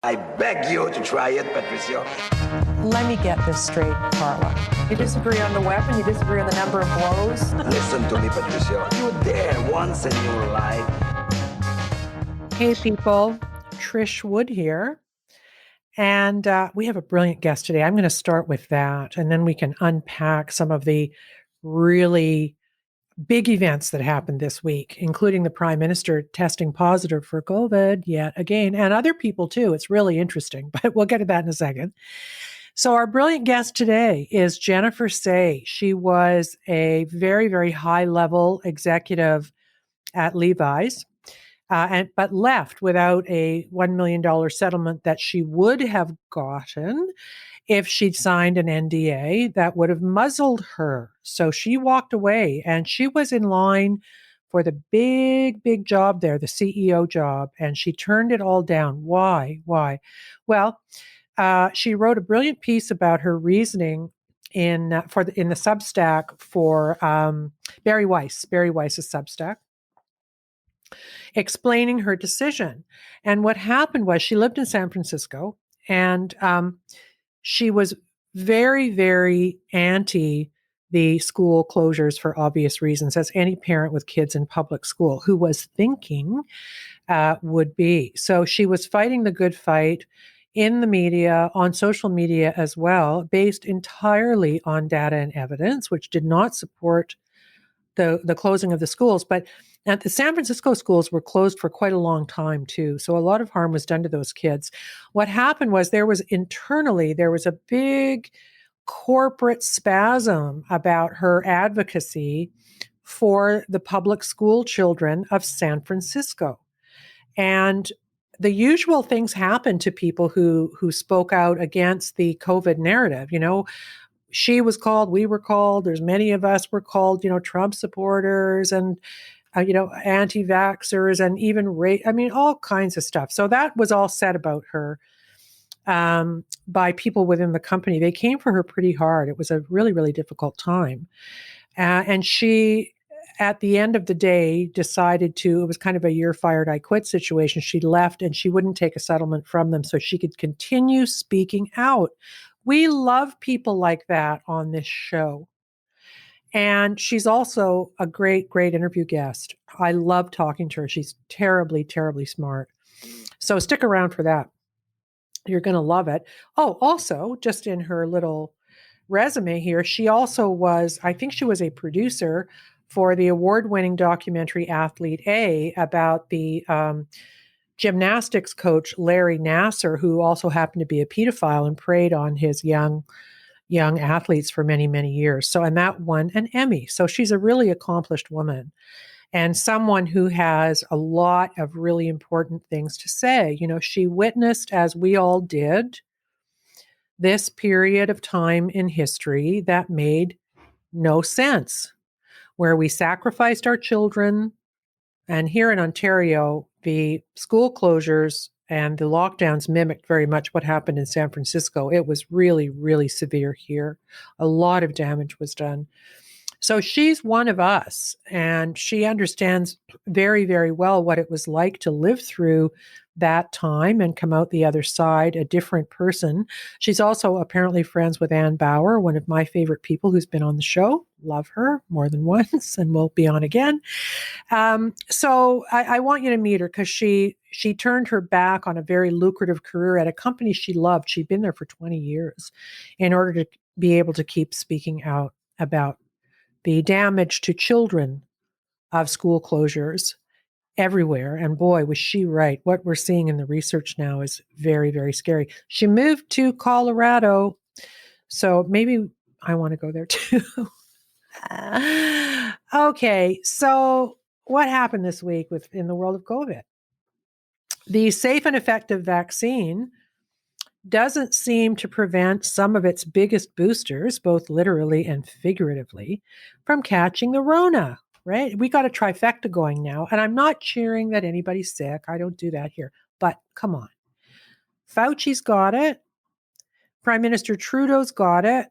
I beg you to try it, Patricio. Let me get this straight, Carla. You disagree on the weapon, you disagree on the number of blows. Listen to me, Patricio. You were there once in your life. Hey, people. Trish Wood here. And we have a brilliant guest today. I'm going to start with that, and then we can unpack some of the really big events that happened this week, including the Prime Minister testing positive for COVID yet again, and other people too. It's really interesting, but we'll get to that in a second. So our brilliant guest today is Jennifer Say. She was a very, very high-level executive at Levis, but left without a $1 million settlement that she would have gotten if she'd signed an NDA that would have muzzled her. So she walked away, and she was in line for the big, big job there, the CEO job, and she turned it all down. Why? Well, she wrote a brilliant piece about her reasoning in the Substack for Barry Weiss. Barry Weiss's Substack, explaining her decision. And what happened was she lived in San Francisco, and she was very, very anti the school closures for obvious reasons, as any parent with kids in public school who was thinking would be. So she was fighting the good fight in the media, on social media as well, based entirely on data and evidence, which did not support the closing of the schools. But at the San Francisco schools were closed for quite a long time too. So a lot of harm was done to those kids. What happened was there was a big corporate spasm about her advocacy for the public school children of San Francisco. And the usual things happened to people who spoke out against the COVID narrative. You know, she was called, we were called, there's many of us were called, Trump supporters and, anti-vaxxers and even all kinds of stuff. So that was all said about her by people within the company. They came for her pretty hard. It was a really, really difficult time. And she, at the end of the day, decided it was kind of a you're fired, I quit situation. She left and she wouldn't take a settlement from them so she could continue speaking out. We love people like that on this show. And she's also a great, great interview guest. I love talking to her. She's terribly, terribly smart. So stick around for that. You're going to love it. Oh, also, just in her little resume here, she also was, I think she was a producer for the award-winning documentary Athlete A about the gymnastics coach Larry Nassar, who also happened to be a pedophile and preyed on his young athletes for many, many years. So, and that won an Emmy. So she's a really accomplished woman and someone who has a lot of really important things to say. She witnessed, as we all did, this period of time in history that made no sense, where we sacrificed our children. And here in Ontario, the school closures and the lockdowns mimicked very much what happened in San Francisco. It was really, really severe here. A lot of damage was done. So she's one of us, and she understands very, very well what it was like to live through that time and come out the other side a different person. She's also apparently friends with Ann Bauer, one of my favorite people who's been on the show. Love her more than once and will be on again. So I want you to meet her because she turned her back on a very lucrative career at a company she loved. She'd been there for 20 years in order to be able to keep speaking out about the damage to children of school closures everywhere. And boy, was she right. What we're seeing in the research now is very, very scary. She moved to Colorado, so maybe I want to go there too. Okay, so what happened this week in the world of COVID? The safe and effective vaccine doesn't seem to prevent some of its biggest boosters, both literally and figuratively, from catching the Rona. Right? We got a trifecta going now. And I'm not cheering that anybody's sick. I don't do that here. But come on. Fauci's got it. Prime Minister Trudeau's got it.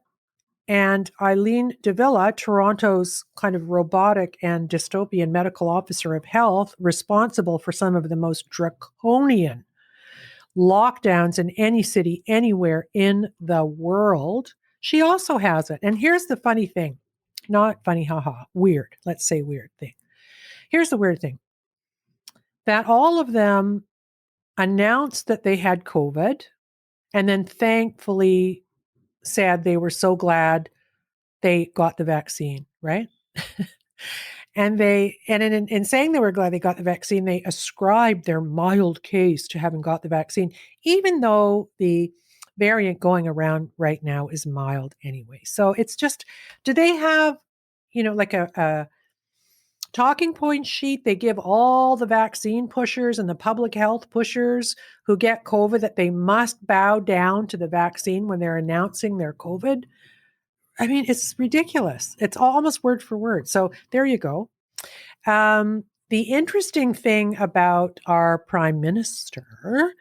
And Eileen de Villa, Toronto's kind of robotic and dystopian medical officer of health, responsible for some of the most draconian lockdowns in any city, anywhere in the world. She also has it. And here's the funny thing. Not funny, haha, weird. Let's say weird thing. Here's the weird thing. That all of them announced that they had COVID and then thankfully said they were so glad they got the vaccine, right? And in saying they were glad they got the vaccine, they ascribed their mild case to having got the vaccine, even though the variant going around right now is mild anyway. So it's just, do they have, like a talking point sheet they give all the vaccine pushers and the public health pushers who get COVID that they must bow down to the vaccine when they're announcing their COVID? I mean, it's ridiculous. It's almost word for word. So there you go. The interesting thing about our prime minister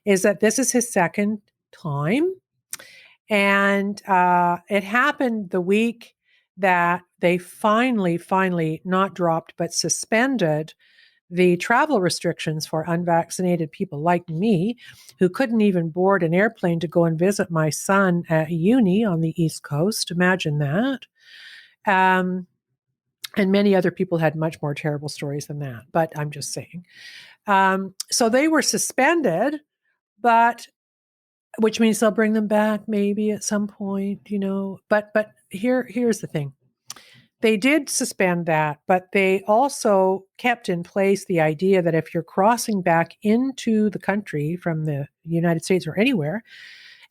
is that this is his second time. And it happened the week that they finally not dropped, but suspended the travel restrictions for unvaccinated people like me, who couldn't even board an airplane to go and visit my son at uni on the East Coast. Imagine that. And many other people had much more terrible stories than that, but I'm just saying. So they were suspended, but which means they'll bring them back maybe at some point, But here's the thing. They did suspend that, but they also kept in place the idea that if you're crossing back into the country from the United States or anywhere,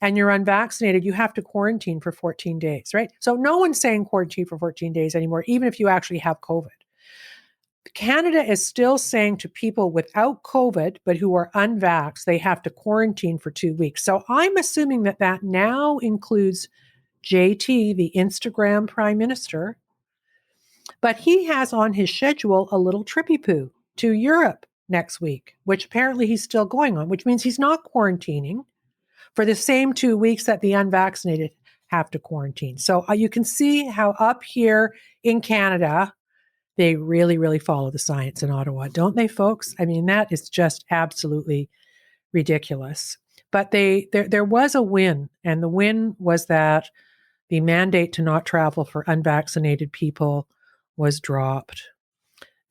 and you're unvaccinated, you have to quarantine for 14 days, right? So no one's saying quarantine for 14 days anymore, even if you actually have COVID. Canada is still saying to people without COVID, but who are unvaxxed, they have to quarantine for 2 weeks. So I'm assuming that that now includes JT, the Instagram prime minister, but he has on his schedule a little trippy poo to Europe next week, which apparently he's still going on, which means he's not quarantining for the same 2 weeks that the unvaccinated have to quarantine. So you can see how up here in Canada, they really, really follow the science in Ottawa, don't they, folks? I mean, that is just absolutely ridiculous. But there was a win, and the win was that the mandate to not travel for unvaccinated people was dropped.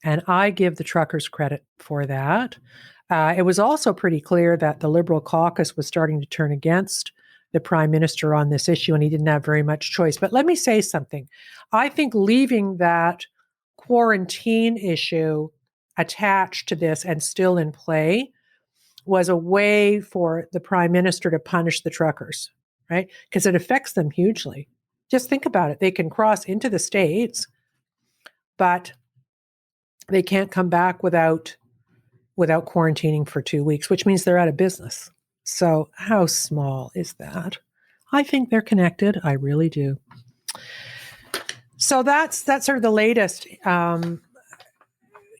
And I give the truckers credit for that. It was also pretty clear that the Liberal caucus was starting to turn against the prime minister on this issue, and he didn't have very much choice. But let me say something. I think leaving that quarantine issue attached to this and still in play was a way for the prime minister to punish the truckers, right? Because it affects them hugely. Just think about it. They can cross into the States, but they can't come back without quarantining for 2 weeks, which means they're out of business. So how small is that? I think they're connected. I really do. So that's sort of the latest.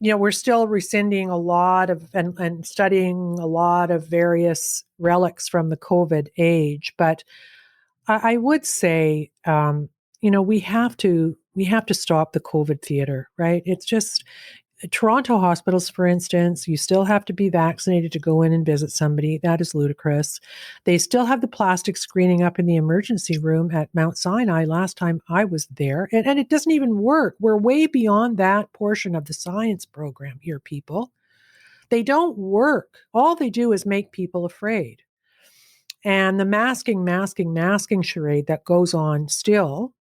We're still rescinding a lot of and studying a lot of various relics from the COVID age, but I would say, we have to stop the COVID theater, right? It's just Toronto hospitals, for instance, you still have to be vaccinated to go in and visit somebody. That is ludicrous. They still have the plastic screening up in the emergency room at Mount Sinai last time I was there, and it doesn't even work. We're way beyond that portion of the science program here, people. They don't work. All they do is make people afraid. And the masking charade that goes on still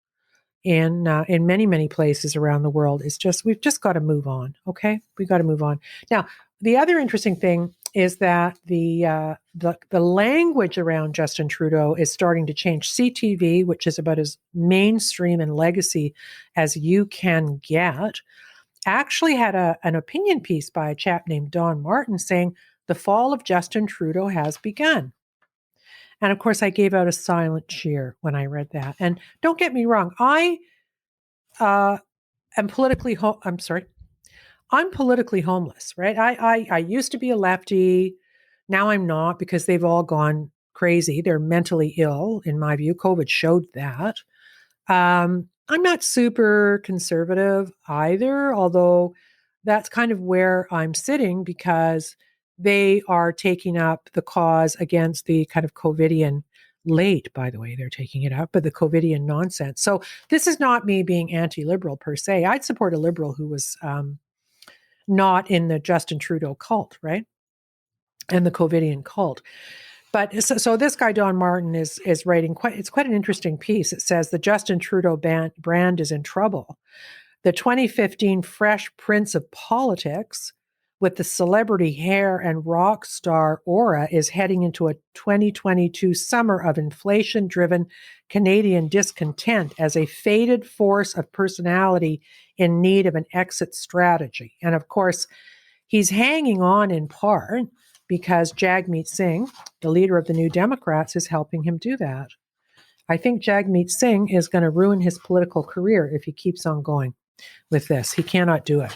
in many places around the world is we've just got to move on. Okay, we got to move on. Now, the other interesting thing is that the language around Justin Trudeau is starting to change. CTV, which is about as mainstream and legacy as you can get, actually had an opinion piece by a chap named Don Martin saying the fall of Justin Trudeau has begun. And of course, I gave out a silent cheer when I read that. And don't get me wrong, I am politically I'm politically homeless, right? I used to be a lefty. Now I'm not, because they've all gone crazy. They're mentally ill, in my view. COVID showed that. I'm not super conservative either, although that's kind of where I'm sitting, because they are taking up the cause against the kind of COVIDian, late, by the way, they're taking it up, but the COVIDian nonsense. So this is not me being anti-liberal per se. I'd support a liberal who was not in the Justin Trudeau cult, right? And the COVIDian cult. But so this guy, Don Martin, is writing it's quite an interesting piece. It says the Justin Trudeau brand is in trouble. The 2015 Fresh Prince of Politics, with the celebrity hair and rock star aura, is heading into a 2022 summer of inflation-driven Canadian discontent as a faded force of personality in need of an exit strategy. And of course, he's hanging on in part because Jagmeet Singh, the leader of the New Democrats, is helping him do that. I think Jagmeet Singh is going to ruin his political career if he keeps on going with this. He cannot do it.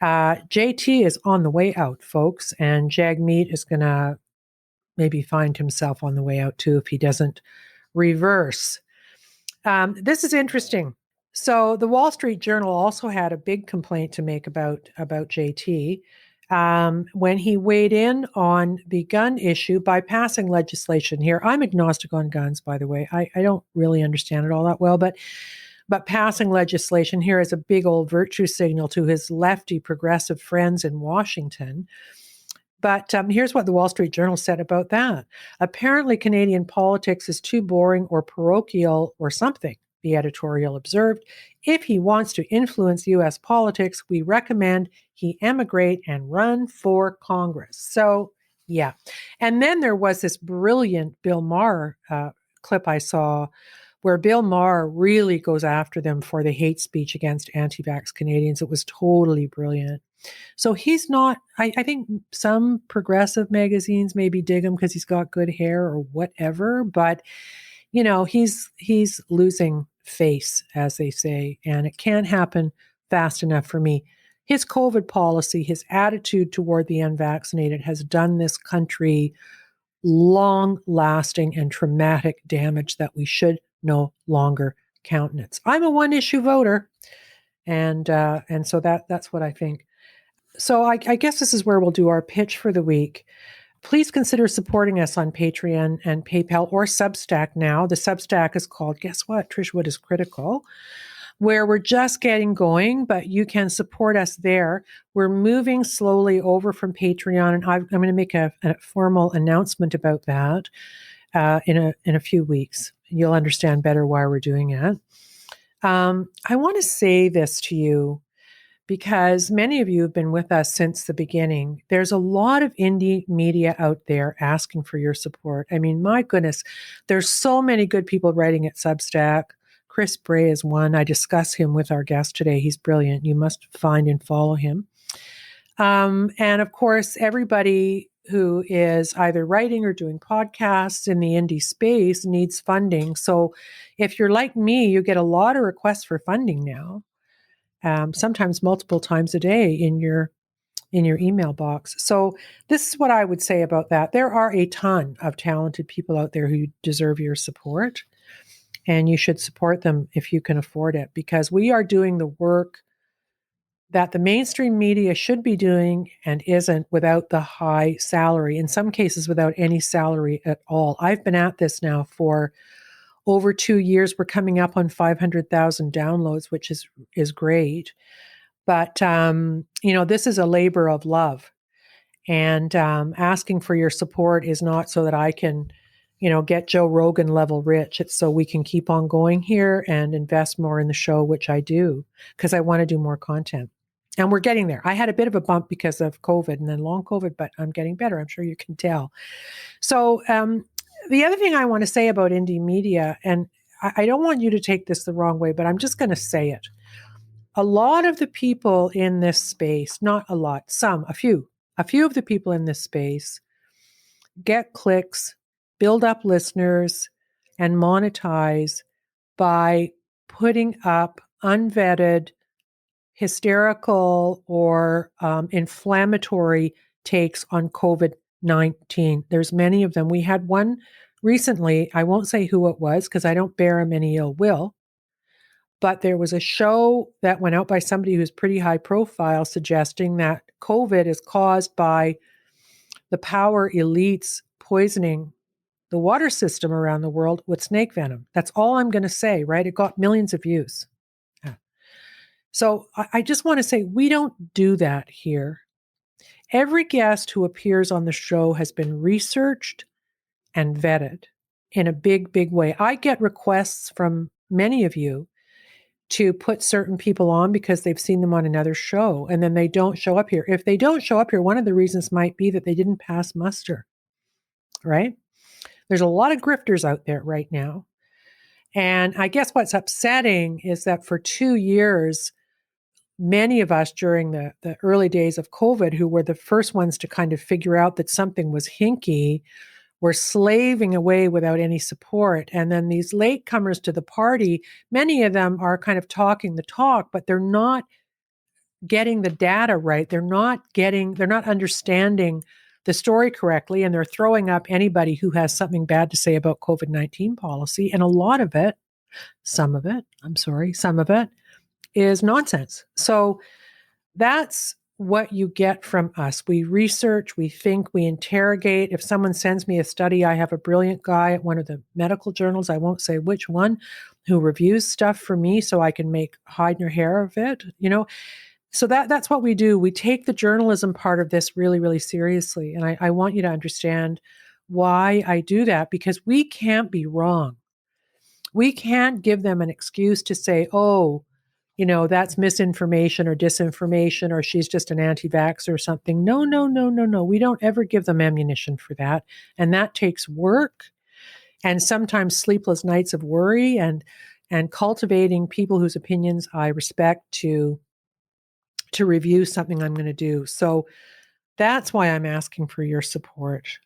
JT is on the way out, folks, and Jagmeet is going to maybe find himself on the way out too if he doesn't reverse. This is interesting. So the Wall Street Journal also had a big complaint to make about JT when he weighed in on the gun issue by passing legislation here. I'm agnostic on guns, by the way. I don't really understand it all that well, but passing legislation here is a big old virtue signal to his lefty progressive friends in Washington. But here's what the Wall Street Journal said about that. Apparently, Canadian politics is too boring or parochial or something, the editorial observed. If he wants to influence U.S. politics, we recommend he emigrate and run for Congress. So, yeah. And then there was this brilliant Bill Maher clip I saw where Bill Maher really goes after them for the hate speech against anti-vax Canadians. It was totally brilliant. So he's not, I think some progressive magazines maybe dig him because he's got good hair or whatever, but you know, he's losing face, as they say, and it can't happen fast enough for me. His COVID policy, his attitude toward the unvaccinated has done this country long-lasting and traumatic damage that we should no longer countenance. I'm a one-issue voter, and so that's what I think. So I guess this is where we'll do our pitch for the week. Please consider supporting us on Patreon and PayPal or Substack now. The Substack is called, guess what? Trish Wood is Critical, where we're just getting going, but you can support us there. We're moving slowly over from Patreon, and I'm going to make a formal announcement about that in a few weeks. You'll understand better why we're doing it. I want to say this to you, because many of you have been with us since the beginning. There's a lot of indie media out there asking for your support. I mean, my goodness, there's so many good people writing at Substack. Chris Bray is one. I discuss him with our guest today. He's brilliant. You must find and follow him. And of course, everybody who is either writing or doing podcasts in the indie space needs funding. So if you're like me, you get a lot of requests for funding now. Sometimes multiple times a day in your email box. So this is what I would say about that. There are a ton of talented people out there who deserve your support, and you should support them if you can afford it, because we are doing the work that the mainstream media should be doing and isn't without the high salary, in some cases without any salary at all. I've been at this now for over 2 years. We're coming up on 500,000 downloads, which is great. But, this is a labor of love. And asking for your support is not so that I can, get Joe Rogan level rich. It's so we can keep on going here and invest more in the show, which I do, because I want to do more content. And we're getting there. I had a bit of a bump because of COVID and then long COVID, but I'm getting better. I'm sure you can tell. So, the other thing I want to say about indie media, and I don't want you to take this the wrong way, but I'm just going to say it. A lot of the people in this space, not a lot, a few of the people in this space get clicks, build up listeners, and monetize by putting up unvetted, hysterical, or inflammatory takes on COVID-19. There's many of them. We had one recently. I won't say who it was because I don't bear him any ill will. But there was a show that went out by somebody who's pretty high profile suggesting that COVID is caused by the power elites poisoning the water system around the world with snake venom. That's all I'm going to say, right? It got millions of views. Yeah. So I just want to say we don't do that here. Every guest who appears on the show has been researched and vetted in a big, big way. I get requests from many of you to put certain people on because they've seen them on another show and then they don't show up here. If they don't show up here, one of the reasons might be that they didn't pass muster, right? There's a lot of grifters out there right now. And I guess what's upsetting is that for 2 years, many of us during the early days of COVID, who were the first ones to kind of figure out that something was hinky, were slaving away without any support. And then these latecomers to the party, many of them are kind of talking the talk, but they're not getting the data right. They're not understanding the story correctly, and they're throwing up anybody who has something bad to say about COVID-19 policy. And a lot of it, some of it is nonsense. So that's what you get from us. We research, we think, we interrogate. If someone sends me a study, I have a brilliant guy at one of the medical journals, I won't say which one, who reviews stuff for me so I can make hide nor hair of it, So that's what we do. We take the journalism part of this really, really seriously. And I want you to understand why I do that, because we can't be wrong. We can't give them an excuse to say, oh, that's misinformation or disinformation, or she's just an anti-vaxxer or something. No. We don't ever give them ammunition for that. And that takes work and sometimes sleepless nights of worry and cultivating people whose opinions I respect to review something I'm going to do. So that's why I'm asking for your support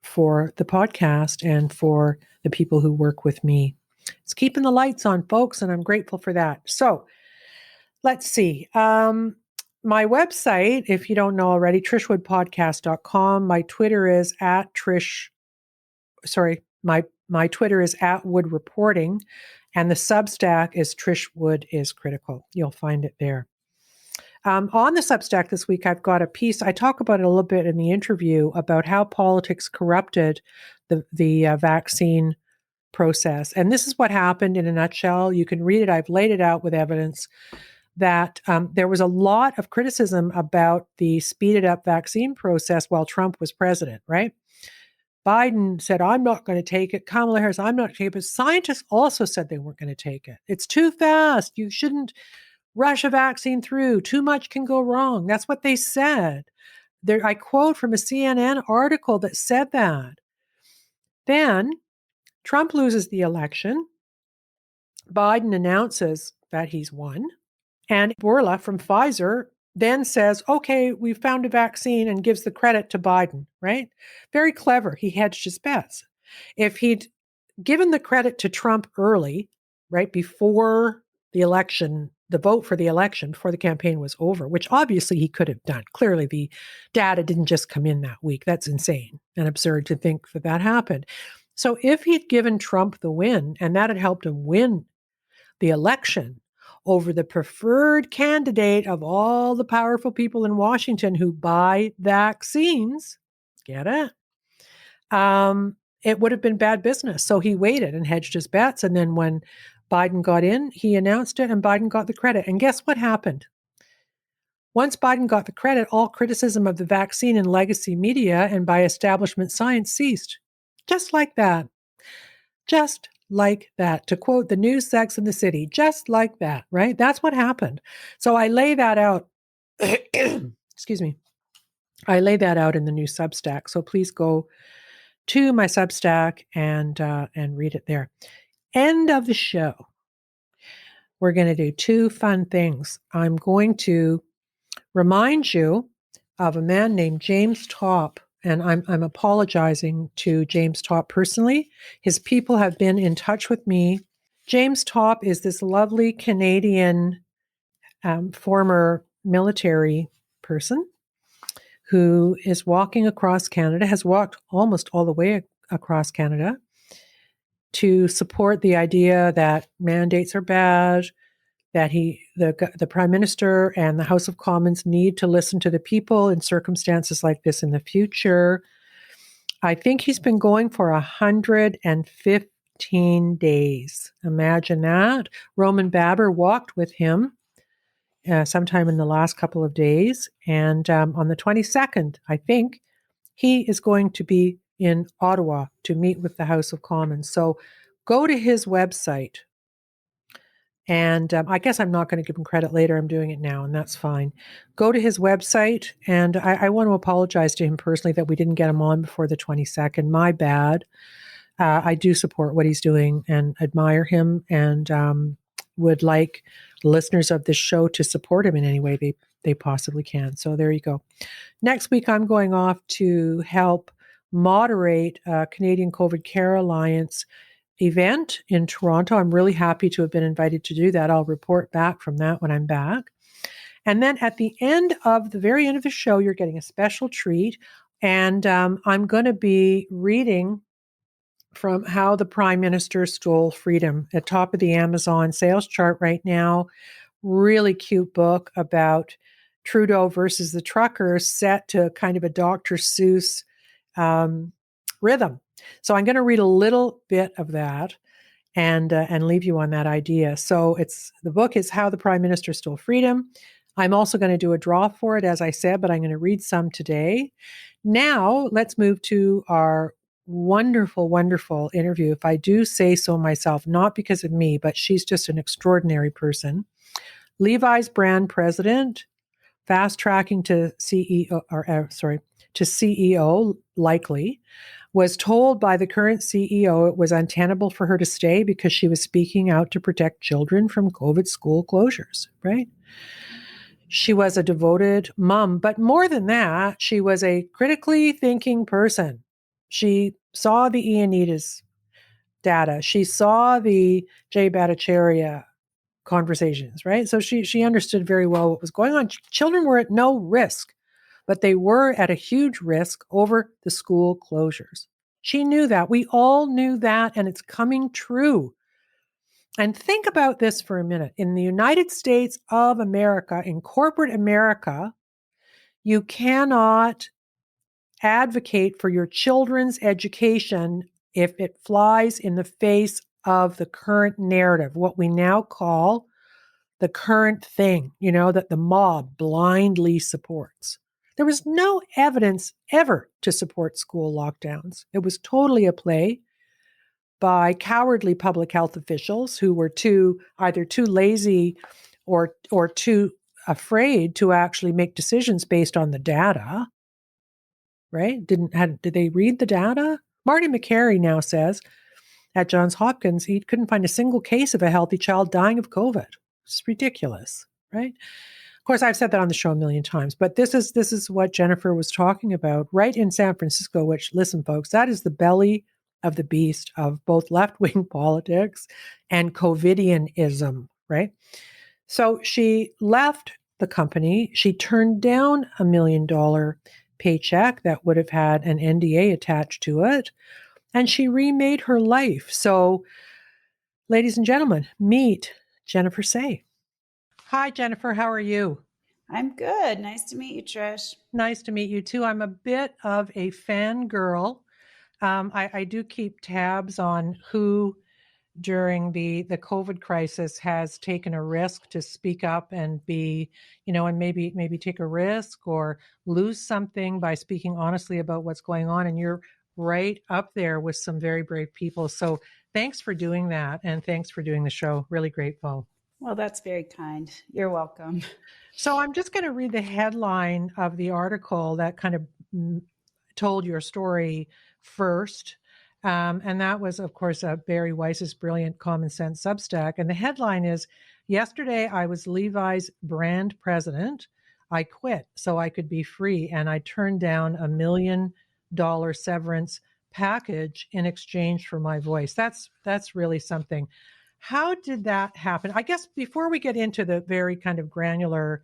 for the podcast and for the people who work with me. It's keeping the lights on, folks, and I'm grateful for that. So let's see. My website, if you don't know already, trishwoodpodcast.com. My Twitter is at Trish. Sorry, my Twitter is at Wood Reporting, and the Substack is Trish Wood is Critical. You'll find it there. On the Substack this week, I've got a piece. I talk about it a little bit in the interview about how politics corrupted the vaccine process. And this is what happened in a nutshell. You can read it. I've laid it out with evidence that there was a lot of criticism about the speeded up vaccine process while Trump was president, right? Biden said, I'm not going to take it. Kamala Harris, I'm not going to take it. But scientists also said they weren't going to take it. It's too fast. You shouldn't rush a vaccine through. Too much can go wrong. That's what they said. I quote from a CNN article that said that. Then Trump loses the election. Biden announces that he's won. And Bourla from Pfizer then says, okay, we found a vaccine, and gives the credit to Biden, right? Very clever. He hedged his bets. If he'd given the credit to Trump early, right, before the election, the vote for the election, before the campaign was over, which obviously he could have done. Clearly, the data didn't just come in that week. That's insane and absurd to think that happened. So if he'd given Trump the win, and that had helped him win the election over the preferred candidate of all the powerful people in Washington who buy vaccines, get it? It would have been bad business. So he waited and hedged his bets. And then when Biden got in, he announced it and Biden got the credit. And guess what happened? Once Biden got the credit, all criticism of the vaccine in legacy media and by establishment science ceased. Just like that. Just like that. To quote the news Sex in the City, just like that, right? That's what happened. So I lay that out. Excuse me. I lay that out in the new Substack. So please go to my Substack and read it there. End of the show. We're going to do two fun things. I'm going to remind you of a man named James Topp, and I'm apologizing to James Topp personally. His people have been in touch with me. James Topp is this lovely Canadian former military person who is walking across Canada, has walked almost all the way across Canada to support the idea that mandates are bad, that the Prime Minister and the House of Commons need to listen to the people in circumstances like this in the future. I think he's been going for 115 days. Imagine that. Roman Baber walked with him sometime in the last couple of days. And on the 22nd, I think, he is going to be in Ottawa to meet with the House of Commons. So go to his website. And I guess I'm not going to give him credit later. I'm doing it now, and that's fine. Go to his website, and I want to apologize to him personally that we didn't get him on before the 22nd. My bad. I do support what he's doing and admire him, and would like listeners of this show to support him in any way they possibly can. So there you go. Next week, I'm going off to help moderate Canadian COVID Care Alliance event in Toronto. I'm really happy to have been invited to do that. I'll report back from that when I'm back. And then at the very end of the show, you're getting a special treat. And I'm going to be reading from How the Prime Minister Stole Freedom at top of the Amazon sales chart right now. Really cute book about Trudeau versus the truckers, set to kind of a Dr. Seuss rhythm. So I'm going to read a little bit of that and leave you on that idea. So the book is How the Prime Minister Stole Freedom. I'm also going to do a draw for it, as I said, but I'm going to read some today. Now let's move to our wonderful, wonderful interview, if I do say so myself, not because of me, but she's just an extraordinary person. Levi's brand president, fast tracking to CEO, to CEO likely, was told by the current CEO it was untenable for her to stay because she was speaking out to protect children from COVID school closures, right? She was a devoted mom, but more than that, she was a critically thinking person. She saw the Ioannidis data. She saw the Jay Bhattacharya conversations, right? So she understood very well what was going on. Children were at no risk, but they were at a huge risk over the school closures. She knew that. We all knew that, and it's coming true. And think about this for a minute. In the United States of America, in corporate America, you cannot advocate for your children's education if it flies in the face of the current narrative, what we now call the current thing, that the mob blindly supports. There was no evidence ever to support school lockdowns. It was totally a play by cowardly public health officials who were either too lazy or too afraid to actually make decisions based on the data. Right? Did they read the data? Marty McCary now says at Johns Hopkins he couldn't find a single case of a healthy child dying of COVID. It's ridiculous, right? Of course, I've said that on the show a million times, but this is what Jennifer was talking about right in San Francisco, which, listen, folks, that is the belly of the beast of both left-wing politics and COVIDianism, right? So she left the company. She turned down $1 million paycheck that would have had an NDA attached to it, and she remade her life. So, ladies and gentlemen, meet Jennifer Say. Hi, Jennifer. How are you? I'm good. Nice to meet you, Trish. Nice to meet you, too. I'm a bit of a fangirl. I do keep tabs on who, during the COVID crisis, has taken a risk to speak up and be, and maybe take a risk or lose something by speaking honestly about what's going on. And you're right up there with some very brave people. So thanks for doing that. And thanks for doing the show. Really grateful. Well, that's very kind. You're welcome. So I'm just going to read the headline of the article that kind of told your story first. And that was, of course, Barry Weiss's brilliant Common Sense Substack. And the headline is, "Yesterday I was Levi's brand president. I quit so I could be free, and I turned down $1 million severance package in exchange for my voice." That's really something. How did that happen? I guess before we get into the very kind of granular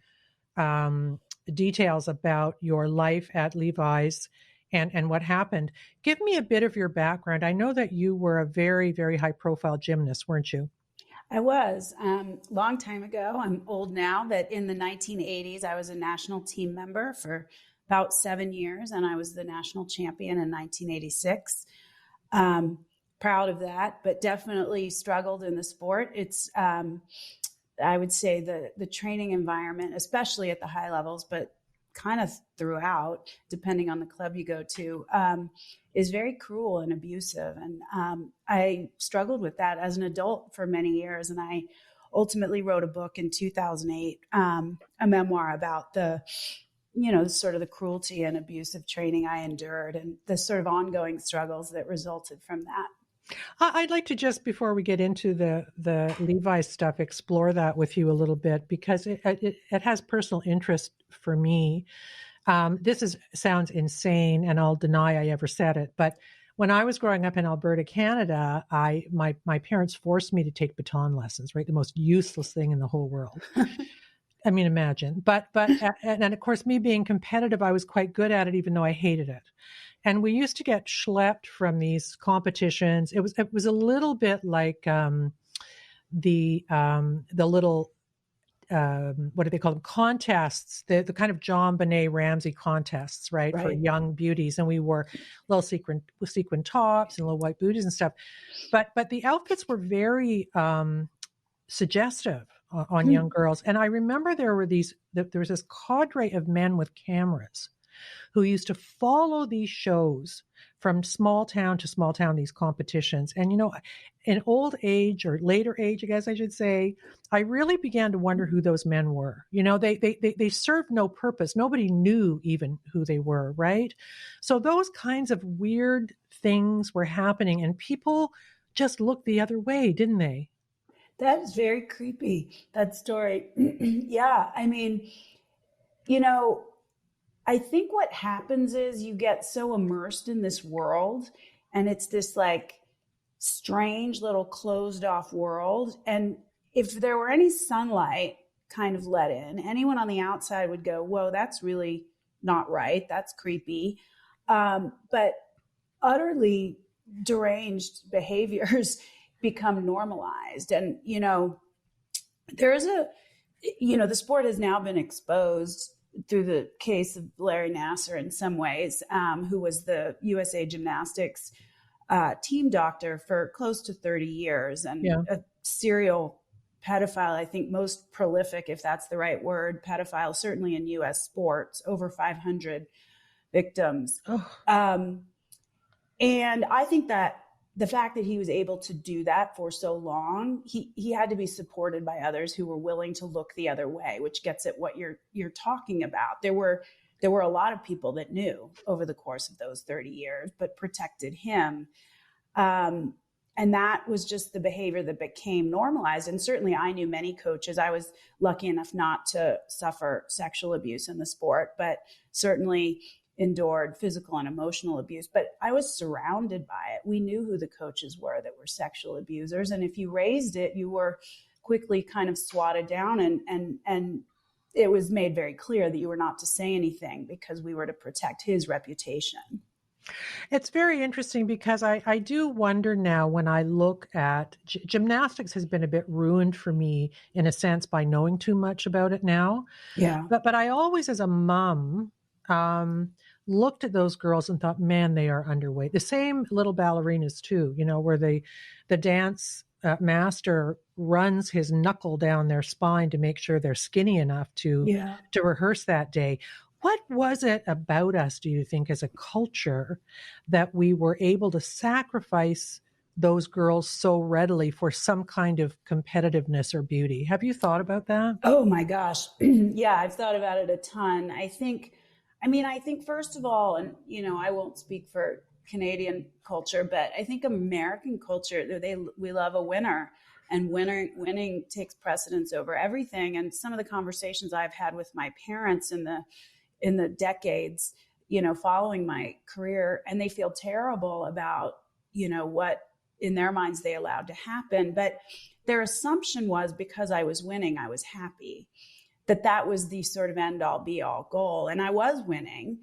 details about your life at Levi's and what happened, give me a bit of your background. I know that you were a very, very high profile gymnast, weren't you? I was long time ago. I'm old now, but in the 1980s, I was a national team member for about 7 years, and I was the national champion in 1986. Um, Proud of that, but definitely struggled in the sport. It's I would say the training environment, especially at the high levels, but kind of throughout, depending on the club you go to, is very cruel and abusive. And I struggled with that as an adult for many years. And I ultimately wrote a book in 2008, a memoir about sort of the cruelty and abusive training I endured and the sort of ongoing struggles that resulted from that. I'd like to just, before we get into the Levi's stuff, explore that with you a little bit, because it has personal interest for me. Sounds insane, and I'll deny I ever said it. But when I was growing up in Alberta, Canada, my parents forced me to take baton lessons, right? The most useless thing in the whole world. I mean, imagine. But and of course, me being competitive, I was quite good at it, even though I hated it. And we used to get schlepped from these competitions. It was a little bit like the little what do they call them, contests, the kind of John Benet Ramsey contests, right, for young beauties. And we wore little sequin tops and little white booties and stuff. But the outfits were very suggestive on young girls. And I remember there was this cadre of men with cameras who used to follow these shows from small town to small town, these competitions. And, in old age, or later age, I guess I should say, I really began to wonder who those men were. They served no purpose. Nobody knew even who they were, right? So those kinds of weird things were happening, and people just looked the other way, didn't they? That is very creepy, that story. Yeah. I mean, I think what happens is you get so immersed in this world, and it's this like strange little closed off world. And if there were any sunlight kind of let in, anyone on the outside would go, whoa, that's really not right. That's creepy. But utterly deranged behaviors become normalized. And, the sport has now been exposed through the case of Larry Nassar in some ways, who was the USA Gymnastics team doctor for close to 30 years and a serial pedophile, I think most prolific, if that's the right word, pedophile, certainly in US sports, over 500 victims. And I think that the fact that he was able to do that for so long, he had to be supported by others who were willing to look the other way, which gets at what you're talking about. There were a lot of people that knew over the course of those 30 years, but protected him. And that was just the behavior that became normalized. And certainly I knew many coaches. I was lucky enough not to suffer sexual abuse in the sport, but certainly endured physical and emotional abuse. But I was surrounded by it. We knew who the coaches were that were sexual abusers. And if you raised it, you were quickly kind of swatted down, and it was made very clear that you were not to say anything because we were to protect his reputation. It's very interesting because I do wonder now, when I look at gymnastics, has been a bit ruined for me in a sense by knowing too much about it now. Yeah. But I always, as a mom, looked at those girls and thought, man, they are underweight. The same little ballerinas too, where the dance master runs his knuckle down their spine to make sure they're skinny enough to rehearse that day. What was it about us, do you think, as a culture, that we were able to sacrifice those girls so readily for some kind of competitiveness or beauty? Have you thought about that? Oh my gosh. Yeah, I've thought about it a ton. I think first of all, and I won't speak for Canadian culture, but I think American culture, we love a winner, and winning takes precedence over everything. And some of the conversations I've had with my parents in the decades, following my career, and they feel terrible about, what in their minds they allowed to happen. But their assumption was because I was winning, I was happy, that was the sort of end all be all goal. And I was winning,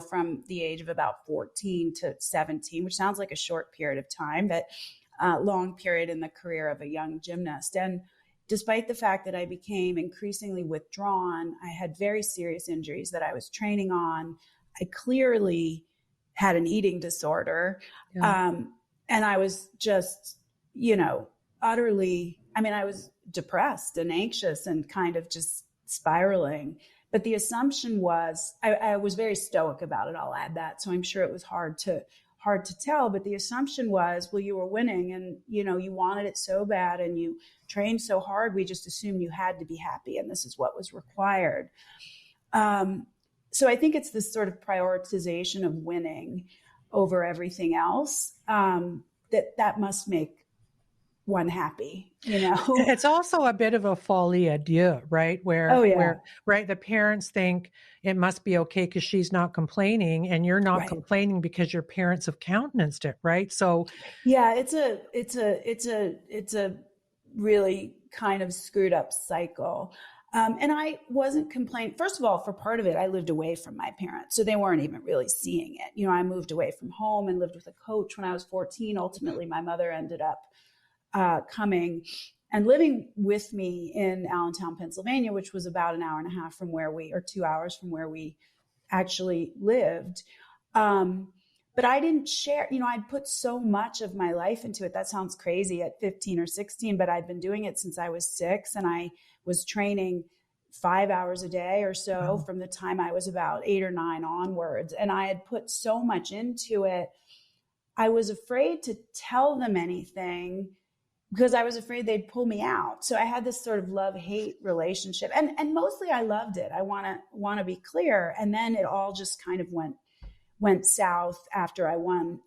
from the age of about 14 to 17, which sounds like a short period of time, but long period in the career of a young gymnast. And despite the fact that I became increasingly withdrawn, I had very serious injuries that I was training on. I clearly had an eating disorder. Yeah. And I was just, utterly, I was depressed and anxious and kind of just spiraling. But the assumption was, I was very stoic about it. I'll add that. So I'm sure it was hard to tell, but the assumption was, well, you were winning and, you wanted it so bad and you trained so hard. We just assumed you had to be happy. And this is what was required. So I think it's this sort of prioritization of winning over everything else that must make one happy, It's also a bit of a folie à deux, right? Where the parents think it must be okay because she's not complaining, and you're not complaining because your parents have countenanced it, right? So, yeah, it's a really kind of screwed up cycle. And I wasn't complaining. First of all, for part of it, I lived away from my parents, so they weren't even really seeing it. I moved away from home and lived with a coach when I was 14. Ultimately, my mother ended up coming and living with me in Allentown, Pennsylvania, which was about an hour and a half from or 2 hours from where we actually lived. But I didn't share, I'd put so much of my life into it. That sounds crazy at 15 or 16, but I'd been doing it since I was 6, and I was training 5 hours a day or so from the time I was about 8 or 9 onwards. And I had put so much into it. I was afraid to tell them anything because I was afraid they'd pull me out. So I had this sort of love-hate relationship, and mostly I loved it. I want to be clear. And then it all just kind of went south after I won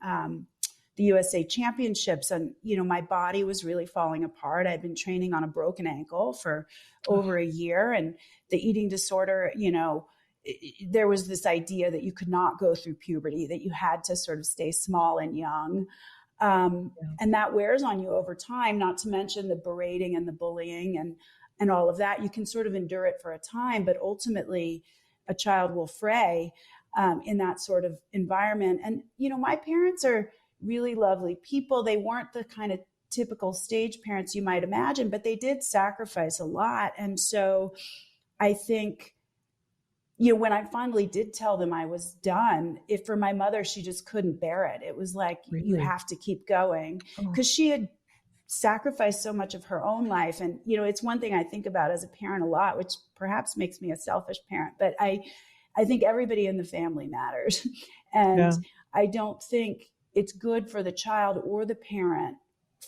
the USA Championships. And, my body was really falling apart. I'd been training on a broken ankle for over a year, and the eating disorder, there was this idea that you could not go through puberty, that you had to sort of stay small and young. And that wears on you over time, not to mention the berating and the bullying and all of that. You can sort of endure it for a time, but ultimately a child will fray in that sort of environment. And, my parents are really lovely people. They weren't the kind of typical stage parents you might imagine, but they did sacrifice a lot. And so I think, when I finally did tell them I was done, for my mother, she just couldn't bear it. It was like, you have to keep going, because she had sacrificed so much of her own life. And, it's one thing I think about as a parent a lot, which perhaps makes me a selfish parent, but I think everybody in the family matters. And I don't think it's good for the child or the parent,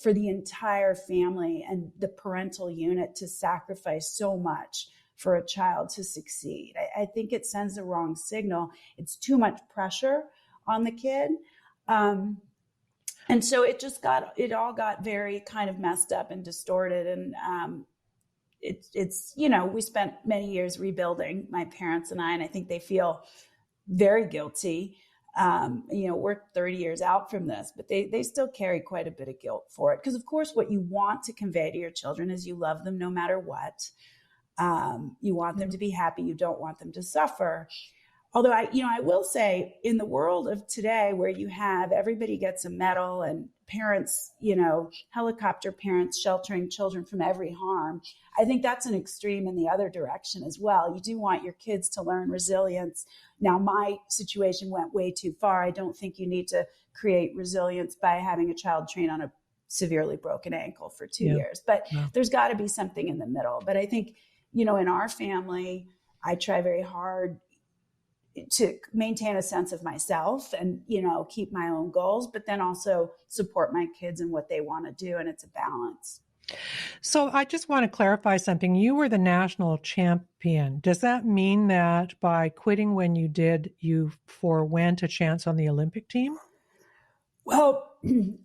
for the entire family and the parental unit to sacrifice so much for a child to succeed. I think it sends the wrong signal. It's too much pressure on the kid. And so it all got very kind of messed up and distorted. And it's we spent many years rebuilding, my parents and I think they feel very guilty. We're 30 years out from this, but they still carry quite a bit of guilt for it. Because of course, what you want to convey to your children is you love them no matter what. You want them to be happy. You don't want them to suffer. Although I will say, in the world of today, where you have everybody gets a medal and parents, helicopter parents sheltering children from every harm, I think that's an extreme in the other direction as well. You do want your kids to learn resilience. Now, my situation went way too far. I don't think you need to create resilience by having a child train on a severely broken ankle for 2 years. But there's got to be something in the middle. But I think, in our family, I try very hard to maintain a sense of myself and, keep my own goals, but then also support my kids and what they want to do. And it's a balance. So I just want to clarify something. You were the national champion. Does that mean that by quitting when you did, you forwent a chance on the Olympic team? Well,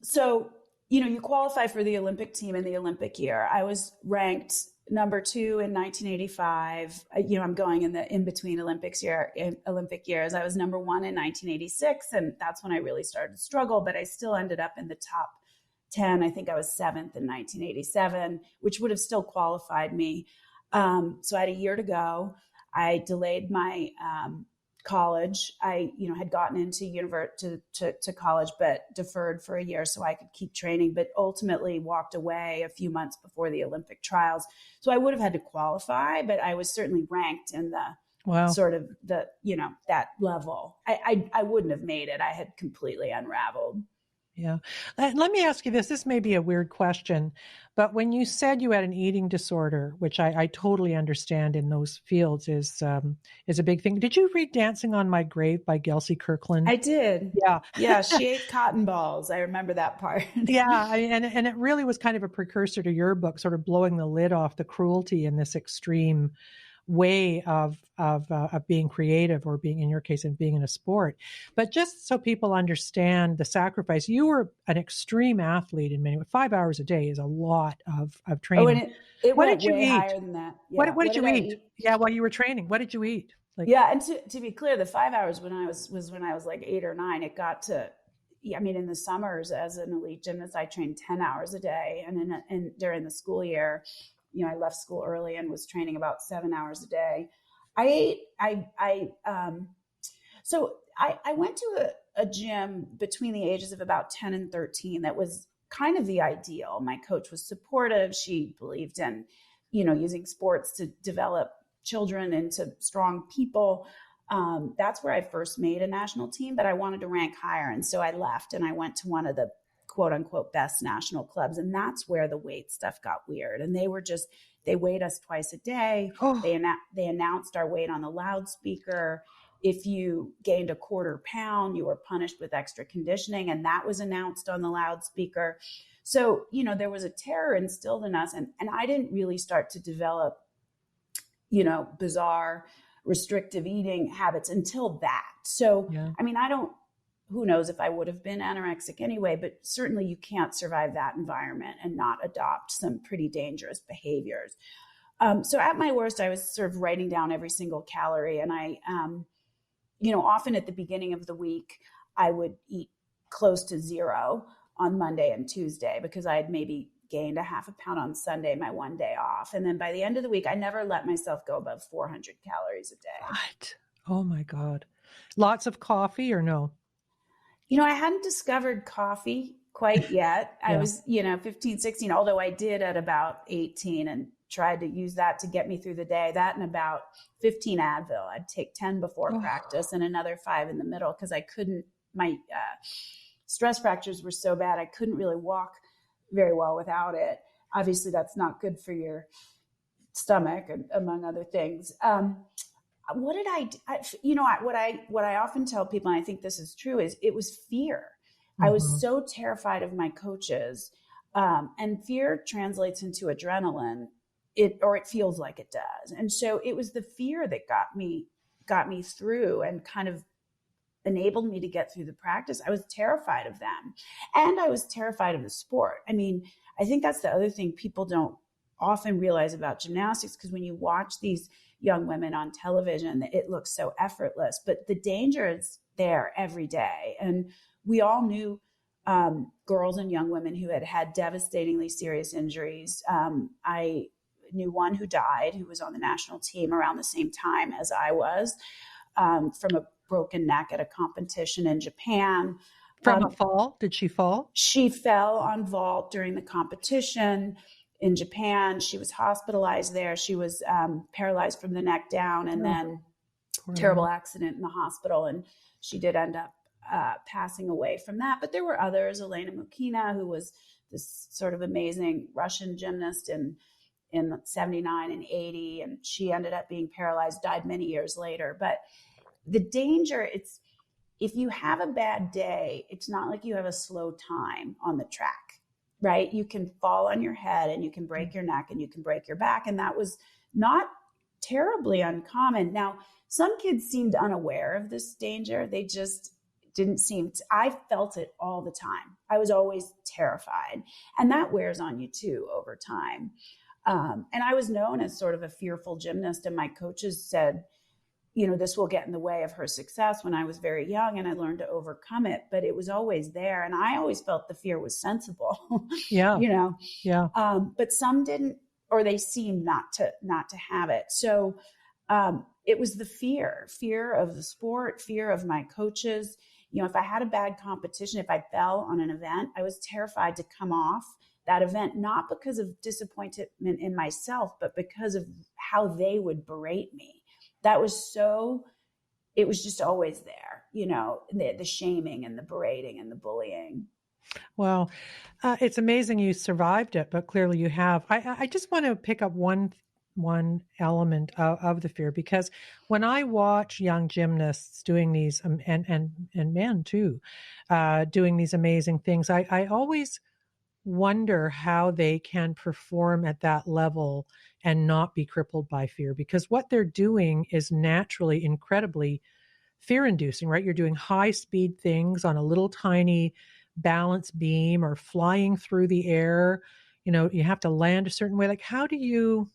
so, you qualify for the Olympic team in the Olympic year. I was ranked number 2 in 1985. I'm going in between Olympic years. I was number 1 in 1986. And that's when I really started to struggle, but I still ended up in the top 10. I think I was 7th in 1987, which would have still qualified me. So I had a year to go. I delayed my college. I, had gotten into to college, but deferred for a year so I could keep training, but ultimately walked away a few months before the Olympic trials. So I would have had to qualify, but I was certainly ranked in the sort of the, that level. I wouldn't have made it. I had completely unraveled. Yeah. Let me ask you this. This may be a weird question, but when you said you had an eating disorder, which I totally understand in those fields is a big thing. Did you read Dancing on My Grave by Gelsey Kirkland? I did. Yeah. Yeah. She ate cotton balls. I remember that part. Yeah. And it really was kind of a precursor to your book, sort of blowing the lid off the cruelty in this extreme way of being creative, or being, in your case, of being in a sport. But just so people understand the sacrifice, you were an extreme athlete in many ways. 5 hours a day is a lot of training. Oh, and it what went did you way eat? higher than that. Yeah. What did you eat? Yeah, while you were training, what did you eat? Yeah, and to be clear, the 5 hours when I was like 8 or 9. It got to, in the summers as an elite gymnast, I trained 10 hours a day, and during the school year, I left school early and was training about 7 hours a day. So I went to a gym between the ages of about 10 and 13 that was kind of the ideal. My coach was supportive. She believed in, using sports to develop children into strong people. That's where I first made a national team, but I wanted to rank higher. And so I left and I went to one of the quote unquote best national clubs. And that's where the weight stuff got weird. And they weighed us twice a day. Oh. They announced our weight on the loudspeaker. If you gained a quarter pound, you were punished with extra conditioning. And that was announced on the loudspeaker. So, there was a terror instilled in us. And I didn't really start to develop, bizarre restrictive eating habits until that. So, yeah. Who knows if I would have been anorexic anyway, but certainly you can't survive that environment and not adopt some pretty dangerous behaviors. So at my worst, I was sort of writing down every single calorie. And I, often at the beginning of the week, I would eat close to 0 on Monday and Tuesday because I had maybe gained a half a pound on Sunday, my one day off. And then by the end of the week, I never let myself go above 400 calories a day. What? Oh my God. Lots of coffee or no? I hadn't discovered coffee quite yet. Yeah. I was, 15, 16, although I did at about 18 and tried to use that to get me through the day. That and about 15 Advil. I'd take 10 before practice and another 5 in the middle because I couldn't, my stress fractures were so bad. I couldn't really walk very well without it. Obviously that's not good for your stomach, among other things. What did I do? What I often tell people, and I think this is true, is it was fear. Mm-hmm. I was so terrified of my coaches, and fear translates into adrenaline. It feels like it does. And so it was the fear that got me through and kind of enabled me to get through the practice. I was terrified of them, and I was terrified of the sport. I think that's the other thing people don't often realize about gymnastics, because when you watch these young women on television, it looks so effortless, but the danger is there every day. And we all knew girls and young women who had devastatingly serious injuries. I knew one who died, who was on the national team around the same time as I was, from a broken neck at a competition in Japan. From a fall? Did she fall? She fell on vault during the competition in Japan. She was hospitalized there. She was paralyzed from the neck down, and then terrible accident in the hospital. And she did end up passing away from that. But there were others, Elena Mukina, who was this sort of amazing Russian gymnast in 79 and 80. And she ended up being paralyzed, died many years later. But the danger, if you have a bad day, it's not like you have a slow time on the track. Right? You can fall on your head and you can break your neck and you can break your back. And that was not terribly uncommon. Now, some kids seemed unaware of this danger. They just didn't seem to. I felt it all the time. I was always terrified. And that wears on you too over time. And I was known as sort of a fearful gymnast. And my coaches said, this will get in the way of her success when I was very young, and I learned to overcome it, but it was always there. And I always felt the fear was sensible. Yeah. But some didn't, or they seemed not to have it. So, it was the fear of the sport, fear of my coaches. You know, if I had a bad competition, if I fell on an event, I was terrified to come off that event, not because of disappointment in myself, but because of how they would berate me. That was so, it was just always there, you know, the shaming and the berating and the bullying. Well, it's amazing you survived it, but clearly you have. I just want to pick up one element of the fear, because when I watch young gymnasts doing these, and men too, doing these amazing things, I always wonder how they can perform at that level and not be crippled by fear, because what they're doing is naturally incredibly fear inducing, right? You're doing high speed things on a little tiny balance beam or flying through the air. You know, you have to land a certain way. Like, how do you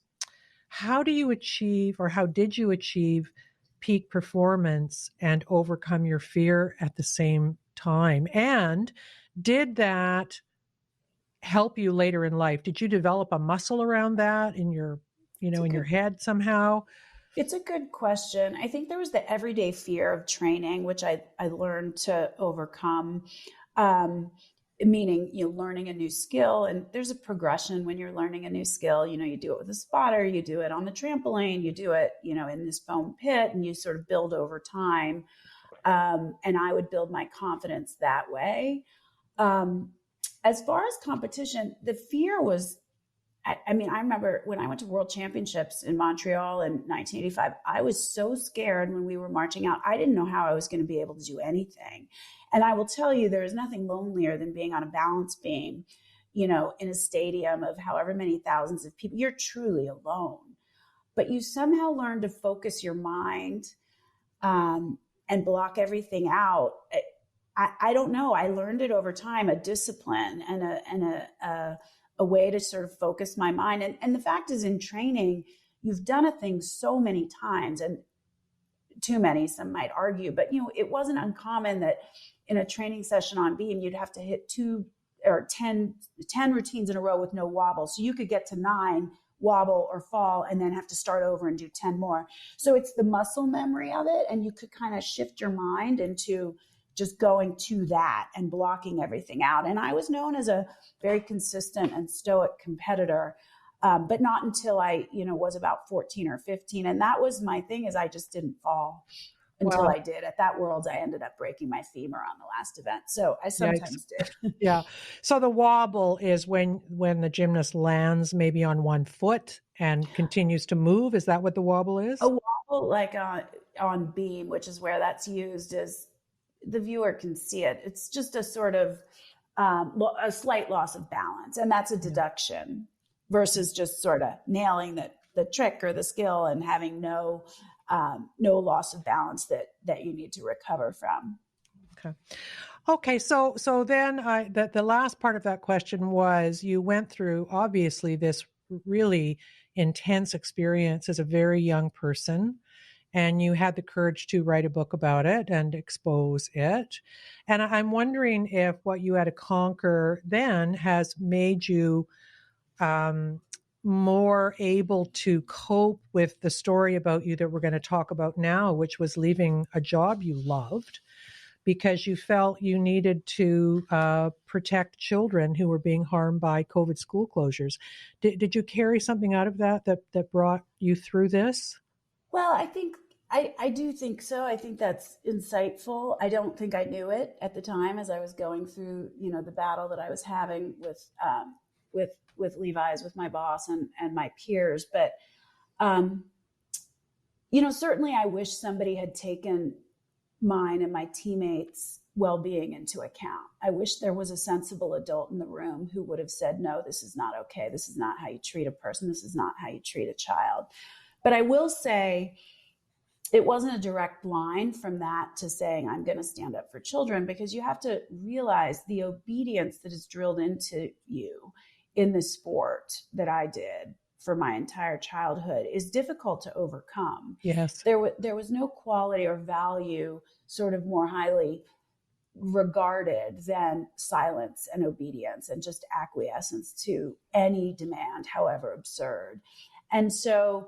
achieve, or how did you achieve peak performance and overcome your fear at the same time? And did that help you later in life? Did you develop a muscle around that in your, in your head somehow? It's a good question. I think there was the everyday fear of training, which I learned to overcome. Meaning, learning a new skill, and there's a progression when you're learning a new skill. You do it with a spotter, you do it on the trampoline, you do it, in this foam pit, and you sort of build over time. And I would build my confidence that way. As far as competition, the fear was, I remember when I went to World Championships in Montreal in 1985, I was so scared when we were marching out. I didn't know how I was going to be able to do anything. And I will tell you, there is nothing lonelier than being on a balance beam, in a stadium of however many thousands of people. You're truly alone, but you somehow learn to focus your mind and block everything out. I don't know. I learned it over time, a discipline and a way to sort of focus my mind. And the fact is, in training, you've done a thing so many times, and too many, some might argue, but it wasn't uncommon that in a training session on beam, you'd have to hit 2 or 10 routines in a row with no wobble. So you could get to 9, wobble or fall, and then have to start over and do 10 more. So it's the muscle memory of it. And you could kind of shift your mind into just going to that and blocking everything out. And I was known as a very consistent and stoic competitor, but not until I, was about 14 or 15. And that was my thing, is I just didn't fall until I did. At that Worlds, I ended up breaking my femur on the last event. So I sometimes did. Yeah. So the wobble is when the gymnast lands maybe on one foot and continues to move. Is that what the wobble is? A wobble, like on beam, which is where that's used, is the viewer can see it. It's just a sort of a slight loss of balance. And that's a deduction versus just sort of nailing the trick or the skill and having no loss of balance that you need to recover from. Okay. So then the last part of that question was, you went through obviously this really intense experience as a very young person, and you had the courage to write a book about it and expose it. And I'm wondering if what you had to conquer then has made you more able to cope with the story about you that we're going to talk about now, which was leaving a job you loved because you felt you needed to protect children who were being harmed by COVID school closures. Did you carry something out of that brought you through this? Well, I do think so. I think that's insightful. I don't think I knew it at the time as I was going through, the battle that I was having with Levi's, with my boss and my peers. But, certainly I wish somebody had taken mine and my teammates' well-being into account. I wish there was a sensible adult in the room who would have said, no, this is not okay. This is not how you treat a person. This is not how you treat a child. But I will say, it wasn't a direct line from that to saying, I'm going to stand up for children, because you have to realize the obedience that is drilled into you in the sport that I did for my entire childhood is difficult to overcome. Yes. There was no quality or value sort of more highly regarded than silence and obedience and just acquiescence to any demand, however absurd. And so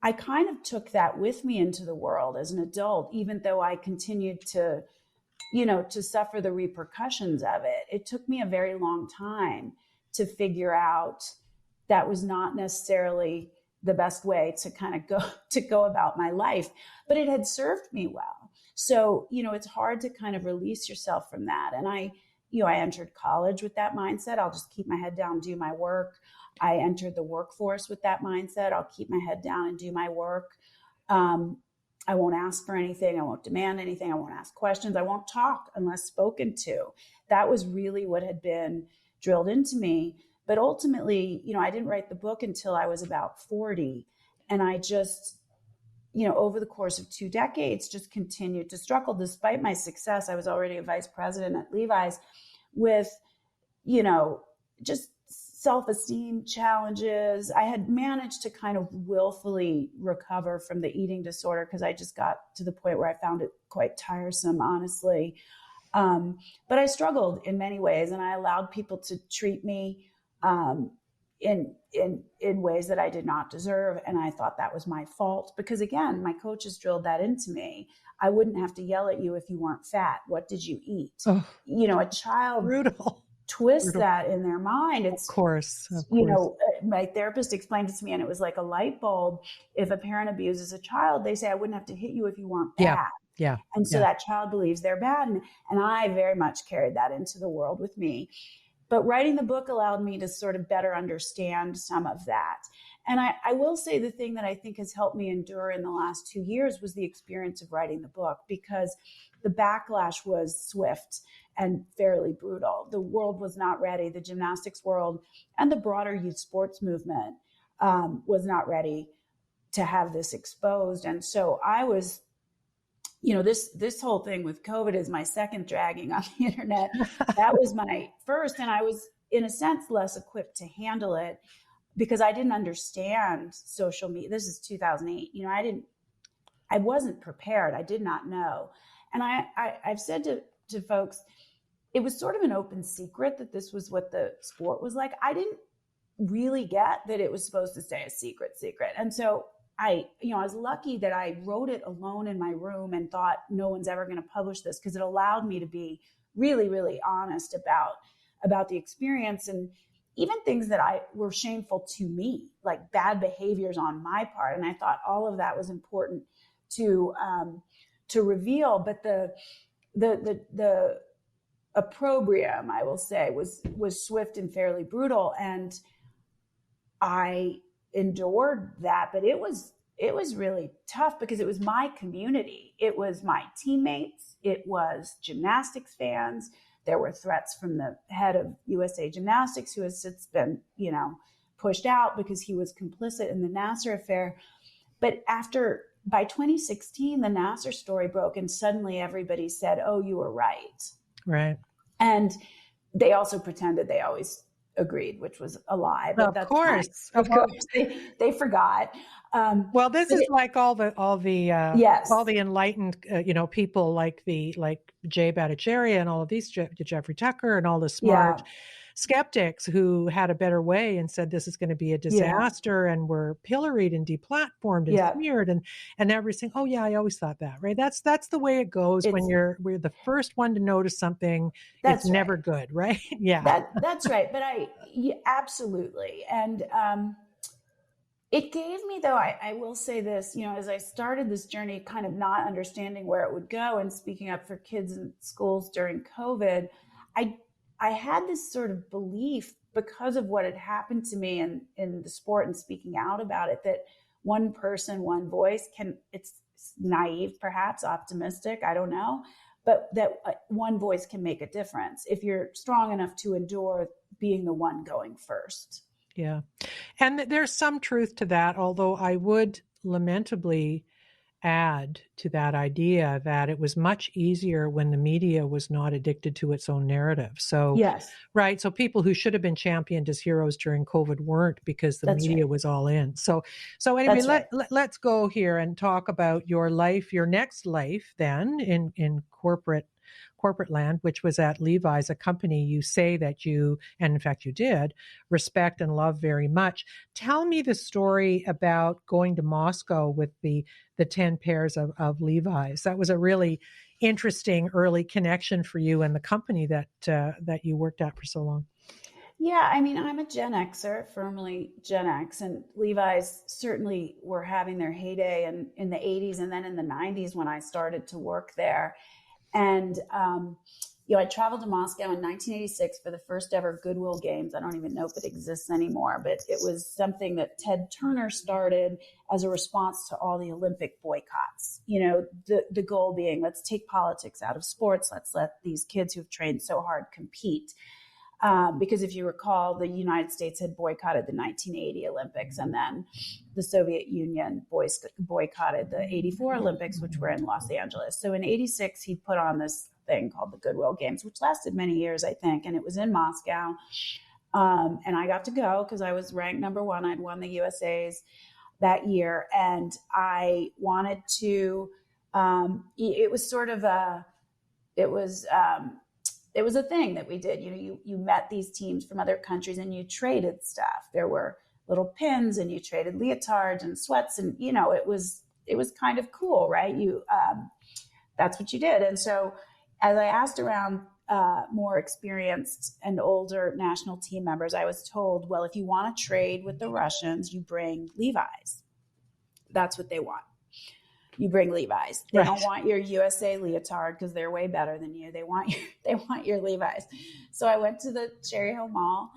I kind of took that with me into the world as an adult, even though I continued to, to suffer the repercussions of it. It took me a very long time to figure out that was not necessarily the best way to kind of go about my life, but it had served me well. So, it's hard to kind of release yourself from that. And I entered college with that mindset. I'll just keep my head down, do my work. I entered the workforce with that mindset. I'll keep my head down and do my work. I won't ask for anything. I won't demand anything. I won't ask questions. I won't talk unless spoken to. That was really what had been drilled into me. But ultimately, I didn't write the book until I was about 40. And I just, over the course of 2 decades, just continued to struggle. Despite my success, I was already a vice president at Levi's with, just self-esteem challenges. I had managed to kind of willfully recover from the eating disorder because I just got to the point where I found it quite tiresome, honestly. But I struggled in many ways, and I allowed people to treat me in ways that I did not deserve. And I thought that was my fault because, again, my coaches drilled that into me. I wouldn't have to yell at you if you weren't fat. What did you eat? Oh, a child brutal. Twist that in their mind. It's of course. My therapist explained it to me, and it was like a light bulb. If a parent abuses a child, they say, I wouldn't have to hit you if you weren't bad. Yeah. And so that child believes they're bad. And I very much carried that into the world with me. But writing the book allowed me to sort of better understand some of that. And I will say the thing that I think has helped me endure in the last 2 years was the experience of writing the book, because the backlash was swift and fairly brutal. The world was not ready. The gymnastics world and the broader youth sports movement was not ready to have this exposed. And so I was, this whole thing with COVID is my second dragging on the internet. That was my first. And I was, in a sense, less equipped to handle it because I didn't understand social media. This is 2008. I wasn't prepared. I did not know. And I've said to folks, it was sort of an open secret that this was what the sport was like. I didn't really get that it was supposed to stay a secret. And so I was lucky that I wrote it alone in my room and thought no one's ever going to publish this, because it allowed me to be really, really honest about the experience, and even things that were shameful to me, like bad behaviors on my part. And I thought all of that was important to reveal. But the opprobrium, I will say, was swift and fairly brutal, and I endured that. But it was really tough because it was my community, it was my teammates, it was gymnastics fans. There were threats from the head of USA Gymnastics, who has since been pushed out because he was complicit in the Nasser affair. But by 2016, the Nasser story broke, and suddenly everybody said, oh, you were right. Right. And they also pretended they always agreed, which was a lie. But of course. They forgot. Well, this is like all the yes. all the enlightened, people like Jay Bhattacharya and all of these, Jeffrey Tucker and all the smart skeptics who had a better way and said this is going to be a disaster, and were pilloried and deplatformed and smeared, and everything. Oh yeah, I always thought that, right? That's the way it goes when we're the first one to notice something. It's never good, right? Yeah, that's right. But absolutely, and it gave me, though, I will say this, as I started this journey, kind of not understanding where it would go and speaking up for kids in schools during COVID, I had this sort of belief, because of what had happened to me in the sport and speaking out about it, that one person, one voice it's naive, perhaps optimistic, I don't know, but that one voice can make a difference if you're strong enough to endure being the one going first. Yeah. And there's some truth to that, although I would lamentably add to that idea that it was much easier when the media was not addicted to its own narrative. So, yes. Right. So people who should have been championed as heroes during COVID weren't, because the media was all in. So anyway, let's go here and talk about your life, your next life then in corporate corporate land, which was at Levi's, a company you say that you, and in fact you did, respect and love very much. Tell me the story about going to Moscow with the 10 pairs of Levi's. That was a really interesting early connection for you and the company that you worked at for so long. Yeah, I mean, I'm a Gen Xer, firmly Gen X, and Levi's certainly were having their heyday in the 80s and then in the 90s when I started to work there. And, I traveled to Moscow in 1986 for the first ever Goodwill Games. I don't even know if it exists anymore, but it was something that Ted Turner started as a response to all the Olympic boycotts. The goal being, let's take politics out of sports. Let's let these kids who've trained so hard compete. Because if you recall, the United States had boycotted the 1980 Olympics, and then the Soviet Union boycotted the 84 Olympics, which were in Los Angeles. So in 86, he put on this thing called the Goodwill Games, which lasted many years, I think, and it was in Moscow. And I got to go because I was ranked number one. I'd won the USA's that year, and I wanted to. It was a thing that we did. You met these teams from other countries and you traded stuff. There were little pins and you traded leotards and sweats, and it was kind of cool, right? That's what you did. And so as I asked around more experienced and older national team members, I was told, well, if you want to trade with the Russians, you bring Levi's. That's what they want. You bring Levi's. They don't want your USA leotard because they're way better than you. They want your Levi's. So I went to the Cherry Hill Mall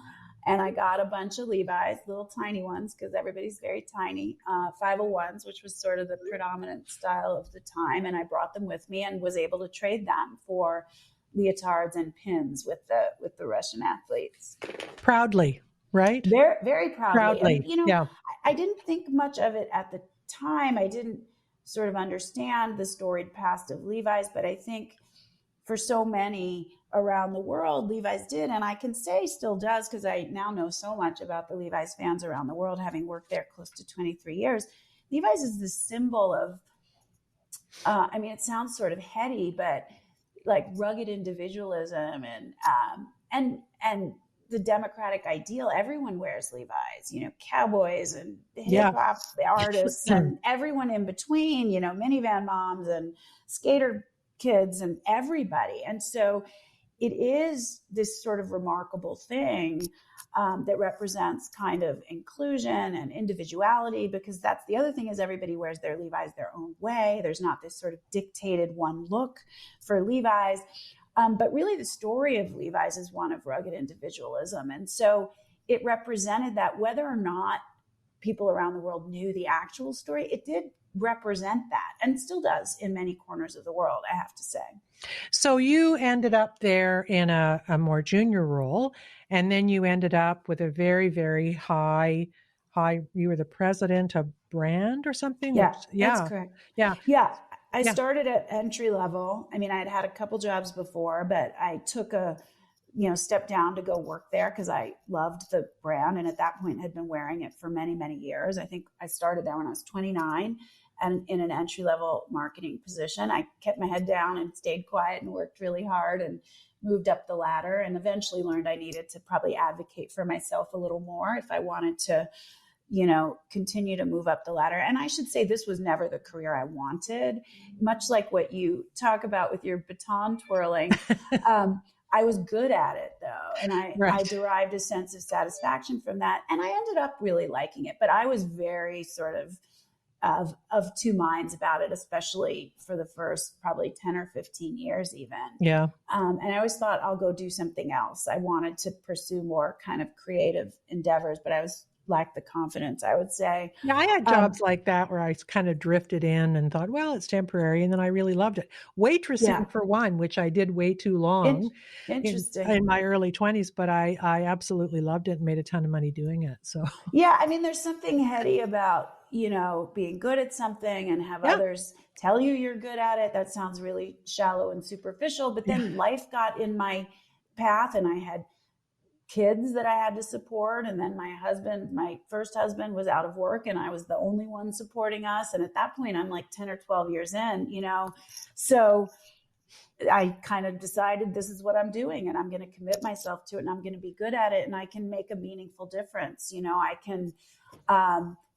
and I got a bunch of Levi's, little tiny ones, because everybody's very tiny, 501s, which was sort of the predominant style of the time. And I brought them with me and was able to trade them for leotards and pins with the Russian athletes. Proudly, right? Very, very proudly. And, I didn't think much of it at the time. I didn't sort of understand the storied past of Levi's, but I think for so many around the world, Levi's did, and I can say still does, because I now know so much about the Levi's fans around the world, having worked there close to 23 years. Levi's is the symbol of, it sounds sort of heady, but like rugged individualism and the democratic ideal. Everyone wears Levi's, cowboys and hip hop artists and everyone in between, minivan moms and skater kids and everybody. And so it is this sort of remarkable thing that represents kind of inclusion and individuality, because that's the other thing, is everybody wears their Levi's their own way. There's not this sort of dictated one look for Levi's. But really the story of Levi's is one of rugged individualism. And so it represented that, whether or not people around the world knew the actual story, it did represent that, and still does in many corners of the world, I have to say. So you ended up there in a more junior role, and then you ended up with a very, very high, you were the president of brand or something? That's correct. Yeah. I started at entry level. I had had a couple jobs before, but I took a step down to go work there because I loved the brand, and at that point had been wearing it for many, many years. I think I started there when I was 29 and in an entry level marketing position. I kept my head down and stayed quiet and worked really hard and moved up the ladder, and eventually learned I needed to probably advocate for myself a little more if I wanted to continue to move up the ladder. And I should say, this was never the career I wanted, much like what you talk about with your baton twirling. I was good at it though. And I derived a sense of satisfaction from that. And I ended up really liking it, but I was very sort of two minds about it, especially for the first probably 10 or 15 years even. Yeah. And I always thought, I'll go do something else. I wanted to pursue more kind of creative endeavors, but I lacked the confidence, I would say. Yeah, I had jobs like that where I kind of drifted in and thought, well, it's temporary. And then I really loved it. Waitressing for one, which I did way too long in my early 20s, but I absolutely loved it and made a ton of money doing it. So yeah, there's something heady about, being good at something and have others tell you you're good at it. That sounds really shallow and superficial, but then life got in my path, and I had kids that I had to support. And then my first husband was out of work, and I was the only one supporting us. And at that point, I'm like 10 or 12 years in, so I kind of decided this is what I'm doing, and I'm going to commit myself to it, and I'm going to be good at it, and I can make a meaningful difference. I can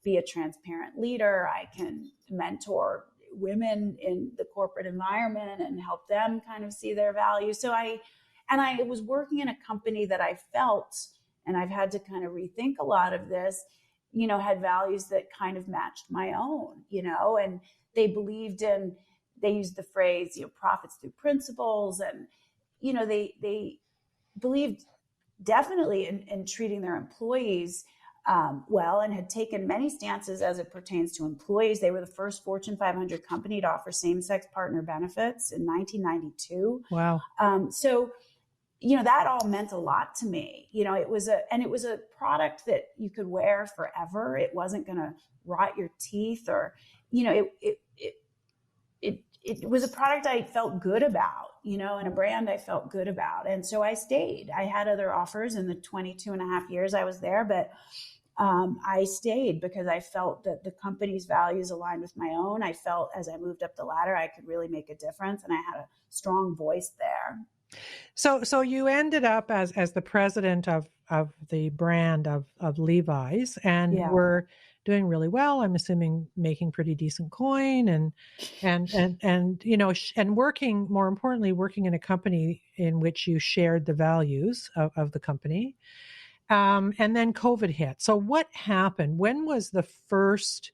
be a transparent leader. I can mentor women in the corporate environment and help them kind of see their value. So I was working in a company that I felt, and I've had to kind of rethink a lot of this, had values that kind of matched my own, and they believed in, they used the phrase, profits through principles. And, they believed definitely in treating their employees well, and had taken many stances as it pertains to employees. They were the first Fortune 500 company to offer same-sex partner benefits in 1992. Wow. So, that all meant a lot to me. It was a product that you could wear forever. It wasn't going to rot your teeth, or, it was a product I felt good about, and a brand I felt good about. And so I stayed. I had other offers in the 22 and a half years I was there, but I stayed because I felt that the company's values aligned with my own. I felt as I moved up the ladder, I could really make a difference, and I had a strong voice there. So you ended up as the president of the brand of Levi's, and were doing really well. I'm assuming making pretty decent coin, and working, more importantly, working in a company in which you shared the values of the company. And then COVID hit. So what happened? When was the first?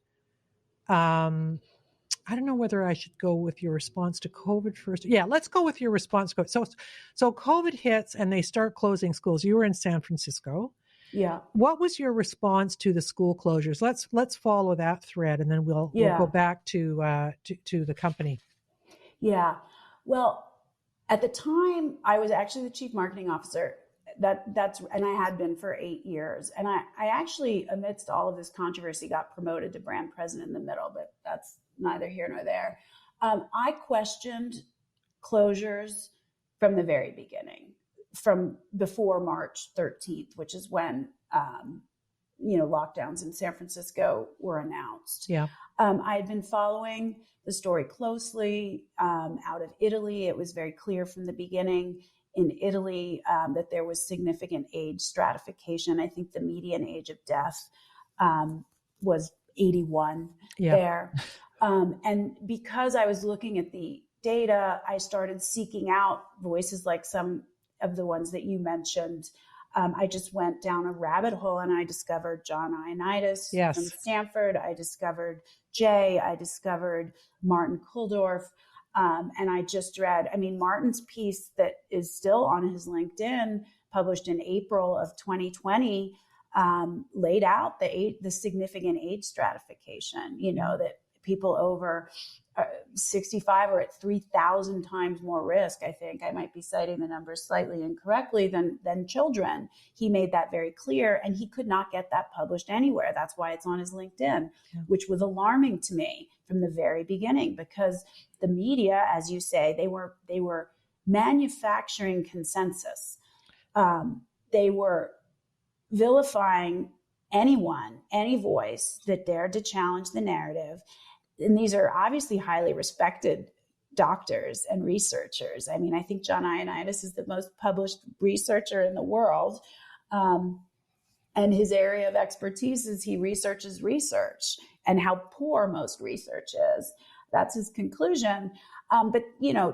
I don't know whether I should go with your response to COVID first. Yeah, let's go with your response to COVID. So COVID hits and they start closing schools. You were in San Francisco. Yeah. What was your response to the school closures? Let's follow that thread, and then we'll go back to the company. Yeah. Well, at the time, I was actually the chief marketing officer. And I had been for 8 years. And I actually, amidst all of this controversy, got promoted to brand president in the middle, but that's neither here nor there. I questioned closures from the very beginning, from before March 13th, which is when, lockdowns in San Francisco were announced. Yeah. I had been following the story closely out of Italy. It was very clear from the beginning in Italy that there was significant age stratification. I think the median age of death was 81 there. And because I was looking at the data, I started seeking out voices like some of the ones that you mentioned. I just went down a rabbit hole, and I discovered John Ioannidis from Stanford. I discovered Jay. I discovered Martin Kulldorff. And I just read, Martin's piece that is still on his LinkedIn, published in April of 2020, laid out the significant age stratification, that people over 65 are at 3,000 times more risk. I think I might be citing the numbers slightly incorrectly than children. He made that very clear, and he could not get that published anywhere. That's why it's on his LinkedIn, which was alarming to me from the very beginning, because the media, as you say, they were manufacturing consensus. They were vilifying anyone, any voice that dared to challenge the narrative. And these are obviously highly respected doctors and researchers. I think John Ioannidis is the most published researcher in the world. And his area of expertise is he researches research and how poor most research is. That's his conclusion. But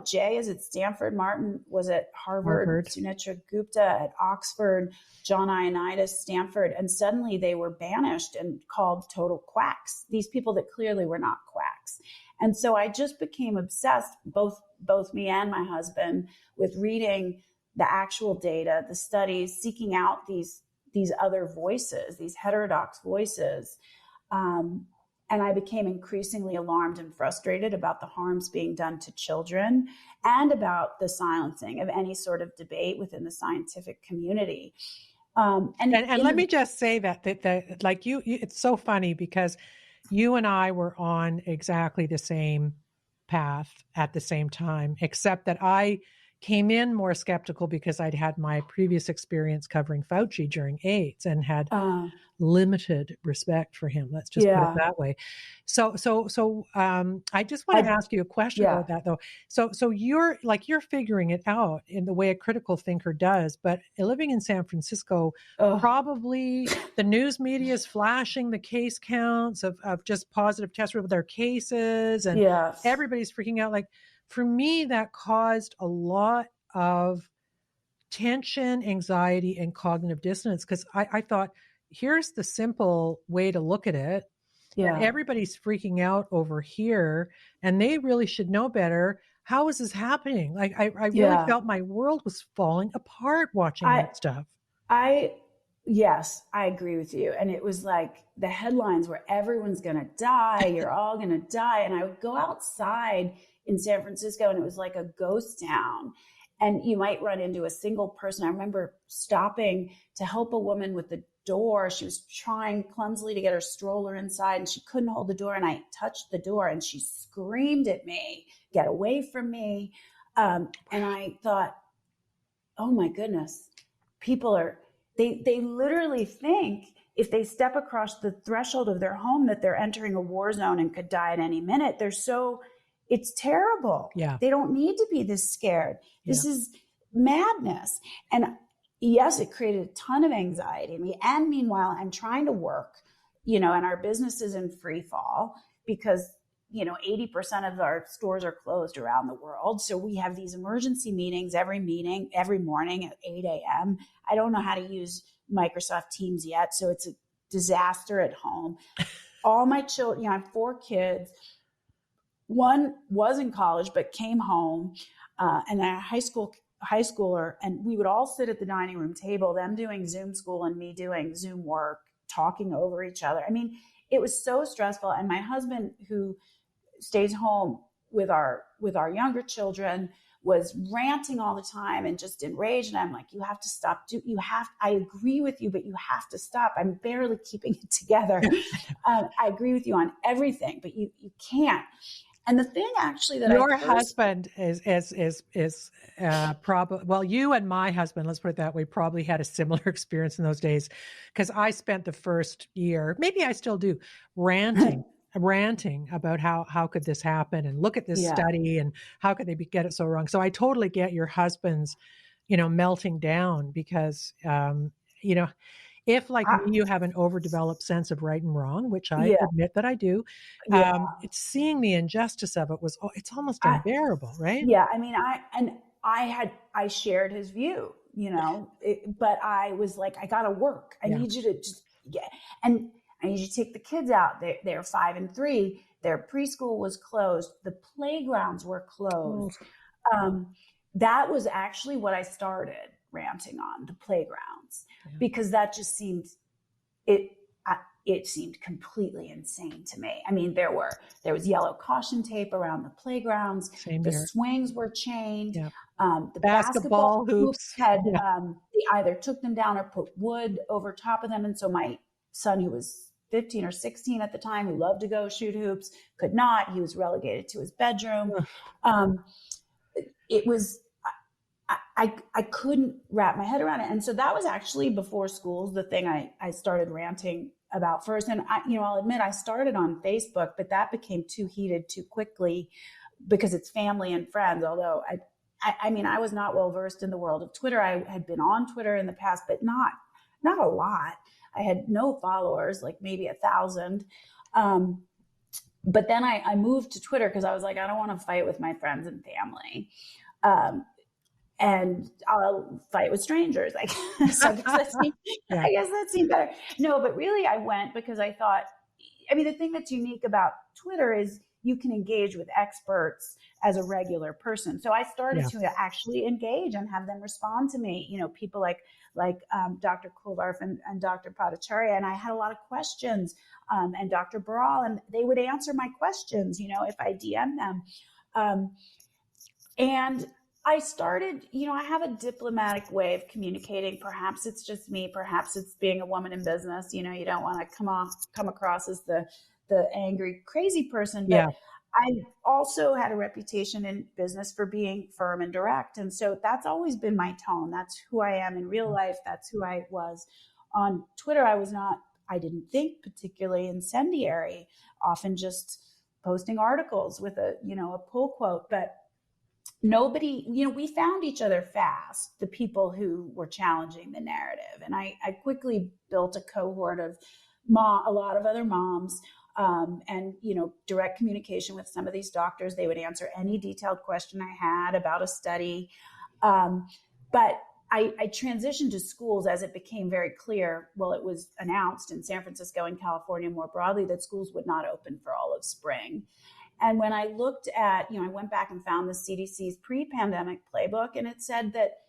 Jay is at Stanford, Martin was at Harvard. Sunetra Gupta at Oxford, John Ioannidis, Stanford, and suddenly they were banished and called total quacks. These people that clearly were not quacks. And so I just became obsessed, both me and my husband, with reading the actual data, the studies, seeking out these other voices, these heterodox voices. And I became increasingly alarmed and frustrated about the harms being done to children, and about the silencing of any sort of debate within the scientific community. And let me just say that like you, it's so funny because you and I were on exactly the same path at the same time, except that I came in more skeptical because I'd had my previous experience covering Fauci during AIDS and had limited respect for him. Let's just put it that way. So I just want to ask you a question about that though. So you're figuring it out in the way a critical thinker does, but living in San Francisco, probably the news media is flashing the case counts of just positive tests with their cases, and everybody's freaking out. Like, for me, that caused a lot of tension, anxiety, and cognitive dissonance, because I thought, here's the simple way to look at it. And everybody's freaking out over here, and they really should know better. How is this happening? Like, I really felt my world was falling apart watching that stuff. Yes, I agree with you. And it was like the headlines were, everyone's going to die. You're all going to die. And I would go outside in San Francisco, and it was like a ghost town. And you might run into a single person. I remember stopping to help a woman with the door. She was trying clumsily to get her stroller inside, and she couldn't hold the door. And I touched the door, and she screamed at me, "Get away from me." And I thought, oh my goodness, people are, they literally think if they step across the threshold of their home that they're entering a war zone and could die at any minute. It's terrible. They don't need to be this scared. This is madness. And yes, it created a ton of anxiety in me. And meanwhile, I'm trying to work, and our business is in free fall because, 80% of our stores are closed around the world. So we have these emergency meetings every morning at 8 a.m. I don't know how to use Microsoft Teams yet. So it's a disaster at home. All my children, I have 4 kids. One was in college, but came home, and a high schooler, and we would all sit at the dining room table, them doing Zoom school and me doing Zoom work, talking over each other. I mean, it was so stressful. And my husband, who stays home with our younger children, was ranting all the time and just enraged. And I'm like, you have to stop. I agree with you, but you have to stop. I'm barely keeping it together. I agree with you on everything, but you can't. And the thing actually that your husband is probably, well, you and my husband, let's put it that way, probably had a similar experience in those days, because I spent the first year, maybe I still do, ranting about how could this happen, and look at this study, and how could they get it so wrong. So I totally get your husband's, melting down, because, if, like me, you have an overdeveloped sense of right and wrong, which I admit that I do, it's seeing the injustice of it it's almost unbearable, right? Yeah. I mean, I shared his view, but I was like, I got to work. I need you to just and I need you to take the kids out. They're 5 and 3. Their preschool was closed. The playgrounds were closed. That was actually what I started ranting on, the playgrounds, because that just seemed, it seemed completely insane to me. I mean, there was yellow caution tape around the playgrounds. Swings were chained. The basketball hoops had, they either took them down or put wood over top of them. And so my son, who was 15 or 16 at the time, who loved to go shoot hoops, could not. He was relegated to his bedroom. It was, I couldn't wrap my head around it. And so that was actually before schools, the thing I started ranting about first. And I'll admit I started on Facebook, but that became too heated too quickly because it's family and friends. Although I mean, I was not well versed in the world of Twitter. I had been on Twitter in the past, but not a lot. I had no followers, like maybe 1,000. But then I moved to Twitter because I was like, I don't want to fight with my friends and family. And I'll fight with strangers. I guess that seemed better. No, but really I went because I thought, I mean, the thing that's unique about Twitter is you can engage with experts as a regular person. So I started to actually engage and have them respond to me, people like Dr. Kulvarf and Dr. Bhattacharya. And I had a lot of questions, and Dr. Baral, and they would answer my questions, if I DM them. And I started, I have a diplomatic way of communicating. Perhaps it's just me. Perhaps it's being a woman in business. You don't want to come across as the angry, crazy person. But I also had a reputation in business for being firm and direct. And so that's always been my tone. That's who I am in real life. That's who I was on Twitter. I didn't think particularly incendiary, often just posting articles with a pull quote, but nobody, we found each other fast, the people who were challenging the narrative. And I quickly built a cohort of a lot of other moms, and direct communication with some of these doctors. They would answer any detailed question I had about a study. But I transitioned to schools as it became very clear. Well, it was announced in San Francisco and California more broadly that schools would not open for all of spring. And when I looked at, I went back and found the CDC's pre-pandemic playbook, and it said that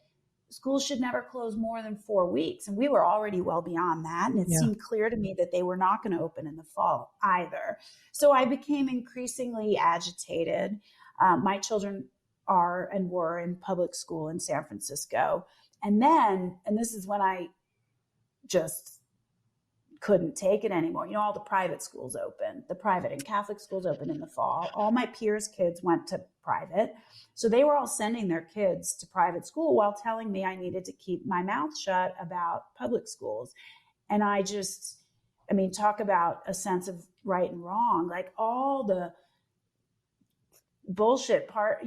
schools should never close more than 4 weeks. And we were already well beyond that. And it seemed clear to me that they were not going to open in the fall either. So I became increasingly agitated. My children are and were in public school in San Francisco. And this is when I just couldn't take it anymore. All the private schools open, the private and Catholic schools open in the fall. All my peers' kids went to private. So they were all sending their kids to private school while telling me I needed to keep my mouth shut about public schools. And talk about a sense of right and wrong, like all the bullshit part,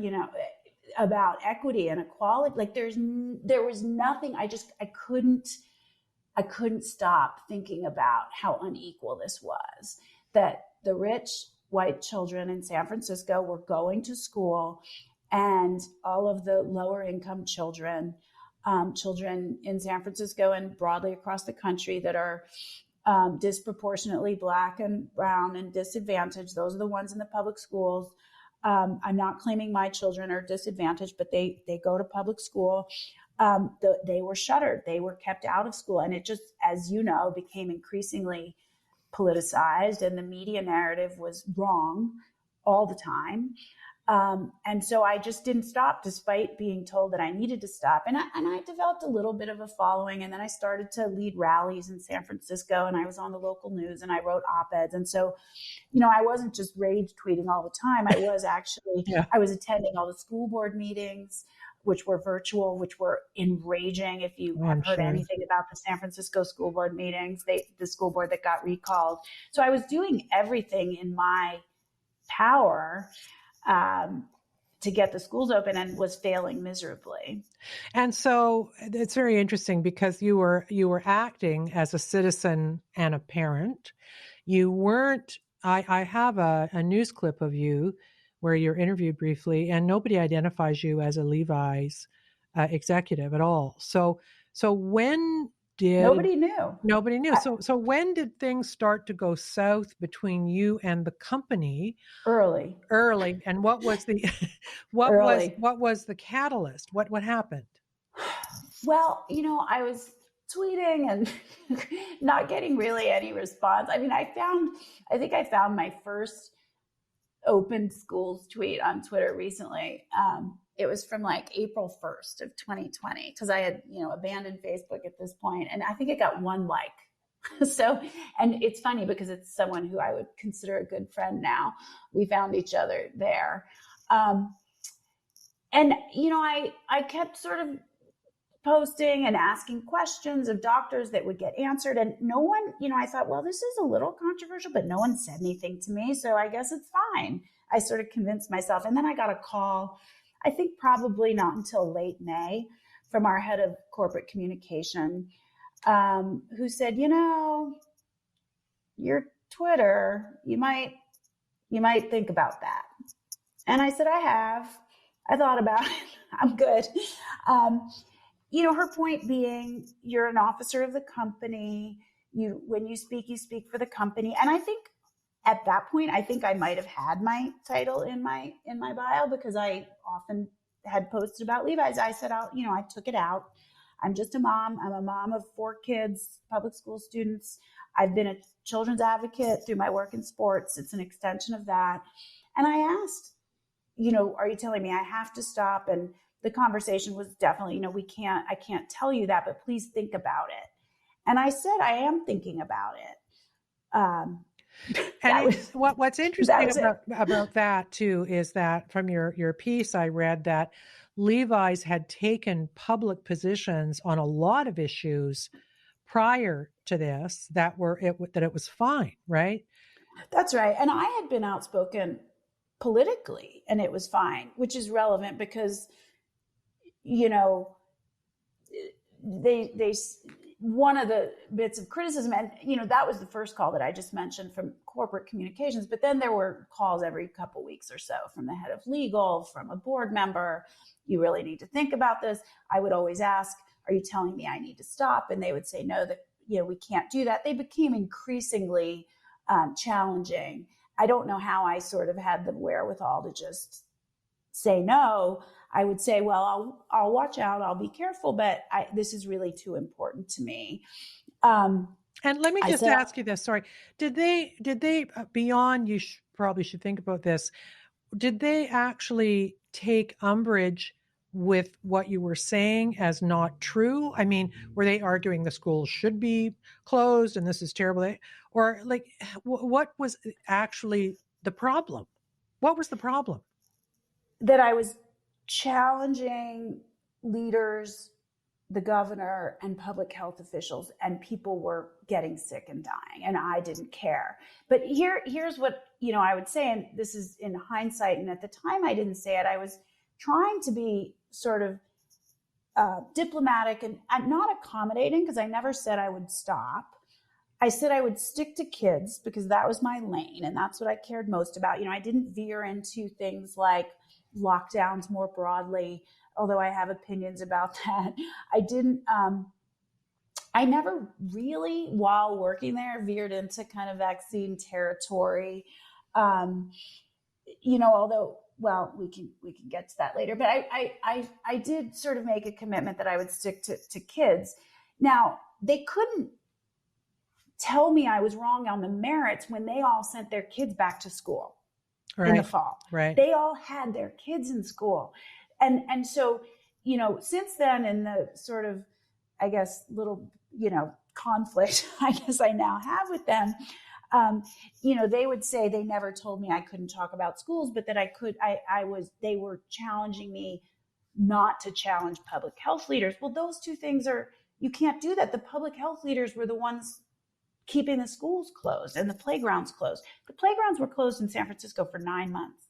about equity and equality. Like there was nothing. I couldn't stop thinking about how unequal this was, that the rich white children in San Francisco were going to school, and all of the lower income children in San Francisco and broadly across the country that are disproportionately Black and brown and disadvantaged. Those are the ones in the public schools. I'm not claiming my children are disadvantaged, but they go to public school. They were shuttered. They were kept out of school. And it just, as you know, became increasingly politicized, and the media narrative was wrong all the time. And so I just didn't stop, despite being told that I needed to stop. And I developed a little bit of a following. And then I started to lead rallies in San Francisco, and I was on the local news, and I wrote op-eds. And so, I wasn't just rage tweeting all the time. I was actually, I was attending all the school board meetings, which were virtual, which were enraging. If you have heard anything about the San Francisco school board meetings, the school board that got recalled. So I was doing everything in my power to get the schools open, and was failing miserably. And so it's very interesting because you were acting as a citizen and a parent. You weren't. I have a news clip of you where you're interviewed briefly, and nobody identifies you as a Levi's executive at all. So when did nobody knew? So when did things start to go south between you and the company? Early, and what was the what was the catalyst? What happened? Well, I was tweeting and not getting really any response. I think I found my first open schools tweet on Twitter recently. It was from like April 1st of 2020, because I had, abandoned Facebook at this point, and I think it got 1 like. So, and it's funny because it's someone who I would consider a good friend now. We found each other there. And, I kept sort of posting and asking questions of doctors that would get answered. And no one, I thought, well, this is a little controversial, but no one said anything to me, so I guess it's fine. I sort of convinced myself. And then I got a call, I think probably not until late May, from our head of corporate communication, who said, your Twitter, you might think about that. And I said, I thought about it. I'm good. Her point being, you're an officer of the company. When you speak for the company. And I think at that point, I might have had my title in my bio, because I often had posted about Levi's. I said, I took it out. I'm just a mom. I'm a mom of 4 kids, public school students. I've been a children's advocate through my work in sports. It's an extension of that. And I asked, are you telling me I have to stop? And the conversation was definitely, I can't tell you that, but please think about it. And I said, I am thinking about it. And was what's interesting it. about that too is that from your piece, I read that Levi's had taken public positions on a lot of issues prior to this that it was fine, right? That's right. And I had been outspoken politically, and it was fine, which is relevant because, you know, they one of the bits of criticism, and that was the first call that I just mentioned from corporate communications, but then there were calls every couple weeks or so from the head of legal, from a board member. You really need to think about this. I would always ask, are you telling me I need to stop? And they would say no, that we can't do that. They became increasingly challenging. I don't know how I sort of had the wherewithal to just say no. I would say, well, I'll watch out. I'll be careful, but this is really too important to me. And let me just ask you this. Sorry. Did they beyond, you probably should think about this. Did they actually take umbrage with what you were saying as not true? I mean, were they arguing the schools should be closed and this is terrible? Or like, what was actually the problem? What was the problem? That I was challenging leaders, the governor, and public health officials, and people were getting sick and dying, and I didn't care. But here's what I would say, and this is in hindsight, and at the time I didn't say it. I was trying to be sort of diplomatic and not accommodating, because I never said I would stop. I said I would stick to kids because that was my lane, and that's what I cared most about. I didn't veer into things like lockdowns more broadly, although I have opinions about that. I never really, while working there, veered into kind of vaccine territory. Although, well, we can get to that later, but I did sort of make a commitment that I would stick to kids. Now, they couldn't tell me I was wrong on the merits when they all sent their kids back to school. Right. In the fall. Right. They all had their kids in school. And so, since then, in the sort of, I guess, little, conflict I guess I now have with them, they would say they never told me I couldn't talk about schools, but that I could, they were challenging me not to challenge public health leaders. Well, those two things you can't do that. The public health leaders were the ones keeping the schools closed and the playgrounds closed. The playgrounds were closed in San Francisco for 9 months.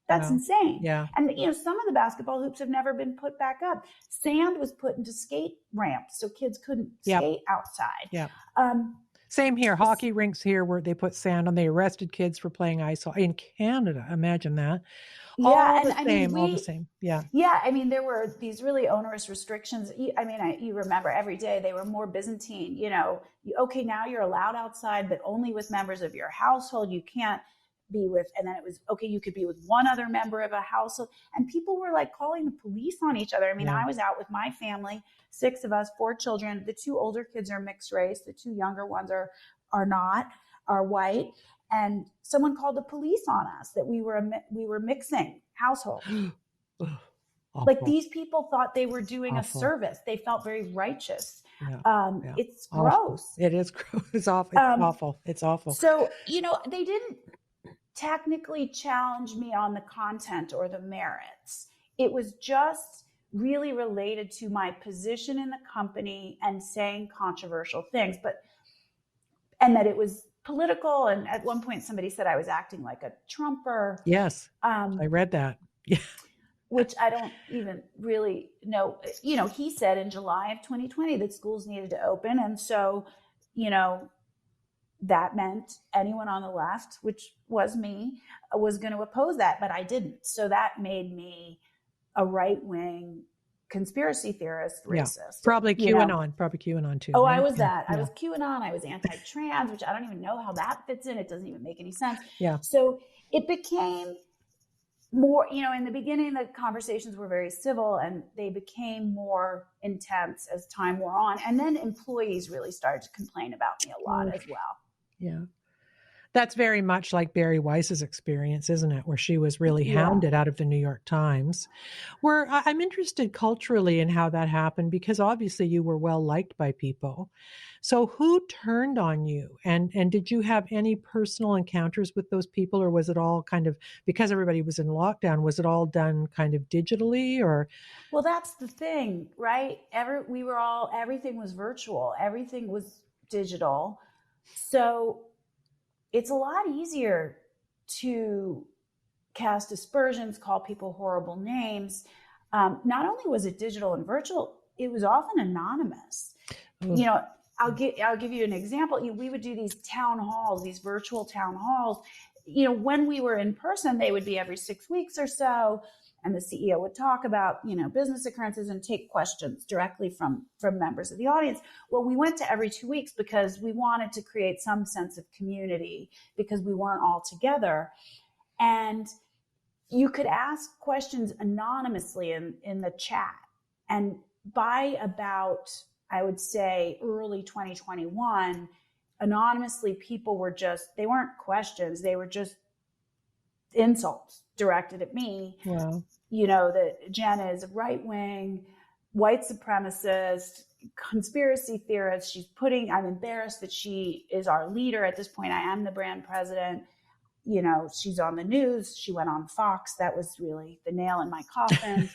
That's insane. Yeah. And some of the basketball hoops have never been put back up. Sand was put into skate ramps so kids couldn't skate outside. Yeah. Same here. Hockey rinks here where they put sand on. They arrested kids for playing ice hockey in Canada. Imagine that. All the same. Yeah. Yeah. I mean, there were these really onerous restrictions. I mean, you remember every day they were more Byzantine. Okay, now you're allowed outside, but only with members of your household. You can't be with, and then it was, okay, you could be with one other member of a household. And people were like calling the police on each other. I mean, I was out with my family, 6 of us, 4 children. The 2 older kids are mixed race. The 2 younger ones are white. And someone called the police on us that we were mixing households. Like these people thought they were doing a service. They felt very righteous. It's gross. It is gross. It's awful. It's awful. It's awful. So, they didn't technically challenge me on the content or the merits. It was just really related to my position in the company and saying controversial things, and that it was political. And at one point somebody said I was acting like a Trumper. Yes. I read that. Yeah. Which I don't even really know. He said in July of 2020 that schools needed to open. And so, that meant anyone on the left, which was me, was going to oppose that, but I didn't. So that made me a right-wing conspiracy theorist, racist. Yeah. Probably QAnon too. Oh, right? I was that. Yeah. I was QAnon. I was anti-trans, which I don't even know how that fits in. It doesn't even make any sense. Yeah. So it became more, in the beginning, the conversations were very civil and they became more intense as time wore on. And then employees really started to complain about me a lot as well. Yeah. That's very much like Barry Weiss's experience, isn't it? Where she was really Yeah. hounded out of the New York Times. Where I'm interested culturally in how that happened, because obviously you were well liked by people. So who turned on you? And did you have any personal encounters with those people, or was it all kind of, because everybody was in lockdown, was it all done kind of digitally, or? Well, that's the thing, right? Everything was virtual, everything was digital. So it's a lot easier to cast aspersions, call people horrible names. Not only was it digital and virtual, it was often anonymous. You know, I'll give you an example. We would do these town halls, these virtual town halls. You know, when we were in person, they would be every 6 weeks or so, and the CEO would talk about, you know, business occurrences and take questions directly from members of the audience. Well, we went to every 2 weeks because we wanted to create some sense of community, because we weren't all together. And you could ask questions anonymously in the chat. And by about, I would say, early 2021, anonymously, people were they weren't questions, they were just insults directed at me. Wow. You know, that Jen is right wing, white supremacist, conspiracy theorist. I'm embarrassed that she is our leader. At this point, I am the brand president. You know, she's on the news. She went on Fox. That was really the nail in my coffin.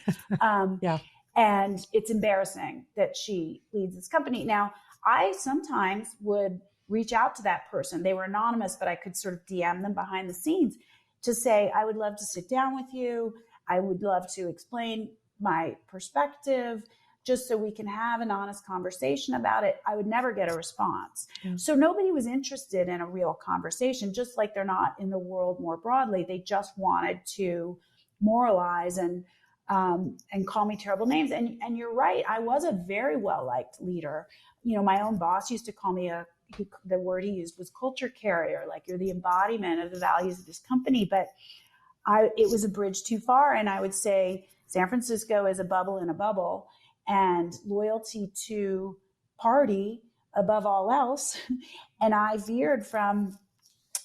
Yeah. And it's embarrassing that she leads this company. Now, I sometimes would reach out to that person. They were anonymous, but I could sort of DM them behind the scenes to say, I would love to sit down with you. I would love to explain my perspective, just so we can have an honest conversation about it. I would never get a response. Yeah. So nobody was interested in a real conversation, just like they're not in the world more broadly. They just wanted to moralize and call me terrible names. And you're right. I was a very well-liked leader. You know, my own boss used to call me the word he used was culture carrier. Like, you're the embodiment of the values of this company. But it was a bridge too far. And I would say San Francisco is a bubble in a bubble, and loyalty to party above all else. And I veered from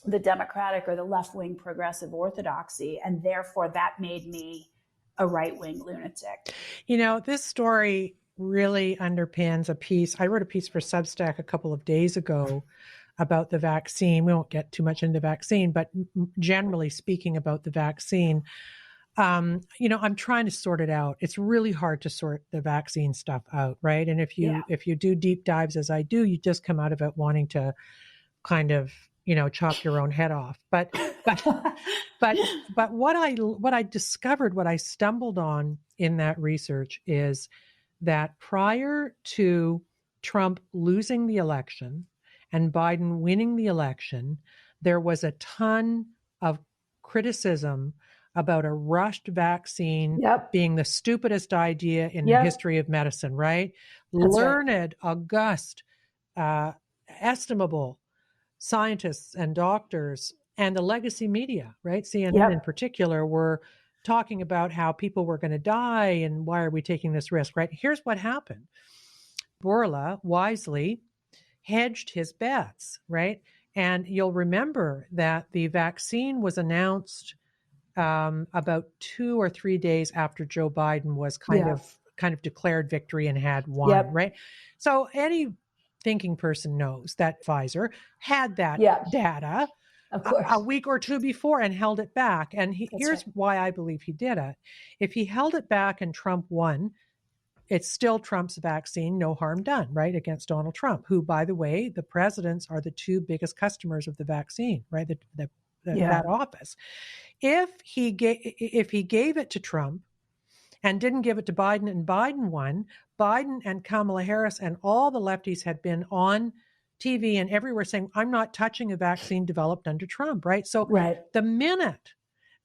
the Democratic or the left-wing progressive orthodoxy, and therefore that made me a right-wing lunatic. You know, this story really underpins a piece. I wrote a piece for Substack a couple of days ago about the vaccine. We won't get too much into the vaccine, but generally speaking about the vaccine, you know, I'm trying to sort it out. It's really hard to sort the vaccine stuff out, right? And if you do deep dives as I do, you just come out of it wanting to kind of, you know, chop your own head off. But what I discovered, what I stumbled on in that research, is that prior to Trump losing the election and Biden winning the election, there was a ton of criticism about a rushed vaccine being the stupidest idea in the history of medicine, right? That's learned, right. August, estimable scientists and doctors and the legacy media, right? CNN in particular, were talking about how people were going to die and why are we taking this risk, right? Here's what happened. Bourla wisely hedged his bets, right? And you'll remember that the vaccine was announced about 2 or 3 days after Joe Biden was kind of declared victory and had won, right? So any thinking person knows that Pfizer had that data of course a week or two before and held it back. And here's why I believe he did it. If he held it back and Trump won, it's still Trump's vaccine, no harm done, right, against Donald Trump, who, by the way, the presidents are the two biggest customers of the vaccine, right, that office. If he gave it to Trump and didn't give it to Biden and Biden won, Biden and Kamala Harris and all the lefties had been on TV and everywhere saying, I'm not touching a vaccine developed under Trump, right? So the minute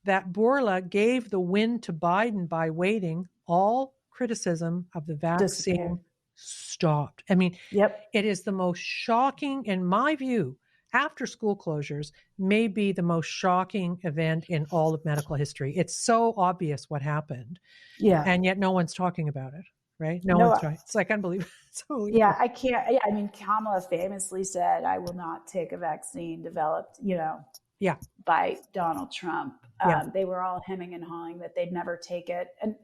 that Bourla gave the win to Biden by waiting, all criticism of the vaccine stopped. I mean, it is the most shocking, in my view, after school closures, may be the most shocking event in all of medical history. It's so obvious what happened. And yet no one's talking about it. right? No No, one's trying. It's like unbelievable. It's yeah, unbelievable. I can't. Yeah, I mean, Kamala famously said, "I will not take a vaccine developed, Yeah. by Donald Trump." Yeah. They were all hemming and hawing that they'd never take it. And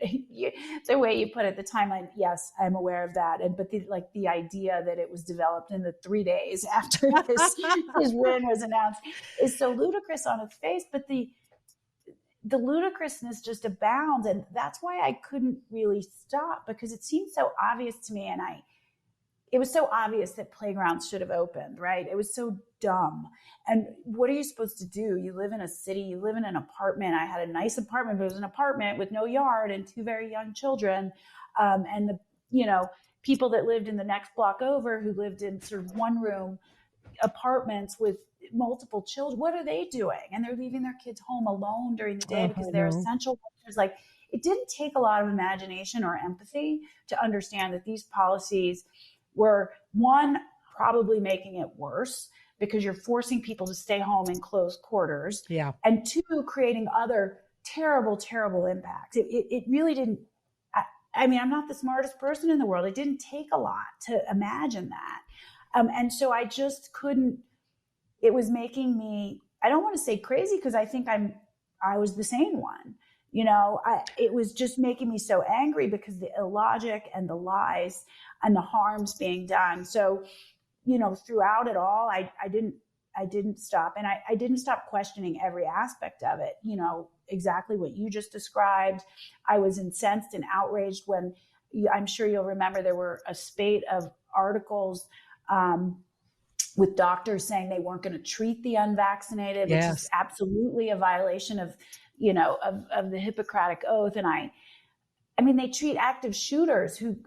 the way you put it, the timeline, yes, I'm aware of that. And but the idea that it was developed in the 3 days after his win was announced is so ludicrous on its face. But the ludicrousness just abounds, and that's why I couldn't really stop, because it seemed so obvious to me, and it was so obvious that playgrounds should have opened, right? It was so dumb. And what are you supposed to do? You live in a city, you live in an apartment. I had a nice apartment, but it was an apartment with no yard and 2 very young children. And people that lived in the next block over, who lived in sort of one room apartments with multiple children, what are they doing? And they're leaving their kids home alone during the day because they're essential workers. Like, it didn't take a lot of imagination or empathy to understand that these policies were, one, probably making it worse because you're forcing people to stay home in closed quarters. Yeah. And two, creating other terrible, terrible impacts. It really didn't. I mean, I'm not the smartest person in the world. It didn't take a lot to imagine that. And so I just couldn't. It was making me, I don't want to say crazy, because I think I was the sane one. It was just making me so angry because the illogic and the lies and the harms being done. So, throughout it all, I didn't stop. And I didn't stop questioning every aspect of it. Exactly what you just described. I was incensed and outraged when, I'm sure you'll remember, there were a spate of articles with doctors saying they weren't going to treat the unvaccinated, which is absolutely a violation of the Hippocratic Oath. And I mean, they treat active shooters who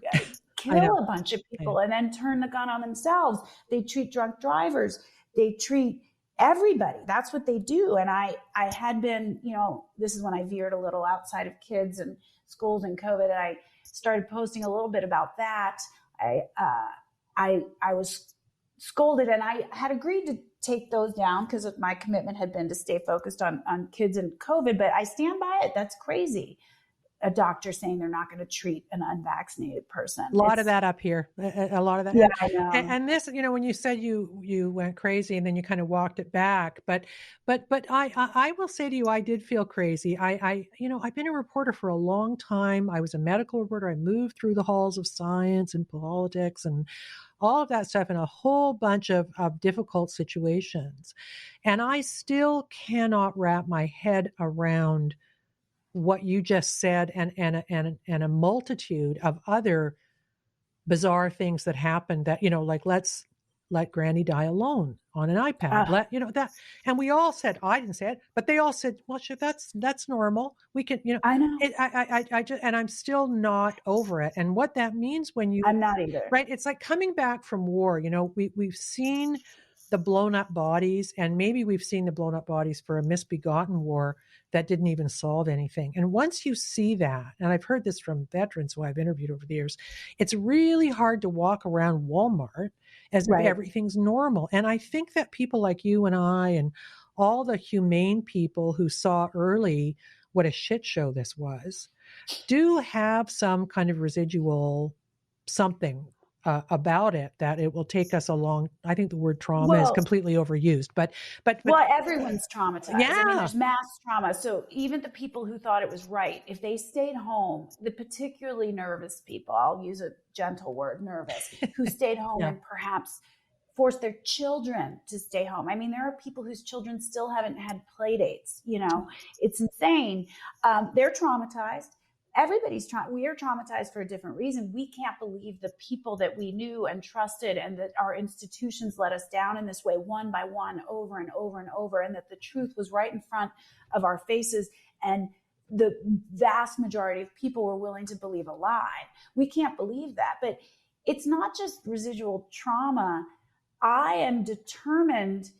kill a bunch of people and then turn the gun on themselves. They treat drunk drivers. They treat everybody. That's what they do. And I had been, this is when I veered a little outside of kids and schools and COVID, and I started posting a little bit about that. I was scolded, and I had agreed to take those down because my commitment had been to stay focused on kids and COVID, but I stand by it. That's crazy. A doctor saying they're not going to treat an unvaccinated person. A lot of that up here. A lot of that. Yeah, I know. And this, when you said you went crazy and then you kind of walked it back, but I will say to you, I did feel crazy. I've been a reporter for a long time. I was a medical reporter. I moved through the halls of science and politics and all of that stuff in a whole bunch of difficult situations. And I still cannot wrap my head around what you just said and a multitude of other bizarre things that happened that, like, let's let Granny die alone on an iPad. That, and we all said, I didn't say it, but they all said, well, sure, that's normal. We can, I know. I just, and I'm still not over it. And what that means I'm not either. right. It's like coming back from war. We've seen the blown up bodies, and maybe we've seen the blown up bodies for a misbegotten war that didn't even solve anything. And once you see that, and I've heard this from veterans who I've interviewed over the years, it's really hard to walk around Walmart as if everything's normal. And I think that people like you and I and all the humane people who saw early what a shit show this was do have some kind of residual something about it, that it will take us a long. I think the word trauma is completely overused, but everyone's traumatized. Yeah. I mean, there's mass trauma. So even the people who thought it was right, if they stayed home, the particularly nervous people, I'll use a gentle word, nervous, who stayed home and perhaps forced their children to stay home. I mean, there are people whose children still haven't had play dates. It's insane. They're traumatized. We are traumatized for a different reason. We can't believe the people that we knew and trusted, and that our institutions let us down in this way, one by one, over and over and over, and that the truth was right in front of our faces. And the vast majority of people were willing to believe a lie. We can't believe that. But it's not just residual trauma. I am determined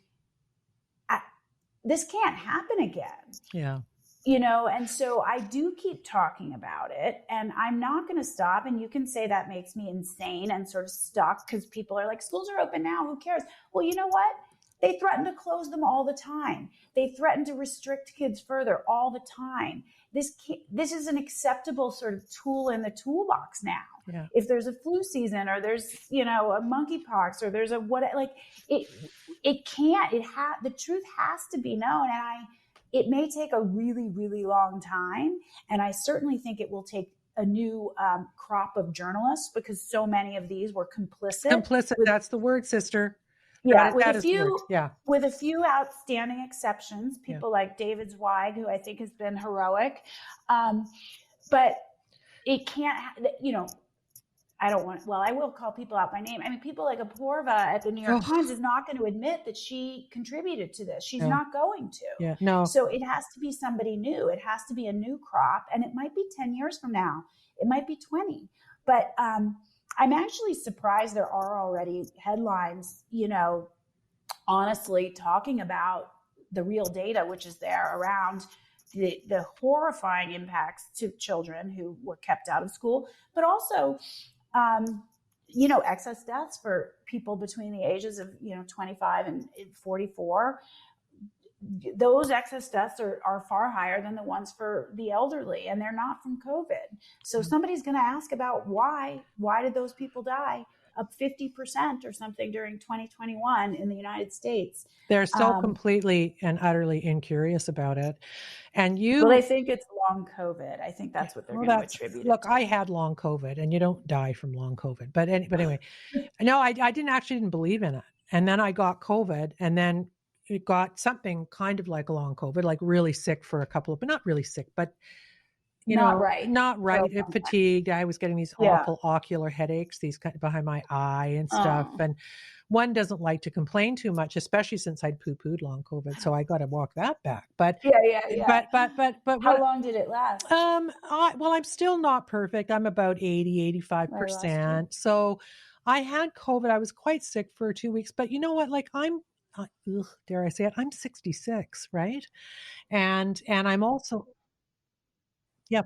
this can't happen again. Yeah. And so I do keep talking about it, and I'm not going to stop. And you can say that makes me insane and sort of stuck because people are like, schools are open now, who cares? Well, you know what? They threaten to close them all the time. They threaten to restrict kids further all the time. This is an acceptable sort of tool in the toolbox now. Yeah. If there's a flu season, or there's, you know, a monkeypox, or there's a what, like it can't. The truth has to be known, and it may take a really, really long time, and I certainly think it will take a new crop of journalists, because so many of these were complicit. That's the word, sister. Yeah, with a few outstanding exceptions, people like David Zweig, who I think has been heroic, but it can't. You know, I will call people out by name. I mean, people like Apoorva at the New York Times is not going to admit that she contributed to this. She's not going to. Yeah, no. So it has to be somebody new. It has to be a new crop, and it might be 10 years from now. It might be 20. But I'm actually surprised there are already headlines, you know, honestly talking about the real data, which is there around the horrifying impacts to children who were kept out of school, but also, you know, excess deaths for people between the ages of, you know, 25 and 44. Those excess deaths are far higher than the ones for the elderly, and they're not from COVID. So somebody's going to ask about why did those people die, up 50% or something during 2021 in the United States. They're so completely and utterly incurious about it. And they think it's long COVID. I think that's what they're going to attribute. Look, I had long COVID, and you don't die from long COVID. But anyway, no, I didn't believe in it. And then I got COVID, and then it got something kind of like a long COVID, like really sick for a couple of, but not really sick, but not right. Fatigued. I was getting these awful ocular headaches, these kind of behind my eye and stuff. And one doesn't like to complain too much, especially since I'd poo-pooed long COVID. So I got to walk that back. But But how long did it last? I'm still not perfect. I'm about 85%. So I had COVID. I was quite sick for 2 weeks, but you know what? Like dare I say it? I'm 66, right? And I'm also, yep.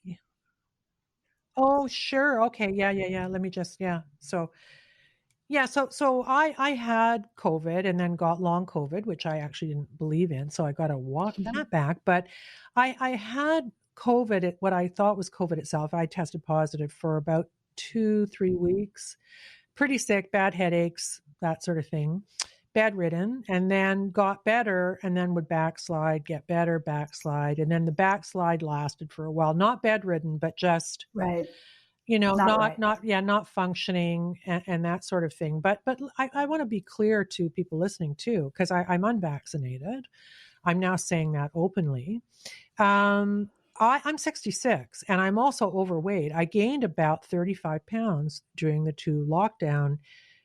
Yeah. Oh, sure. Okay. Yeah. Let me just, So, so I had COVID and then got long COVID, which I actually didn't believe in. So I got to walk that back. But I had COVID, what I thought was COVID itself. I tested positive for about 2-3 weeks, pretty sick, bad headaches, that sort of thing, bedridden, and then got better, and then would backslide, get better, backslide. And then the backslide lasted for a while, not bedridden, but just, you know, not functioning and that sort of thing. But I want to be clear to people listening too, because I'm unvaccinated. I'm now saying that openly. I'm 66 and I'm also overweight. I gained about 35 pounds during the 2 lockdown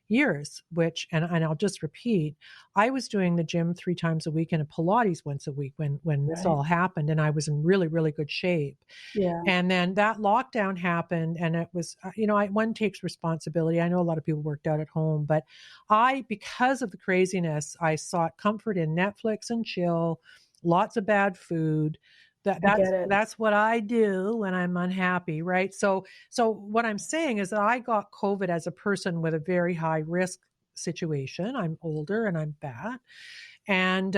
years, which, and I'll just repeat, I was doing the gym 3 times a week and a Pilates once a week when this all happened, and I was in really, really good shape. Yeah. And then that lockdown happened, and it was, one takes responsibility. I know a lot of people worked out at home, but because of the craziness, I sought comfort in Netflix and chill, lots of bad food. That's what I do when I'm unhappy, right? So what I'm saying is that I got COVID as a person with a very high risk situation. I'm older and I'm fat, and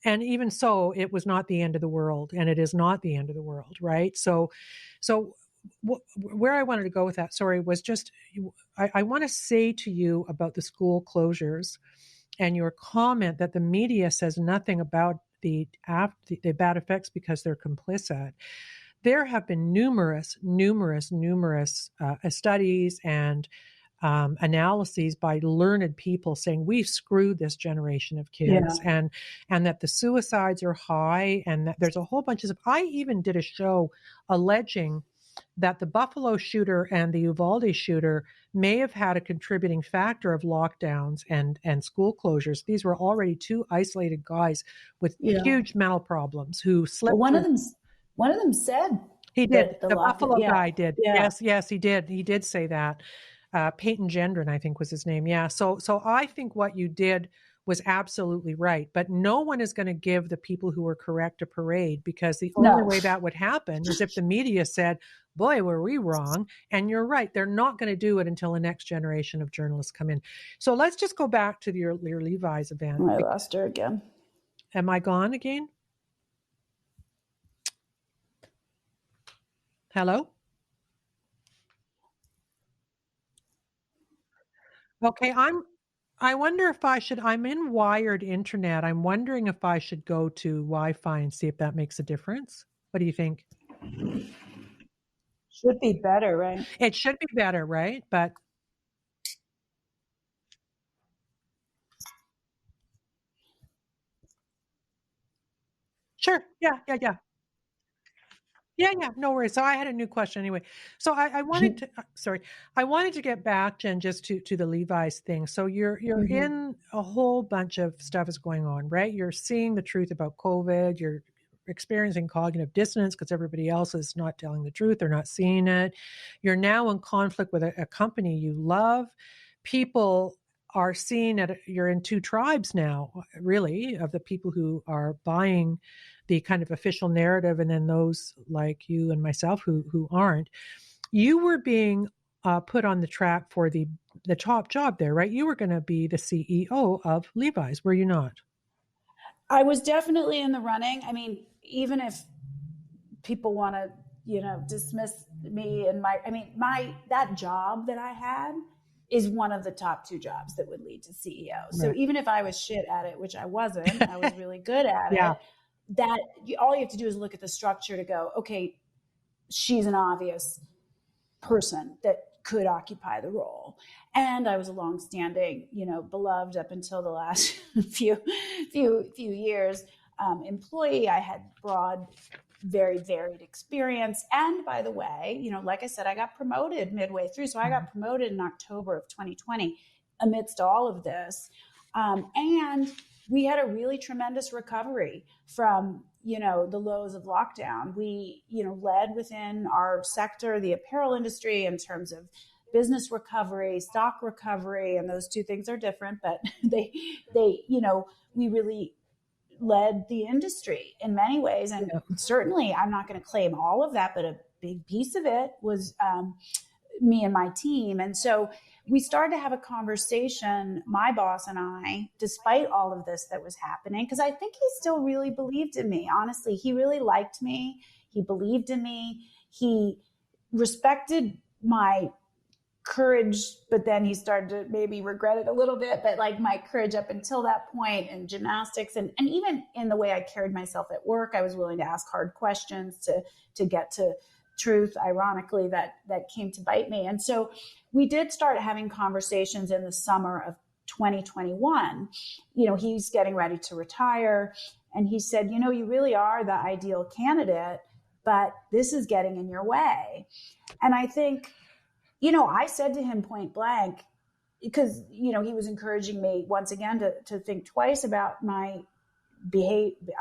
even so, it was not the end of the world, and it is not the end of the world, right? So where I wanted to go with that, was just I want to say to you about the school closures and your comment that the media says nothing about the bad effects because they're complicit. There have been numerous studies and analyses by learned people saying we've screwed this generation of kids, and that the suicides are high, and that there's a whole bunch of. I even did a show alleging that the Buffalo shooter and the Uvalde shooter may have had a contributing factor of lockdowns and school closures. These were already 2 isolated guys with huge mental problems who slipped. One of them said he did. The Buffalo guy did. Yeah. Yes, he did. He did say that. Peyton Gendron, I think was his name. Yeah. So I think what you did was absolutely right, but no one is going to give the people who were correct a parade, because the only way that would happen is if the media said, boy, were we wrong. And you're right. They're not going to do it until the next generation of journalists come in. So let's just go back to your Levi's event. I lost her again. Am I gone again? Hello? Okay, I wonder if I'm in wired internet. I'm wondering if I should go to Wi-Fi and see if that makes a difference. What do you think? Should be better, right? It should be better, right? But sure. Yeah. Yeah, no worries. So I had a new question anyway. So I wanted to, sorry, I wanted to get back, Jen, just to the Levi's thing. So you're in a whole bunch of stuff is going on, right? You're seeing the truth about COVID. You're experiencing cognitive dissonance because everybody else is not telling the truth. They're not seeing it. You're now in conflict with a company you love. People are seeing it. You're in two tribes now, really, of the people who are buying the kind of official narrative, and then those like you and myself who aren't. You were being put on the track for the top job there, right? You were going to be the CEO of Levi's, were you not? I was definitely in the running. I mean, even if people want to, dismiss me and that job that I had is one of the top 2 jobs that would lead to CEO. Right. So even if I was shit at it, which I wasn't, I was really good at it. That all you have to do is look at the structure to go, okay, she's an obvious person that could occupy the role. And I was a longstanding, beloved up until the last few years employee. I had broad, very varied experience. And by the way, like I said, I got promoted midway through. So I got promoted in October of 2020 amidst all of this. And we had a really tremendous recovery from, the lows of lockdown. We, led within our sector, the apparel industry, in terms of business recovery, stock recovery, and those two things are different, but they, we really led the industry in many ways. And certainly I'm not going to claim all of that, but a big piece of it was me and my team. And so we started to have a conversation, my boss and I, despite all of this that was happening, because I think he still really believed in me. Honestly, he really liked me. He believed in me. He respected my courage, but then he started to maybe regret it a little bit. But like my courage up until that point in gymnastics and even in the way I carried myself at work, I was willing to ask hard questions to get to truth, ironically, that came to bite me. And so we did start having conversations in the summer of 2021. He's getting ready to retire. And he said, you really are the ideal candidate, but this is getting in your way. And I think, I said to him point blank, because, he was encouraging me once again to think twice about my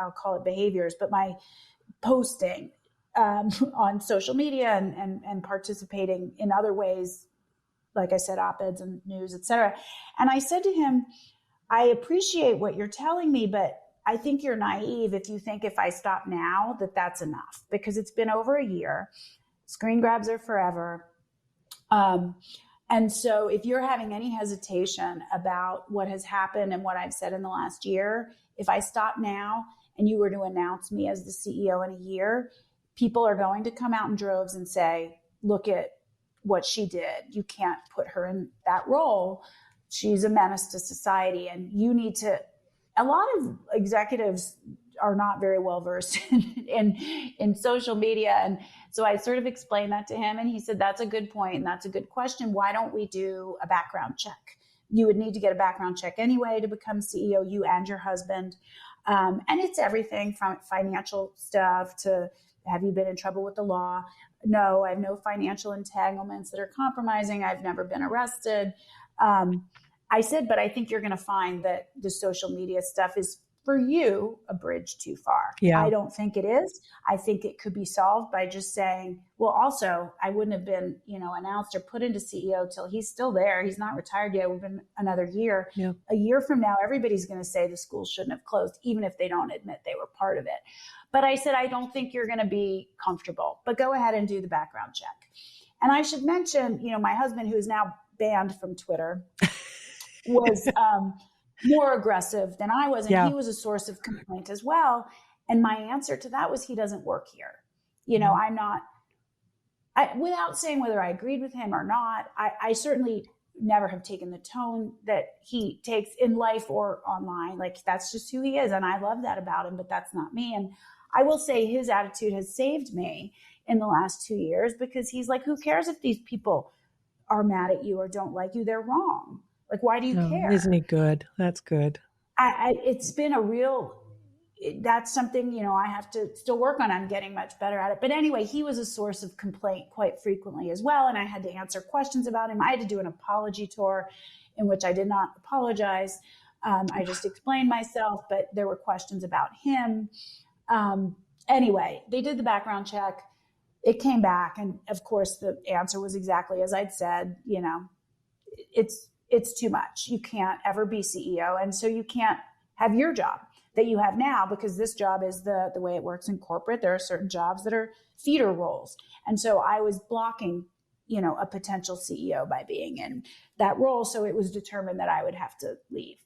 I'll call it behaviors, but my posting on social media and participating in other ways, like I said, op-eds and news, etc. And I said to him, I appreciate what you're telling me, but I think you're naive if you think if I stop now that's enough, because it's been over a year. Screen grabs are forever. And so if you're having any hesitation about what has happened and what I've said in the last year, if I stop now and you were to announce me as the CEO in a year, people are going to come out in droves and say, look at what she did. You can't put her in that role. She's a menace to society. And you need to, a lot of executives are not very well versed in social media. And so I sort of explained that to him, and he said, that's a good point. And that's a good question. Why don't we do a background check? You would need to get a background check anyway to become CEO, you and your husband. And it's everything from financial stuff to, have you been in trouble with the law? No, I have no financial entanglements that are compromising. I've never been arrested. I said, but I think you're going to find that the social media stuff is, for you, a bridge too far. Yeah. I don't think it is. I think it could be solved by just saying, well, also, I wouldn't have been, announced or put into CEO till he's still there. He's not retired yet. We've been another year. Yeah. A year from now, everybody's going to say the school shouldn't have closed, even if they don't admit they were part of it. But I said, I don't think you're going to be comfortable. but go ahead and do the background check. And I should mention, my husband, who is now banned from Twitter, was more aggressive than I was. And he was a source of complaint as well. And my answer to that was, he doesn't work here. I'm not, without saying whether I agreed with him or not, I certainly never have taken the tone that he takes in life or online. Like, that's just who he is. And I love that about him, but that's not me. And I will say his attitude has saved me in the last 2 years, because he's like, who cares if these people are mad at you or don't like you? They're wrong. Like, why do you care? Isn't he good? That's good. It's been a real, that's something, I have to still work on. I'm getting much better at it. But anyway, he was a source of complaint quite frequently as well. And I had to answer questions about him. I had to do an apology tour in which I did not apologize. I just explained myself, but there were questions about him. Anyway, they did the background check. It came back. And of course, the answer was exactly as I'd said. It's too much. You can't ever be CEO. And so you can't have your job that you have now, because this job is the way it works in corporate. There are certain jobs that are feeder roles. And so I was blocking, a potential CEO by being in that role. So it was determined that I would have to leave.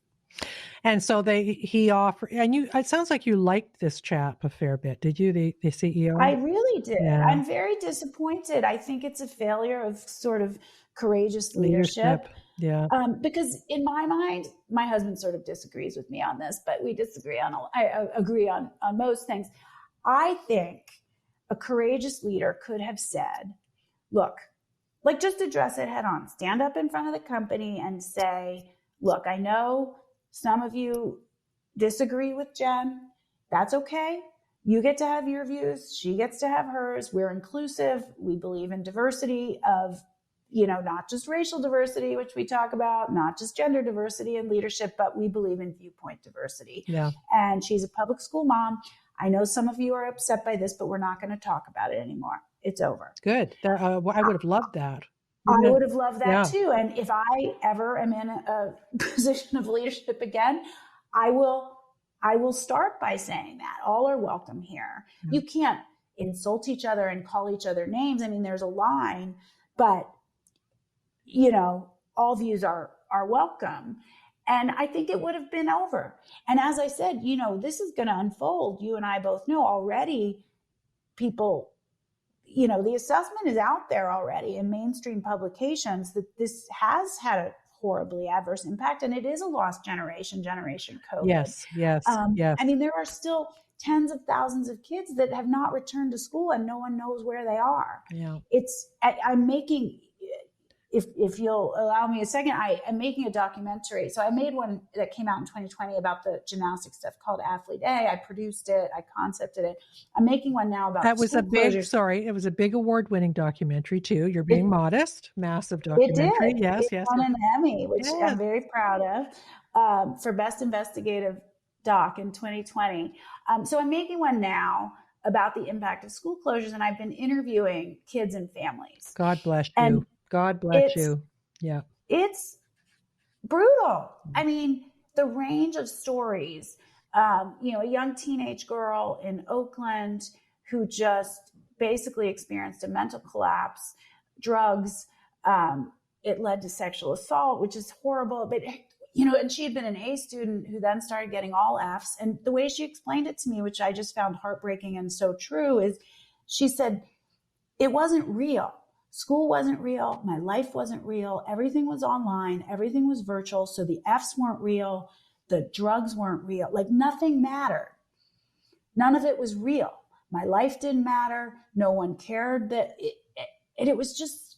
And so he offered, and it sounds like you liked this chap a fair bit. Did you, the CEO? I really did. Yeah. I'm very disappointed. I think it's a failure of sort of courageous leadership. Yeah. Because in my mind, my husband sort of disagrees with me on this, but we disagree I agree on most things. I think a courageous leader could have said, look, like, just address it head on, stand up in front of the company and say, look, I know some of you disagree with Jen. That's okay. You get to have your views. She gets to have hers. We're inclusive. We believe in diversity of, not just racial diversity, which we talk about, not just gender diversity in leadership, but we believe in viewpoint diversity. Yeah. And she's a public school mom. I know some of you are upset by this, but we're not going to talk about it anymore. It's over. Good. I would have loved that. I would have loved that too. And if I ever am in a position of leadership again, I will start by saying that all are welcome here. You can't insult each other and call each other names. I mean, there's a line, but all views are welcome. And I think it would have been over. And as I said, this is going to unfold. You and I both know already people, the assessment is out there already in mainstream publications that this has had a horribly adverse impact. And it is a lost generation COVID. Yes. Yes. I mean, there are still tens of thousands of kids that have not returned to school and no one knows where they are. Yeah. I'm making, if you'll allow me a second, I'm making a documentary. So I made one that came out in 2020 about the gymnastics stuff called Athlete A. I produced it. I concepted it. I'm making one now about that was it was a big award-winning documentary too. You're being modest. Massive documentary. It did. Yes. It won an Emmy, which I'm very proud of, for Best Investigative Doc in 2020. So I'm making one now about the impact of school closures, and I've been interviewing kids and families. God bless you. God bless you. Yeah. It's brutal. I mean, the range of stories, a young teenage girl in Oakland who just basically experienced a mental collapse, drugs. It led to sexual assault, which is horrible. But, and she had been an A student who then started getting all Fs. And the way she explained it to me, which I just found heartbreaking and so true, is she said, it wasn't real. School wasn't real. My life wasn't real. Everything was online. Everything was virtual. So the Fs weren't real. The drugs weren't real. Like, nothing mattered. None of it was real. My life didn't matter. No one cared. It was just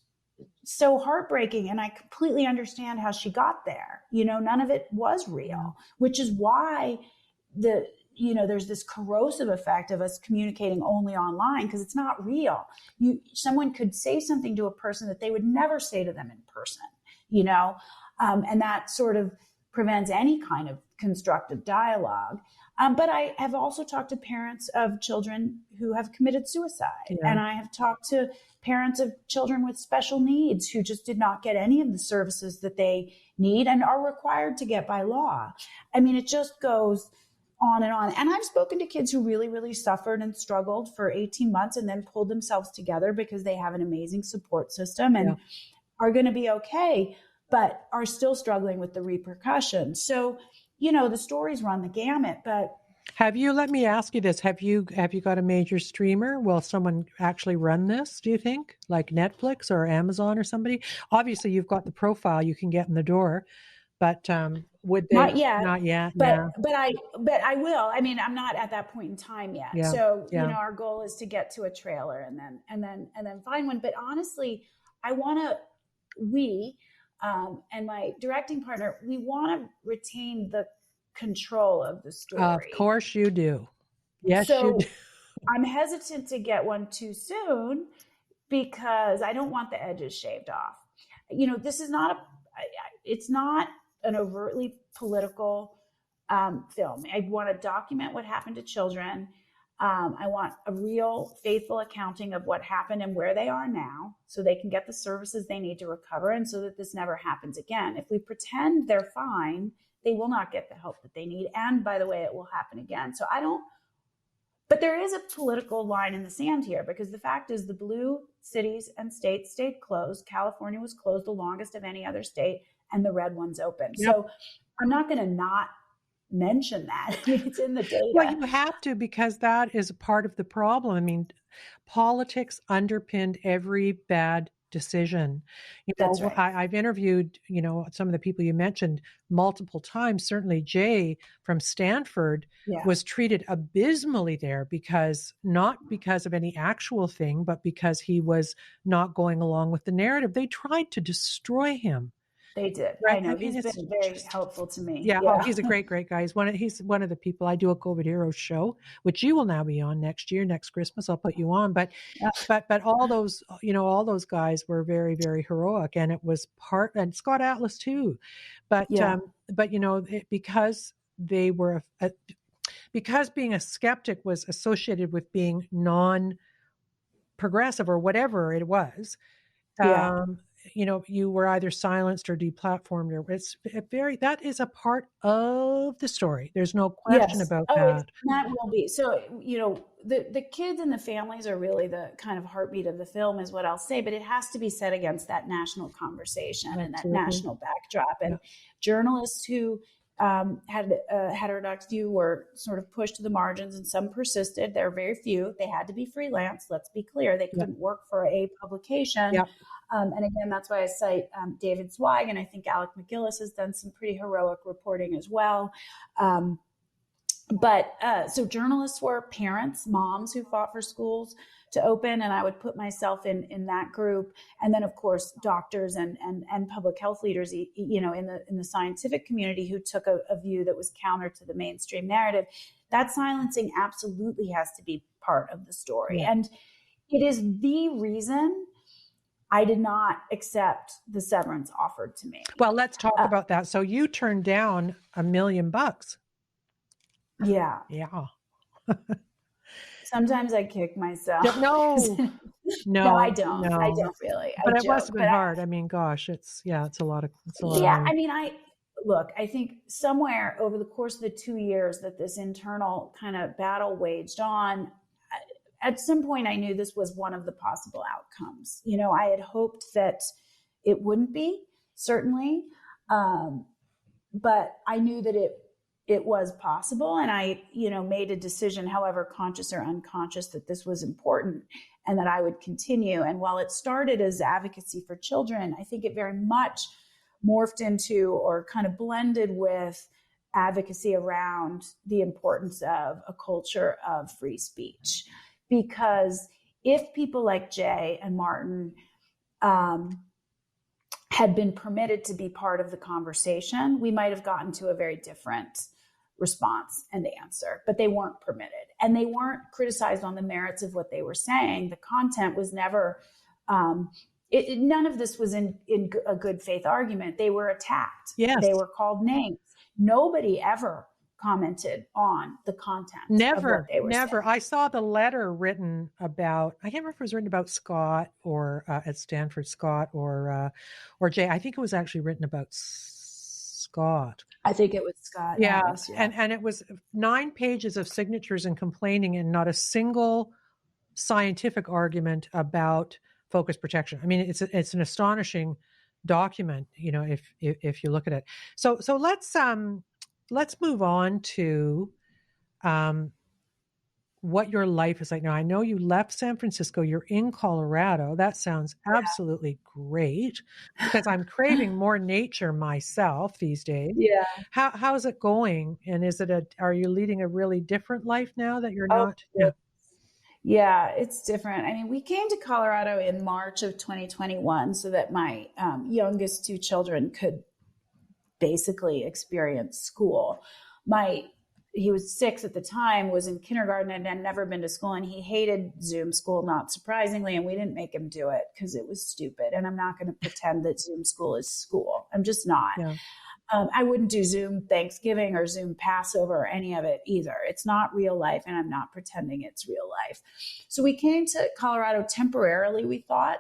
so heartbreaking. And I completely understand how she got there. None of it was real, which is why there's this corrosive effect of us communicating only online, because it's not real. Someone could say something to a person that they would never say to them in person, and that sort of prevents any kind of constructive dialogue. But I have also talked to parents of children who have committed suicide. And I have talked to parents of children with special needs who just did not get any of the services that they need and are required to get by law. I mean, it just goes on and on. And I've spoken to kids who really, really suffered and struggled for 18 months and then pulled themselves together because they have an amazing support system and are going to be okay, but are still struggling with the repercussions. So, the stories run the gamut, but let me ask you this. Have you got a major streamer? Will someone actually run this, do you think? Like Netflix or Amazon or somebody? Obviously you've got the profile you can get in the door, but would they? not yet. Not yet. But No. I will. I mean, I'm not at that point in time yet. Yeah. So, Yeah. our goal is to get to a trailer and then find one. But honestly, we and my directing partner, we want to retain the control of the story. Of course you do. Yes, so you do. I'm hesitant to get one too soon because I don't want the edges shaved off. This is it's not an overtly political film. I want to document what happened to children. I want a real, faithful accounting of what happened and where they are now so they can get the services they need to recover and so that this never happens again. If we pretend they're fine, they will not get the help that they need. And by the way, it will happen again. So but there is a political line in the sand here because the fact is the blue cities and states stayed closed. California was closed the longest of any other state and the red one's open. Yep. So I'm not going to not mention that. I mean, it's in the data. Well, you have to because that is a part of the problem. I mean, politics underpinned every bad decision. That's right. I've interviewed, some of the people you mentioned multiple times. Certainly Jay from Stanford was treated abysmally there not because of any actual thing, but because he was not going along with the narrative. They tried to destroy him. They did. Right? I know. He's been very helpful to me. Yeah. Oh, he's a great, great guy. He's one of the people. I do a COVID Heroes show, which you will now be on next Christmas. I'll put you on. But all those, all those guys were very, very heroic, and it was and Scott Atlas too. But because they were because being a skeptic was associated with being non-progressive or whatever it was. You were either silenced or deplatformed, or that is a part of the story. There's no question about that. That will be. So, the kids and the families are really the kind of heartbeat of the film is what I'll say, but it has to be set against that national conversation and that national backdrop. And journalists who had a heterodox view were sort of pushed to the margins and some persisted. There are very few. They had to be freelance. Let's be clear. They couldn't work for a publication. And again, that's why I cite David Zweig, and I think Alec McGillis has done some pretty heroic reporting as well. So journalists were parents, moms who fought for schools to open, and I would put myself in that group. And then, of course, doctors and public health leaders, in the scientific community who took a view that was counter to the mainstream narrative. That silencing absolutely has to be part of the story. And it is the reason I did not accept the severance offered to me. Well, let's talk about that. So you turned down $1 million. Yeah. Sometimes I kick myself. No, I don't. No. I don't really. But it must have been hard. I mean, gosh, it's a lot of. I mean, I think somewhere over the course of the 2 years that this internal kind of battle waged on, at some point I knew this was one of the possible outcomes. I had hoped that it wouldn't be, certainly. But I knew that it was possible. And I, made a decision, however conscious or unconscious, that this was important and that I would continue. And while it started as advocacy for children, I think it very much morphed into or kind of blended with advocacy around the importance of a culture of free speech. Because if people like Jay and Martin had been permitted to be part of the conversation, we might have gotten to a very different response and answer, but they weren't permitted. And they weren't criticized on the merits of what they were saying. The content was never, none of this was in a good faith argument. They were attacked. Yes. They were called names. Nobody ever commented on the content. Never. Saying. I saw the letter written about, I can't remember if it was written about Scott or at Stanford, Scott or Jay. I think it was actually written about Scott. I think it was Scott. Yeah. Alice, yeah. And it was 9 pages of signatures and complaining, and not a single scientific argument about focus protection. I mean, it's an astonishing document, if you look at it. So let's move on to what your life is like now. I know you left San Francisco, you're in Colorado. That sounds absolutely great, because I'm craving more nature myself these days. Yeah. How's it going? And are you leading a really different life now that you're Oh, not? Yeah. Yeah, it's different. I mean, we came to Colorado in March of 2021 so that my youngest 2 children could basically experience school. He was 6 at the time, was in kindergarten, and had never been to school, and he hated Zoom school, not surprisingly, and we didn't make him do it because it was stupid. And I'm not going to pretend that Zoom school is school. I'm just not. Yeah. I wouldn't do Zoom Thanksgiving or Zoom Passover or any of it either. It's not real life, and I'm not pretending it's real life. So we came to Colorado temporarily, we thought.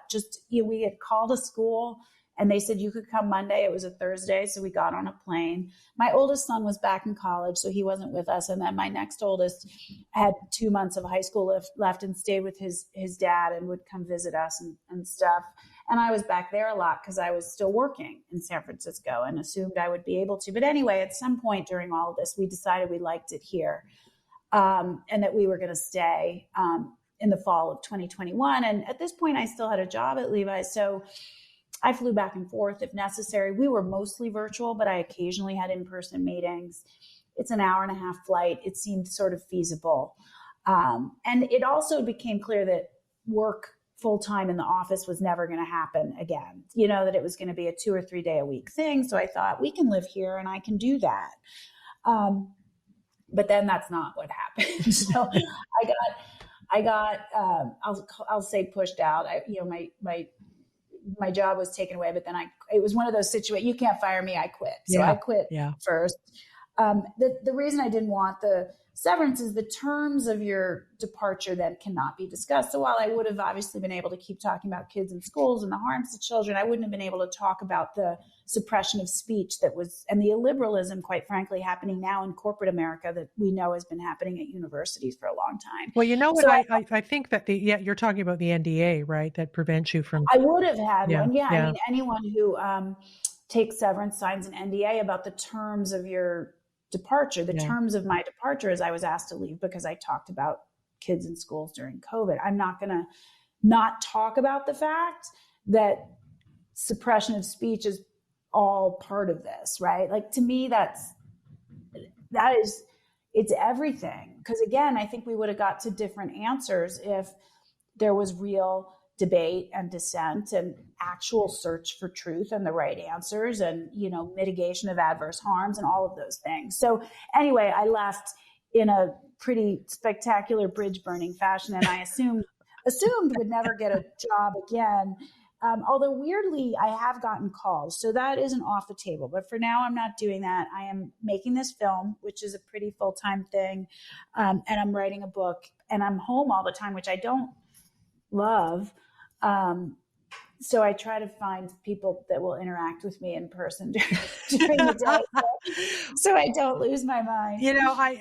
We had called a school, and they said you could come Monday. It was a Thursday, so we got on a plane. My oldest son was back in college, so he wasn't with us. And then my next oldest had 2 months of high school left and stayed with his dad and would come visit us and stuff. And I was back there a lot because I was still working in San Francisco and assumed I would be able to. But anyway, at some point during all of this, we decided we liked it here, and that we were going to stay in the fall of 2021. And at this point, I still had a job at Levis, so I flew back and forth if necessary. We were mostly virtual, but I occasionally had in-person meetings. It's an 1.5-hour flight. It seemed sort of feasible. And it also became clear that work full-time in the office was never going to happen again, that it was going to be a 2 or 3 day a week thing. So I thought, we can live here and I can do that. But then that's not what happened. So I got I'll say pushed out. My job was taken away, but then it was one of those situations, you can't fire me, I quit. So I quit first. The reason I didn't want the severance is the terms of your departure then cannot be discussed. So while I would have obviously been able to keep talking about kids in schools and the harms to children, I wouldn't have been able to talk about the suppression of speech and the illiberalism, quite frankly, happening now in corporate America that we know has been happening at universities for a long time. Well, you know what, so I think that you're talking about the NDA, right? That prevents you from. I would have had one. Yeah. I mean, anyone who takes severance signs an NDA about the terms of your departure. The terms of my departure is I was asked to leave because I talked about kids in schools during COVID. I'm not going to not talk about the fact that suppression of speech is all part of this, right? Like, to me, it's everything. Because again, I think we would have got to different answers if there was real debate and dissent and actual search for truth and the right answers and, mitigation of adverse harms and all of those things. So anyway, I left in a pretty spectacular bridge burning fashion, and I assumed would never get a job again. Although weirdly, I have gotten calls. So that isn't off the table. But for now, I'm not doing that. I am making this film, which is a pretty full-time thing. And I'm writing a book, and I'm home all the time, which I don't love. So I try to find people that will interact with me in person during the day, so I don't lose my mind.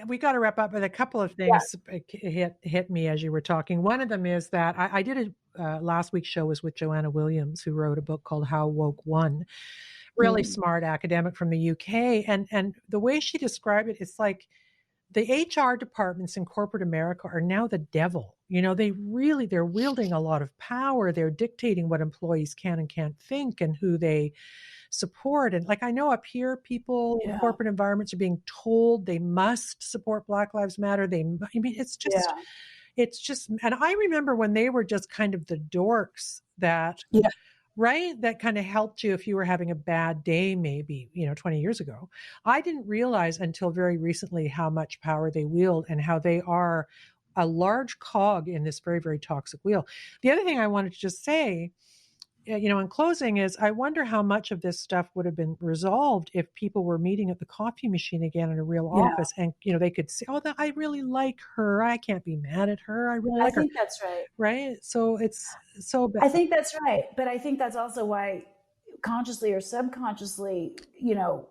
We got to wrap up, but a couple of things hit me as you were talking. One of them is that I did last week's show was with Joanna Williams, who wrote a book called How Woke Won. Really smart academic from the UK, and the way she described it, it's like the HR departments in corporate America are now the devil. They're wielding a lot of power. They're dictating what employees can and can't think and who they support. And I know up here, people in corporate environments are being told they must support Black Lives Matter. It's just, and I remember when they were just kind of the dorks that, right, that kind of helped you if you were having a bad day, maybe, 20 years ago. I didn't realize until very recently how much power they wield and how they are a large cog in this very, very toxic wheel. The other thing I wanted to just say, in closing, is I wonder how much of this stuff would have been resolved if people were meeting at the coffee machine again in a real office, and they could say, "Oh, I really like her. I can't be mad at her. I really like her." I think that's right. Right. So it's so bad. I think that's right, but I think that's also why consciously or subconsciously,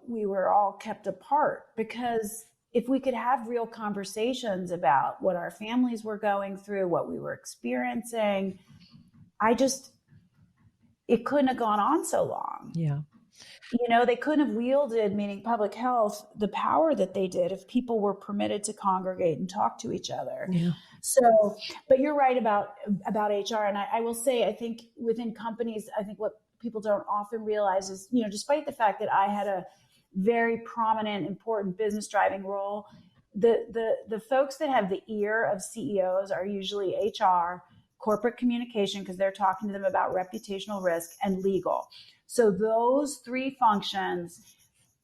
we were all kept apart, because if we could have real conversations about what our families were going through, what we were experiencing, it couldn't have gone on so long. Yeah. They couldn't have wielded, meaning public health, the power that they did if people were permitted to congregate and talk to each other. Yeah. So, but you're right about HR. And I will say, I think within companies, I think what people don't often realize is, despite the fact that I had a very prominent, important business driving role, the folks that have the ear of CEOs are usually HR, corporate communication, because they're talking to them about reputational risk, and legal. So those three functions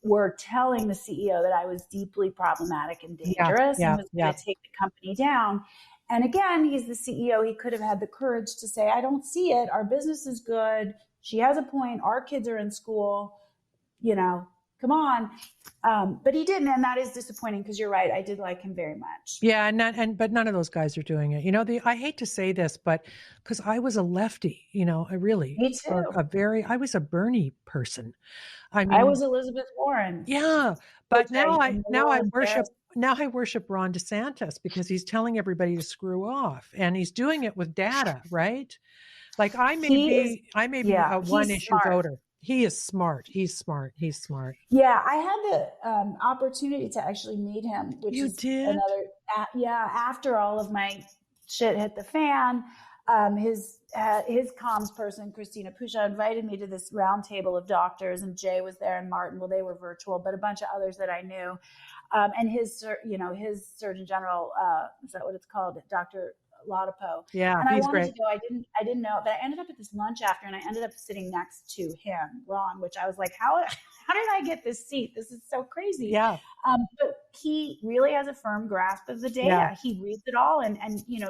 were telling the CEO that I was deeply problematic and dangerous and was going to take the company down. And again, he's the CEO. He could have had the courage to say, I don't see it. Our business is good. She has a point. Our kids are in school. Come on. But he didn't. And that is disappointing, because you're right. I did like him very much. Yeah. But none of those guys are doing it. I hate to say this, but because I was a lefty, I really, Me too. I was a Bernie person. I was Elizabeth Warren. Yeah. But now I worship Ron DeSantis, because he's telling everybody to screw off, and he's doing it with data, right? Like I may be a one-issue voter. He is smart. He's smart. Yeah, I had the opportunity to actually meet him, which you is did? after all of my shit hit the fan. His comms person, Christina Pusha, invited me to this round table of doctors, and Jay was there and Martin. Well, they were virtual, but a bunch of others that I knew. And his Surgeon General, is that what it's called? Dr. Latipo. Yeah, and I he's wanted great. to go. I didn't know, but I ended up at this lunch after, and I ended up sitting next to him, Ron, which I was like, how did I get this seat? This is so crazy. Yeah. But he really has a firm grasp of the data. Yeah. He reads it all. And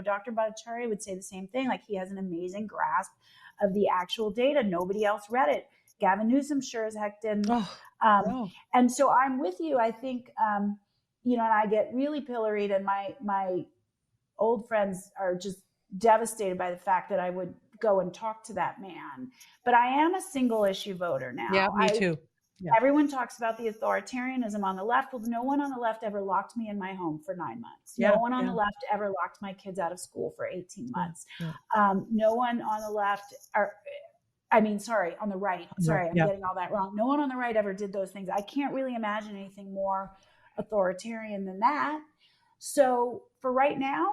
Dr. Bhattacharya would say the same thing. Like, he has an amazing grasp of the actual data. Nobody else read it. Gavin Newsom sure as heck didn't. And so I'm with you. I think, and I get really pilloried, and my old friends are just devastated by the fact that I would go and talk to that man. But I am a single issue voter now. Yeah, me too. Yeah. Everyone talks about the authoritarianism on the left. Well, no one on the left ever locked me in my home for 9 months. No one on the left ever locked my kids out of school for 18 months. No one on the left, on the right. Sorry, I'm getting all that wrong. No one on the right ever did those things. I can't really imagine anything more authoritarian than that. So for right now,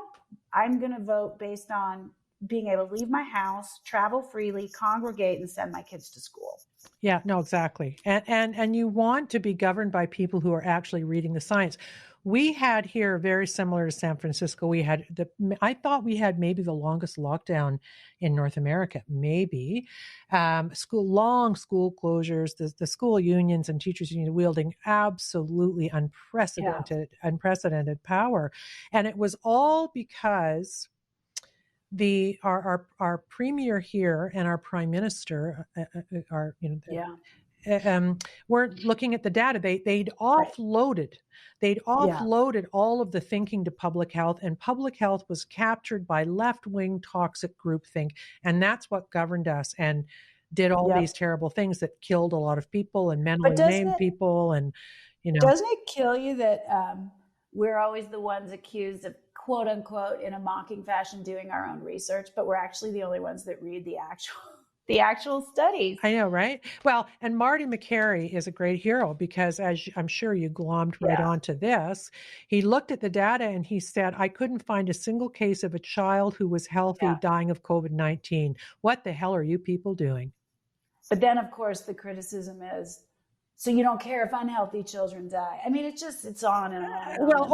I'm going to vote based on being able to leave my house, travel freely, congregate, and send my kids to school. Yeah, no, exactly. And you want to be governed by people who are actually reading the science. We had here, very similar to San Francisco, I thought we had maybe the longest lockdown in North America, maybe. Long school closures, the school unions and teachers union wielding absolutely unprecedented power. And it was all because our premier here and our prime minister weren't looking at the data. They'd offloaded all of the thinking to public health, and public health was captured by left-wing toxic groupthink, and that's what governed us and did all these terrible things that killed a lot of people and mentally maimed people. And doesn't it kill you that we're always the ones accused of, quote unquote, in a mocking fashion, doing our own research, but we're actually the only ones that read the actual studies. I know, right? Well, and Marty McCary is a great hero, because, as I'm sure you glommed right onto this, he looked at the data and he said, I couldn't find a single case of a child who was healthy dying of COVID-19. What the hell are you people doing? But then, of course, the criticism is, so you don't care if unhealthy children die. I mean, it's on and on. Well,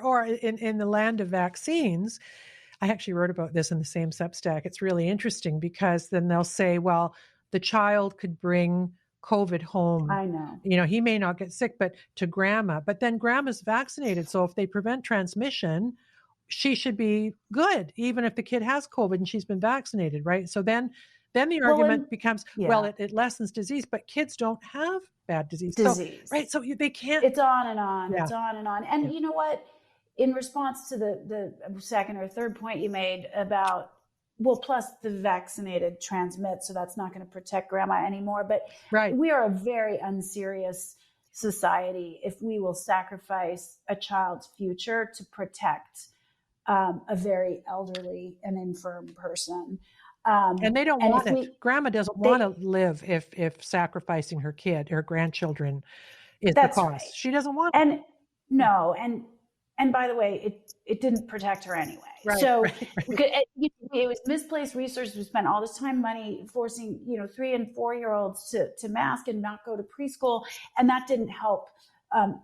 or in the land of vaccines, I actually wrote about this in the same Substack. It's really interesting, because then they'll say, well, the child could bring COVID home. I know. He may not get sick, but to grandma. But then grandma's vaccinated. So if they prevent transmission, she should be good, even if the kid has COVID and she's been vaccinated, right? So then the argument becomes, it lessens disease, but kids don't have bad disease. So, right. So they can't. It's on and on. Yeah. It's on and on. And you know what? In response to the second or third point you made about, well, plus the vaccinated transmit, so that's not going to protect grandma anymore. But Right. we are a very unserious society if we will sacrifice a child's future to protect a very elderly and infirm person. And they don't want it. Grandma doesn't want to live if sacrificing her grandchildren is the cost. Right. She doesn't want and it. No, and by the way, it didn't protect her anyway. Right, so right. it was misplaced resources. We spent all this time, money forcing 3 and 4 year olds to mask and not go to preschool, and that didn't help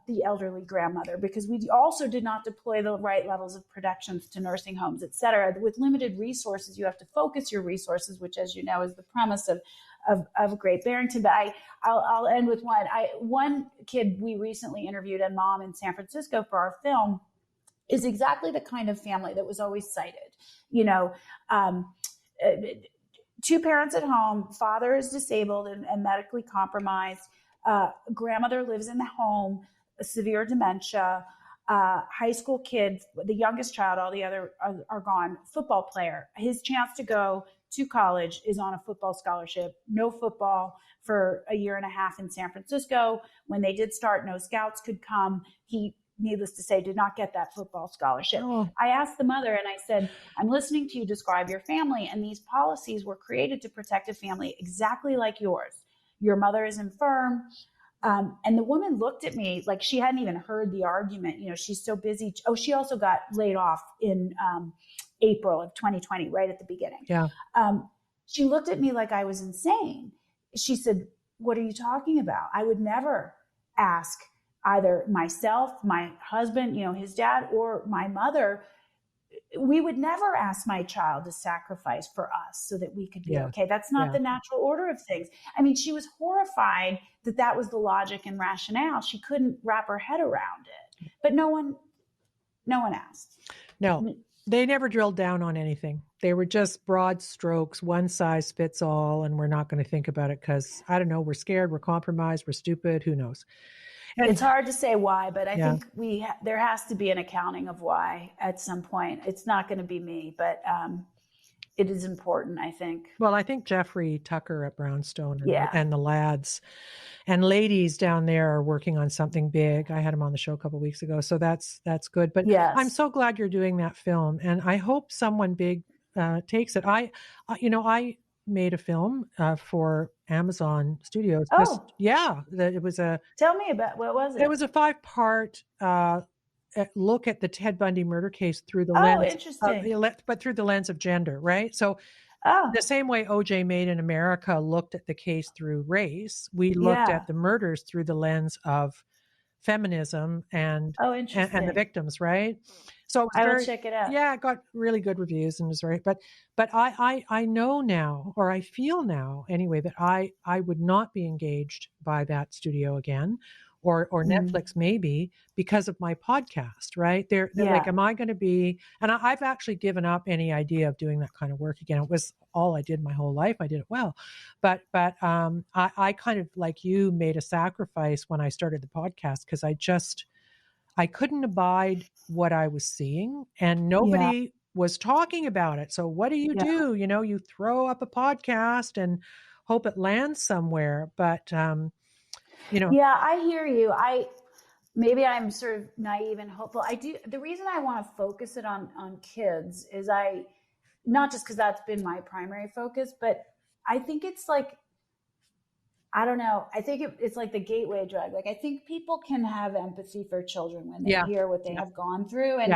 the elderly grandmother, because we also did not deploy the right levels of protections to nursing homes, et cetera. With limited resources, you have to focus your resources, which, as you know, is the premise of Great Barrington. But I'll end with one kid we recently interviewed, and mom in San Francisco for our film, is exactly the kind of family that was always cited. 2 parents at home, father is disabled and medically compromised. Grandmother lives in the home, severe dementia, high school kid, the youngest child, all the other are gone, football player. His chance to go to college is on a football scholarship. No football for a year and a half in San Francisco. When they did start, no scouts could come. He, needless to say, did not get that football scholarship. Oh. I asked the mother and I said, I'm listening to you describe your family, and these policies were created to protect a family exactly like yours. Your mother is infirm. And the woman looked at me like she hadn't even heard the argument. She's so busy. Oh, she also got laid off in April of 2020, right at the beginning. Yeah. She looked at me like I was insane. She said, what are you talking about? I would never ask either myself, my husband, his dad, or my mother. We would never ask my child to sacrifice for us so that we could be okay. That's not the natural order of things. I mean, she was horrified that was the logic and rationale. She couldn't wrap her head around it, but no one asked. No, they never drilled down on anything. They were just broad strokes, one size fits all, and we're not going to think about it because, I don't know, we're scared, we're compromised, we're stupid, who knows? And it's hard to say why, but I think there has to be an accounting of why at some point. It's not going to be me, but it is important, I think. Well, I think Jeffrey Tucker at Brownstone and the lads and ladies down there are working on something big. I had him on the show a couple of weeks ago, so that's good. But I'm so glad you're doing that film, and I hope someone big takes it. I made a film for Amazon Studios. It was a. Tell me about, what was it? It was a 5-part look at the Ted Bundy murder case through the lens. Interesting. But through the lens of gender, right? So the same way O.J. Made in America looked at the case through race, we looked at the murders through the lens of feminism and the victims, right? So I will check it out. Yeah, it got really good reviews and was right. But I know now, or I feel now anyway, that I would not be engaged by that studio again, or Netflix maybe, because of my podcast, right? They're like, am I going to be, and I've actually given up any idea of doing that kind of work again. It was all I did my whole life. I did it well. But I kind of, like you, made a sacrifice when I started the podcast, because I couldn't abide what I was seeing, and nobody was talking about it. So what do? You throw up a podcast and hope it lands somewhere. But, Yeah, I hear you. Maybe I'm sort of naive and hopeful. The reason I want to focus it on kids is not just because that's been my primary focus, but I think it's like, I don't know. I think it's like the gateway drug. Like, I think people can have empathy for children when they hear what they have gone through. And,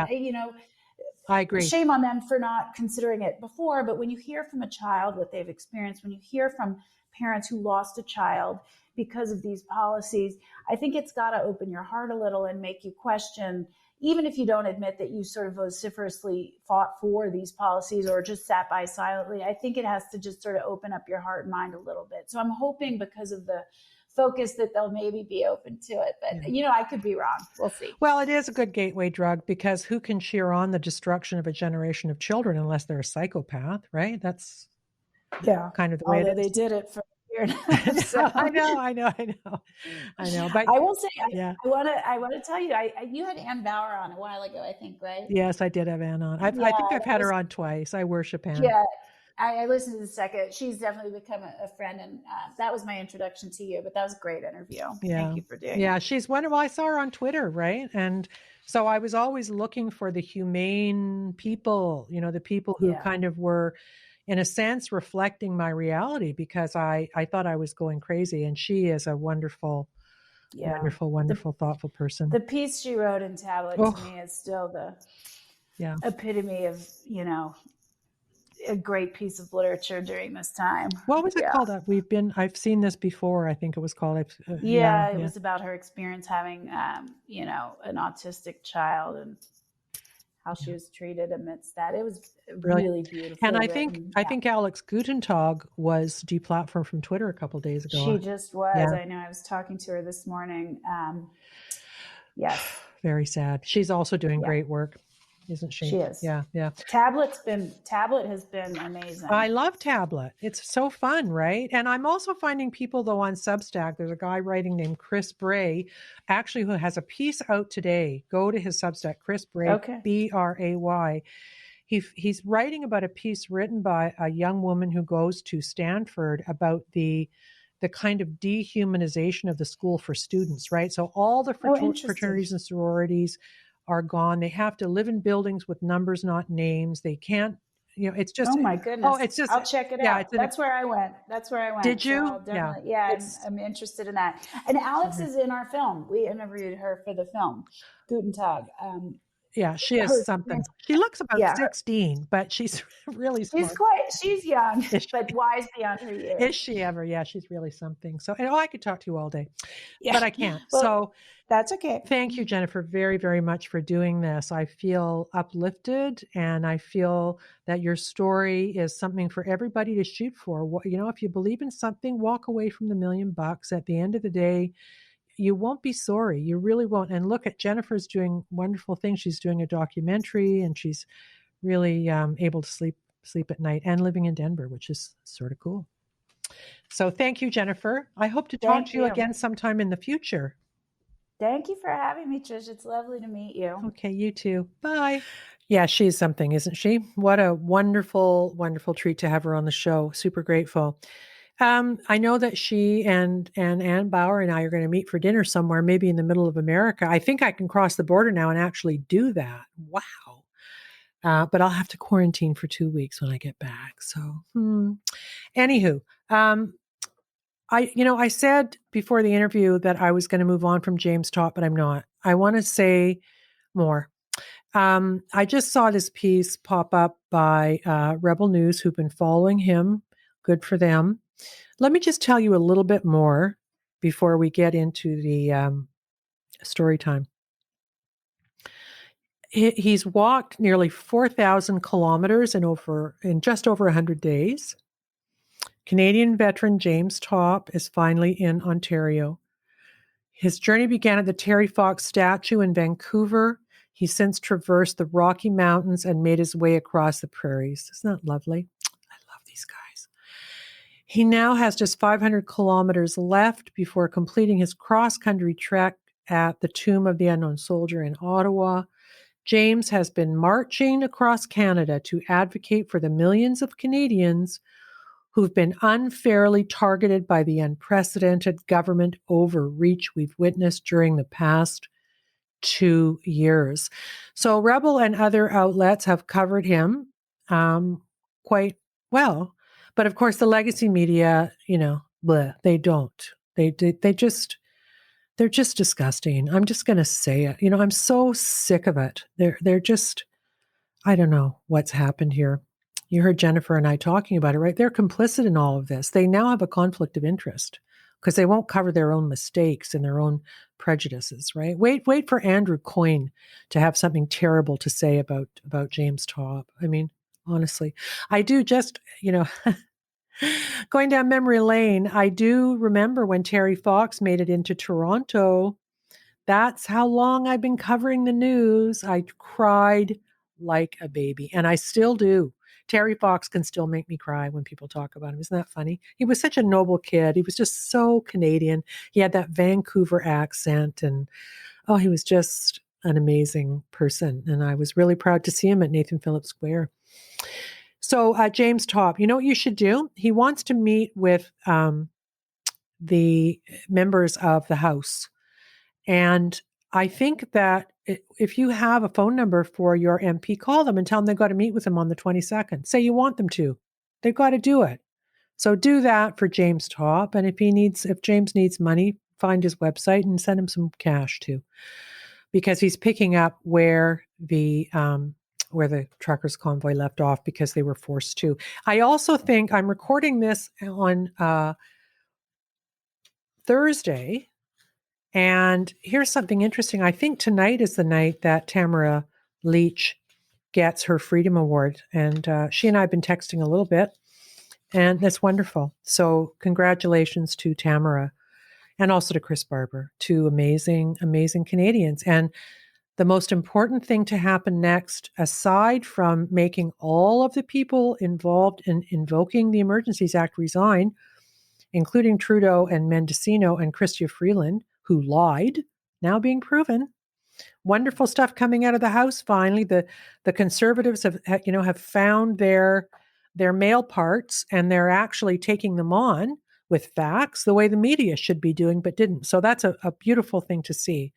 I agree. Shame on them for not considering it before. But when you hear from a child what they've experienced, when you hear from parents who lost a child because of these policies, I think it's got to open your heart a little and make you question, even if you don't admit that you sort of vociferously fought for these policies or just sat by silently. I think it has to just sort of open up your heart and mind a little bit. So I'm hoping, because of the focus, that they'll maybe be open to it. But, I could be wrong. We'll see. Well, it is a good gateway drug, because who can cheer on the destruction of a generation of children unless they're a psychopath, right? That's kind of the way Although they did it for a year. So. I know. But I will say, I want to tell you, you had Ann Bauer on a while ago, I think, right? Yes, I did have Ann on. I think I've had her on twice. I worship Ann. Yeah. I listened to the second. She's definitely become a friend, and that was my introduction to you. But that was a great interview. Yeah. Thank you for doing Yeah, it. she's wonderful. I saw her on Twitter, right? And so I was always looking for the humane people, the people who kind of were, in a sense, reflecting my reality, because I thought I was going crazy. And she is a wonderful, wonderful, thoughtful person. The piece she wrote in Tablet to me is still the epitome of, a great piece of literature during this time. What was it called? I've seen this before. I think it was called. It was about her experience having, an autistic child and how she was treated amidst that. It was really beautiful. And I think Alex Gutentag was deplatformed from Twitter a couple of days ago. She just was. Yeah. I know. I was talking to her this morning. Yes. Very sad. She's also doing great work, isn't she? She is. Yeah. Tablet has been amazing. I love Tablet. It's so fun, right? And I'm also finding people, though, on Substack. There's a guy writing named Chris Bray, actually, who has a piece out today. Go to his Substack, Chris Bray, Bray. He's writing about a piece written by a young woman who goes to Stanford about the kind of dehumanization of the school for students, right? So all the fraternities and sororities are gone. They have to live in buildings with numbers, not names. They can't, it's just. Oh my goodness. Oh, it's just. I'll check it out. That's where I went. Did you? So I'm interested in that. And Alex is in our film. We interviewed her for the film, Guten Tag. Yeah, she is something. She looks about 16, but she's really smart. She's young, but wise beyond her years. Is she ever? Yeah, she's really something. So, I could talk to you all day, but I can't. Well, so that's okay. Thank you, Jennifer, very, very much for doing this. I feel uplifted, and I feel that your story is something for everybody to shoot for. If you believe in something, walk away from the $1 million. At the end of the day, you won't be sorry. You really won't. And look at Jennifer's doing wonderful things. She's doing a documentary, and she's really able to sleep at night, and living in Denver, which is sort of cool. So thank you, Jennifer. I hope to talk to you again sometime in the future. Thank you for having me, Trish. It's lovely to meet you. Okay, you too. Bye. Yeah, she's something, isn't she? What a wonderful, wonderful treat to have her on the show. Super grateful. I know that she and Ann Bauer and I are going to meet for dinner somewhere, maybe in the middle of America. I think I can cross the border now and actually do that. Wow. But I'll have to quarantine for 2 weeks when I get back. So, anywho, I said before the interview that I was going to move on from James Topp, but I'm not. I want to say more. I just saw this piece pop up by Rebel News, who've been following him. Good for them. Let me just tell you a little bit more before we get into the story time. He's walked nearly 4,000 kilometers in just over 100 days. Canadian veteran James Topp is finally in Ontario. His journey began at the Terry Fox statue in Vancouver. He's since traversed the Rocky Mountains and made his way across the prairies. Isn't that lovely? I love these guys. He now has just 500 kilometers left before completing his cross-country trek at the Tomb of the Unknown Soldier in Ottawa. James has been marching across Canada to advocate for the millions of Canadians who've been unfairly targeted by the unprecedented government overreach we've witnessed during the past 2 years. So Rebel and other outlets have covered him quite well. But of course, the legacy media, they don't. They're just disgusting. I'm just going to say it. I'm so sick of it. They're just, I don't know what's happened here. You heard Jennifer and I talking about it, right? They're complicit in all of this. They now have a conflict of interest because they won't cover their own mistakes and their own prejudices, right? Wait for Andrew Coyne to have something terrible to say about James Topp. I mean, honestly, I do just, going down memory lane, I do remember when Terry Fox made it into Toronto. That's how long I've been covering the news. I cried like a baby, and I still do. Terry Fox can still make me cry when people talk about him. Isn't that funny? He was such a noble kid. He was just so Canadian. He had that Vancouver accent, and he was just an amazing person. And I was really proud to see him at Nathan Phillips Square. So James Top, you know what you should do? He wants to meet with the members of the House. And I think that if you have a phone number for your MP, call them and tell them they've got to meet with them on the 22nd. Say you want them to. They've got to do it. So do that for James Top. And if James needs money, find his website and send him some cash too, because he's picking up where the truckers convoy left off because they were forced to. I also think I'm recording this on Thursday. And here's something interesting. I think tonight is the night that Tamara Leach gets her Freedom Award. And she and I have been texting a little bit, and that's wonderful. So congratulations to Tamara and also to Chris Barber, two amazing, amazing Canadians. And the most important thing to happen next, aside from making all of the people involved in invoking the Emergencies Act resign, including Trudeau and Mendocino and Chrystia Freeland, who lied, now being proven. Wonderful stuff coming out of the House. Finally, the Conservatives have found their male parts, and they're actually taking them on with facts the way the media should be doing, but didn't. So that's a beautiful thing to see.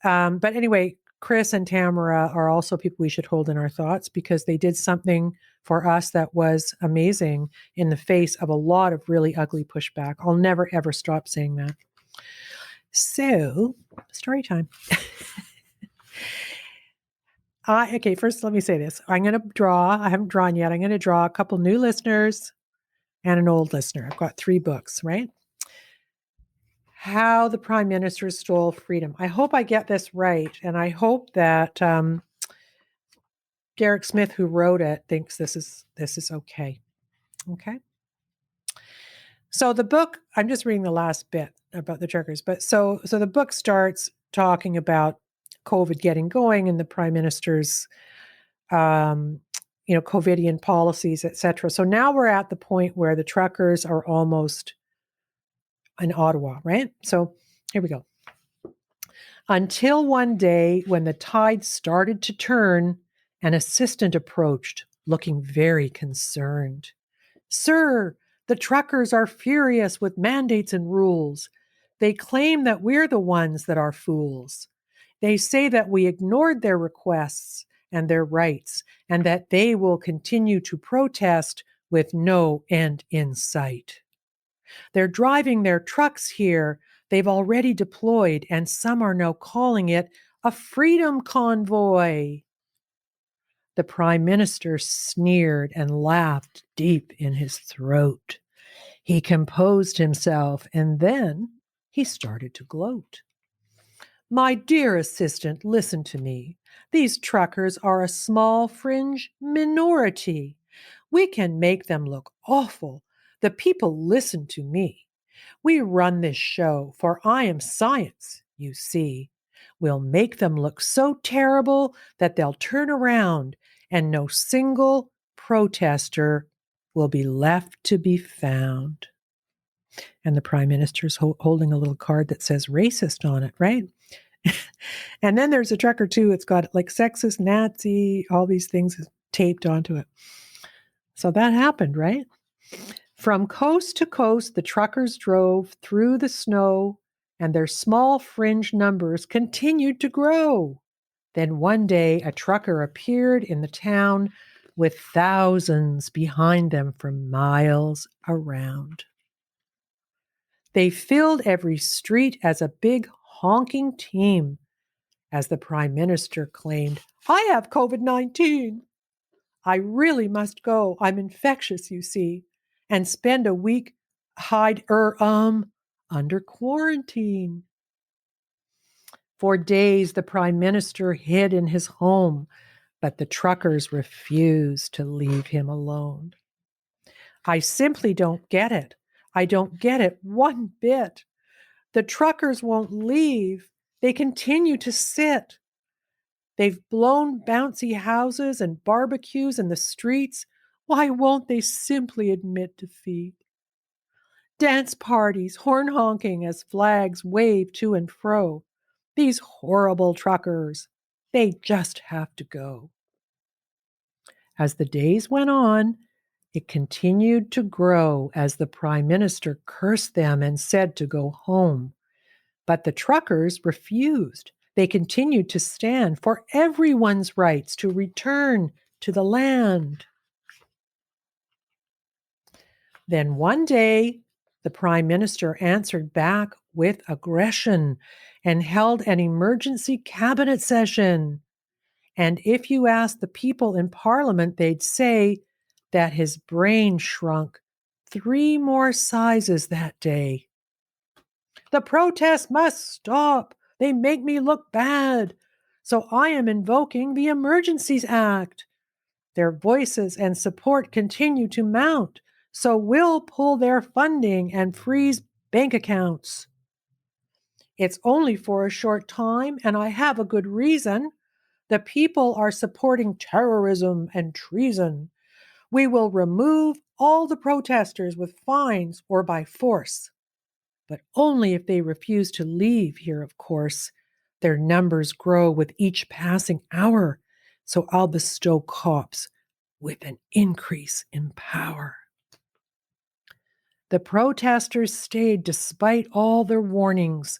But anyway, Chris and Tamara are also people we should hold in our thoughts because they did something for us that was amazing in the face of a lot of really ugly pushback. I'll never, ever stop saying that. So, story time. Okay, first let me say this. I'm going to draw, I haven't drawn yet, I'm going to draw a couple new listeners and an old listener. I've got 3 books, right? How the Prime Minister Stole Freedom. I hope I get this right, and I hope that Derek Smith, who wrote it, thinks this is okay. Okay. So the book, I'm just reading the last bit about the truckers, but so the book starts talking about COVID getting going and the Prime Minister's COVIDian policies, etc. So now we're at the point where the truckers are almost in Ottawa, right? So here we go. Until one day when the tide started to turn, an assistant approached, looking very concerned. Sir, the truckers are furious with mandates and rules. They claim that we're the ones that are fools. They say that we ignored their requests and their rights, and that they will continue to protest with no end in sight. They're driving their trucks here. They've already deployed, and some are now calling it a freedom convoy. The Prime Minister sneered and laughed deep in his throat. He composed himself, and then he started to gloat. My dear assistant, listen to me. These truckers are a small fringe minority. We can make them look awful. The people listen to me. We run this show, for I am science, you see. We'll make them look so terrible that they'll turn around and no single protester will be left to be found. And the Prime Minister's holding a little card that says racist on it, right? And then there's a trucker too. It's got like sexist, Nazi, all these things taped onto it. So that happened, right? From coast to coast, the truckers drove through the snow, and their small fringe numbers continued to grow. Then one day, a trucker appeared in the town with thousands behind them for miles around. They filled every street as a big honking team. As the Prime Minister claimed, I have COVID-19. I really must go. I'm infectious, you see, and spend a week under quarantine. For days, the Prime Minister hid in his home, but the truckers refused to leave him alone. I simply don't get it. I don't get it one bit. The truckers won't leave. They continue to sit. They've blown bouncy houses and barbecues in the streets. Why won't they simply admit defeat? Dance parties, horn honking as flags wave to and fro. These horrible truckers, they just have to go. As the days went on, it continued to grow as the prime minister cursed them and said to go home. But the truckers refused. They continued to stand for everyone's rights to return to the land. Then one day, the prime minister answered back with aggression and held an emergency cabinet session. And if you asked the people in parliament, they'd say that his brain shrunk 3 more sizes that day. The protests must stop. They make me look bad. So I am invoking the Emergencies Act. Their voices and support continue to mount. So we'll pull their funding and freeze bank accounts. It's only for a short time, and I have a good reason. The people are supporting terrorism and treason. We will remove all the protesters with fines or by force. But only if they refuse to leave here, of course. Their numbers grow with each passing hour, so I'll bestow cops with an increase in power. The protesters stayed despite all their warnings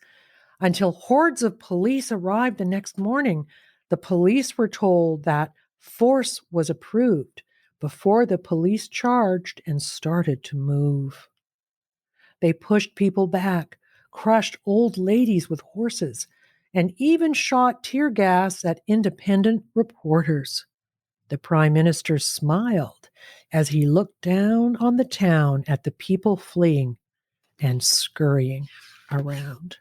until hordes of police arrived the next morning. The police were told that force was approved before the police charged and started to move. They pushed people back, crushed old ladies with horses, and even shot tear gas at independent reporters. The prime minister smiled as he looked down on the town at the people fleeing and scurrying around.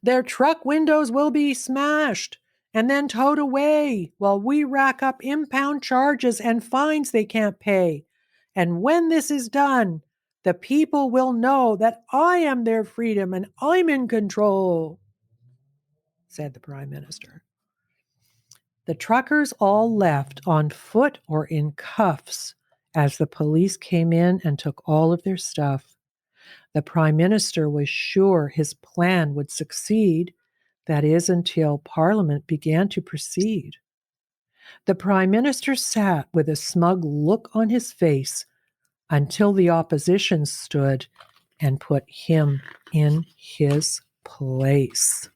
Their truck windows will be smashed and then towed away while we rack up impound charges and fines they can't pay. And when this is done, the people will know that I am their freedom and I'm in control, said the prime minister. The truckers all left on foot or in cuffs as the police came in and took all of their stuff. The prime minister was sure his plan would succeed, that is, until Parliament began to proceed. The prime minister sat with a smug look on his face until the opposition stood and put him in his place.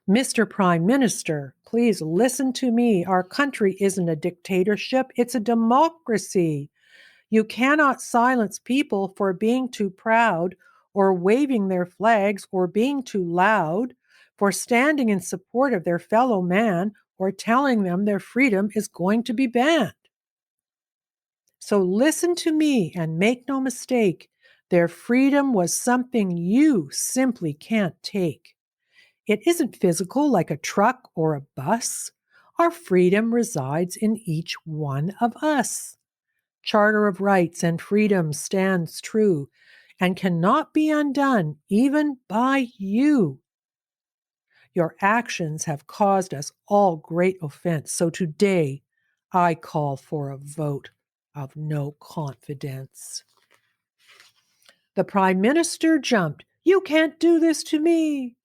Mr. Prime Minister, please listen to me. Our country isn't a dictatorship, it's a democracy. You cannot silence people for being too proud or waving their flags or being too loud, for standing in support of their fellow man or telling them their freedom is going to be banned. So listen to me and make no mistake, their freedom was something you simply can't take. It isn't physical like a truck or a bus. Our freedom resides in each one of us. Charter of Rights and Freedoms stands true and cannot be undone even by you. Your actions have caused us all great offense, so today I call for a vote of no confidence. The Prime Minister jumped. You can't do this to me.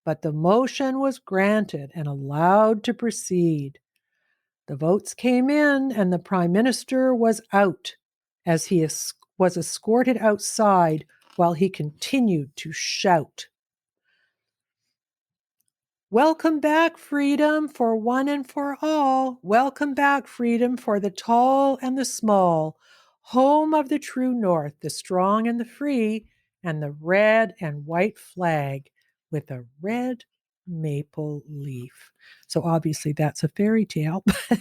But the motion was granted and allowed to proceed. The votes came in and the Prime Minister was out as he was escorted outside while he continued to shout. Welcome back, freedom for one and for all. Welcome back, freedom for the tall and the small. Home of the true north, the strong and the free, and the red and white flag with a red maple leaf. So obviously that's a fairy tale, but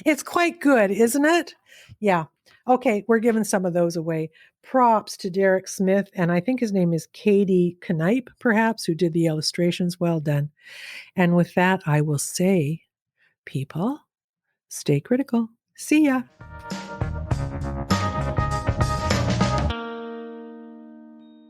it's quite good, isn't it? Yeah. Okay, we're giving some of those away. Props to Derek Smith, and I think his name is Katie Knipe, perhaps, who did the illustrations. Well done. And with that, I will say, people, stay critical. See ya.